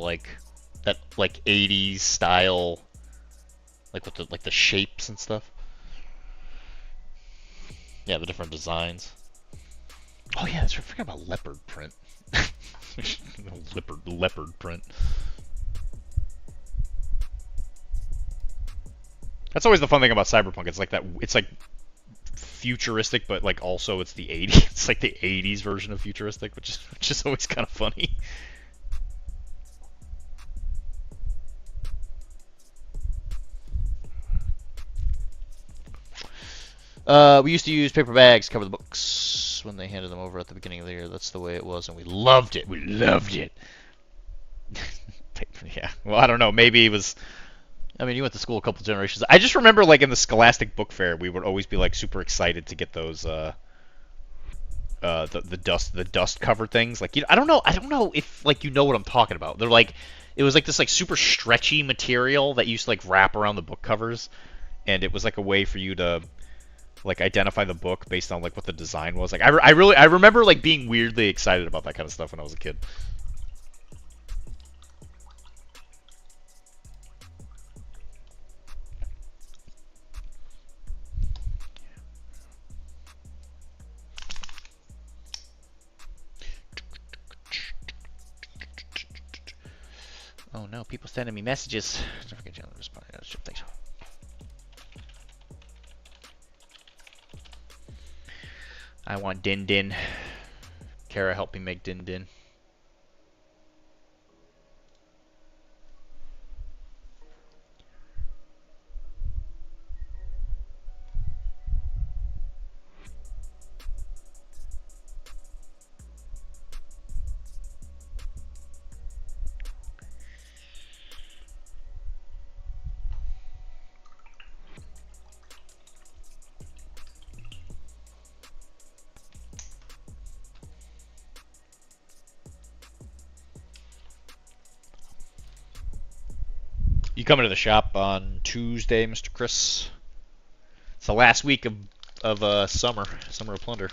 that 80s style, with the shapes and stuff. Yeah, the different designs. Oh yeah, I forgot about leopard print. leopard print. That's always the fun thing about Cyberpunk. It's like that. It's like futuristic, but like also it's the 80s. It's like the 80s version of futuristic, which is always kind of funny. We used to use paper bags to cover the books when they handed them over at the beginning of the year. That's the way it was, and we loved it. We loved it. Yeah. Well, I don't know. Maybe it was. I mean, you went to school a couple generations. I just remember, in the Scholastic Book Fair, we would always be super excited to get those the dust cover things. I don't know if you know what I'm talking about. They're it was this super stretchy material that used to wrap around the book covers, and it was a way for you to identify the book based on what the design was. I remember being weirdly excited about that kind of stuff when I was a kid. Oh no, people sending me messages. Don't forget to respond. Thanks. I want Din Din. Kara, help me make Din Din. coming to the shop on Tuesday, Mr. Chris? It's the last week of summer of plunder.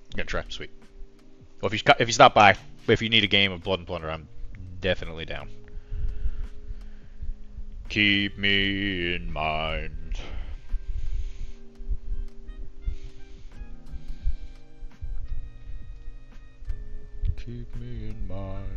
I'm gonna try. Sweet. Well, if you stop by, if you need a game of Blood and Plunder, I'm definitely down. Keep me in mind. Keep me in mind.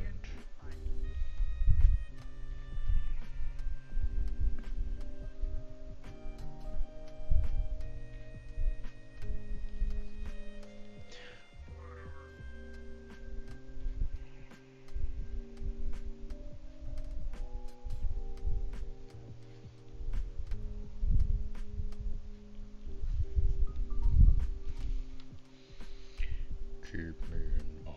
Keep me in mind.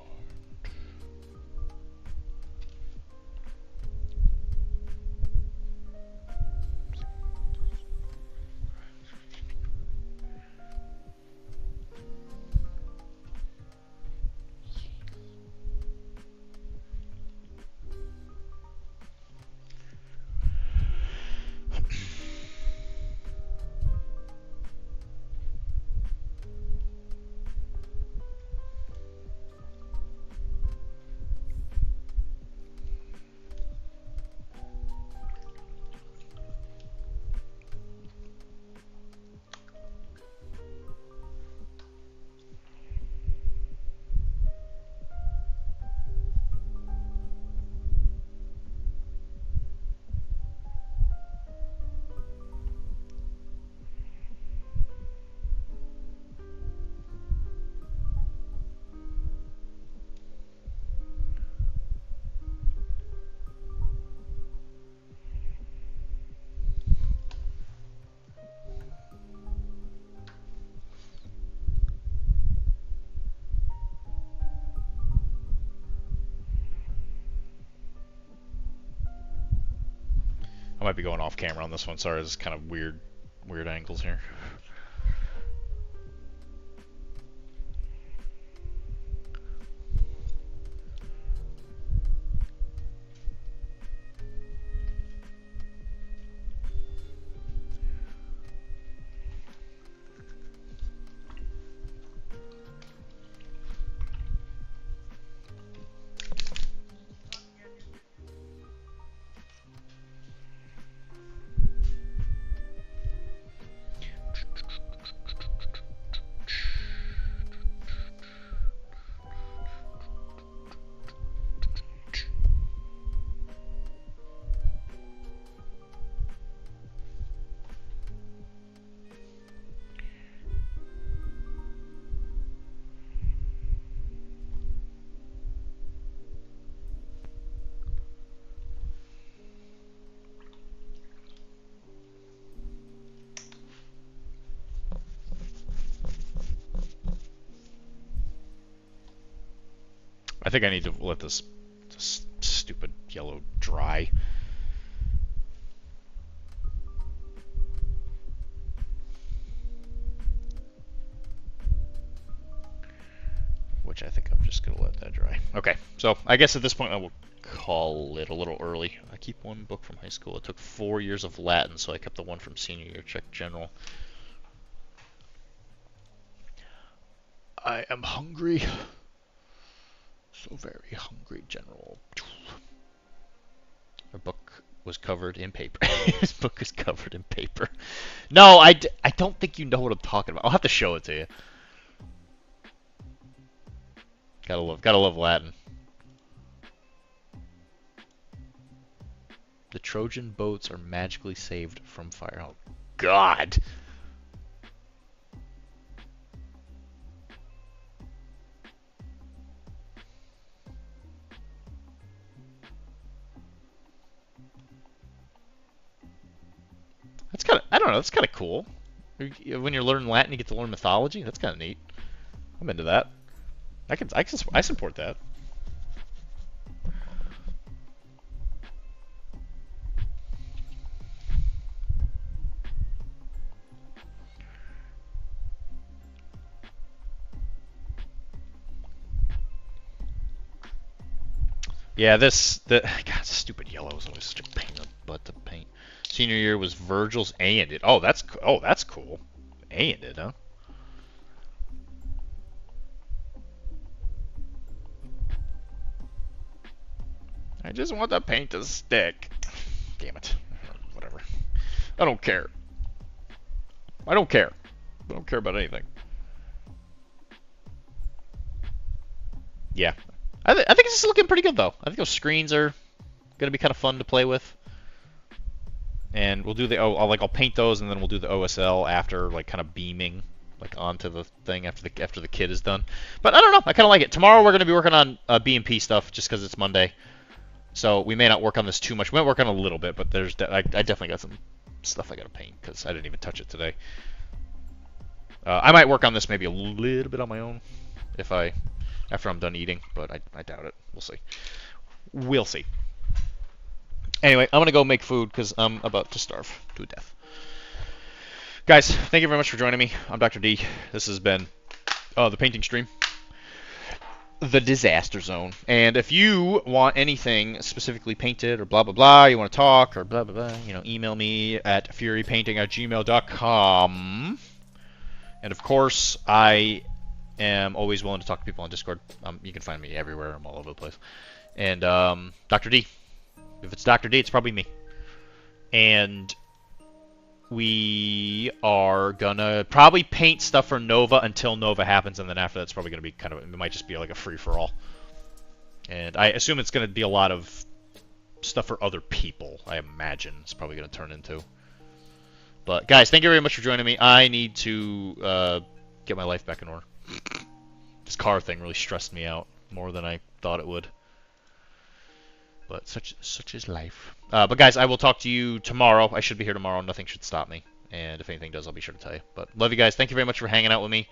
I might be going off camera on this one. Sorry, this is kind of weird angles here. I think I need to let this stupid yellow dry. Which I think I'm just going to let that dry. Okay, so I guess at this point I will call it a little early. I keep one book from high school. It took 4 years of Latin, so I kept the one from senior year. Check general. I am hungry. So very hungry, General. Our book was covered in paper. His book is covered in paper. No, I don't think you know what I'm talking about. I'll have to show it to you. Gotta love Latin. The Trojan boats are magically saved from fire. Oh, God. kind of, I don't know, that's kind of cool. When you're learning Latin, you get to learn mythology. That's kind of neat. I'm into that. I support that. Yeah, God, stupid yellow is always such a pain in the butt to paint. Senior year was Virgil's A ended. Oh, that's cool. A ended, huh? I just want the paint to stick. Damn it. Whatever. I don't care. I don't care. I don't care about anything. Yeah. I think this is looking pretty good, though. I think those screens are going to be kind of fun to play with. And we'll do the I'll paint those, and then we'll do the OSL after, like, kind of beaming like onto the thing after the kid is done. But I don't know. I kind of like it. Tomorrow we're going to be working on BMP stuff just because it's Monday. So we may not work on this too much. We might work on a little bit, but I definitely got some stuff I got to paint because I didn't even touch it today. I might work on this maybe a little bit on my own after I'm done eating, but I doubt it. We'll see. We'll see. Anyway, I'm going to go make food because I'm about to starve to death. Guys, thank you very much for joining me. I'm Dr. D. This has been the painting stream. The Deezaster Zone. And if you want anything specifically painted or blah, blah, blah, you want to talk or blah, blah, blah, email me at furypainting@gmail.com. And of course, I am always willing to talk to people on Discord. You can find me everywhere. I'm all over the place. And Dr. D. If it's Dr. D, it's probably me. And we are gonna probably paint stuff for Nova until Nova happens, and then after that's probably gonna be it might just be like a free-for-all. And I assume it's gonna be a lot of stuff for other people, I imagine it's probably gonna turn into. But guys, thank you very much for joining me. I need to get my life back in order. This car thing really stressed me out more than I thought it would. But such is life. But guys, I will talk to you tomorrow. I should be here tomorrow. Nothing should stop me. And if anything does, I'll be sure to tell you. But love you guys. Thank you very much for hanging out with me.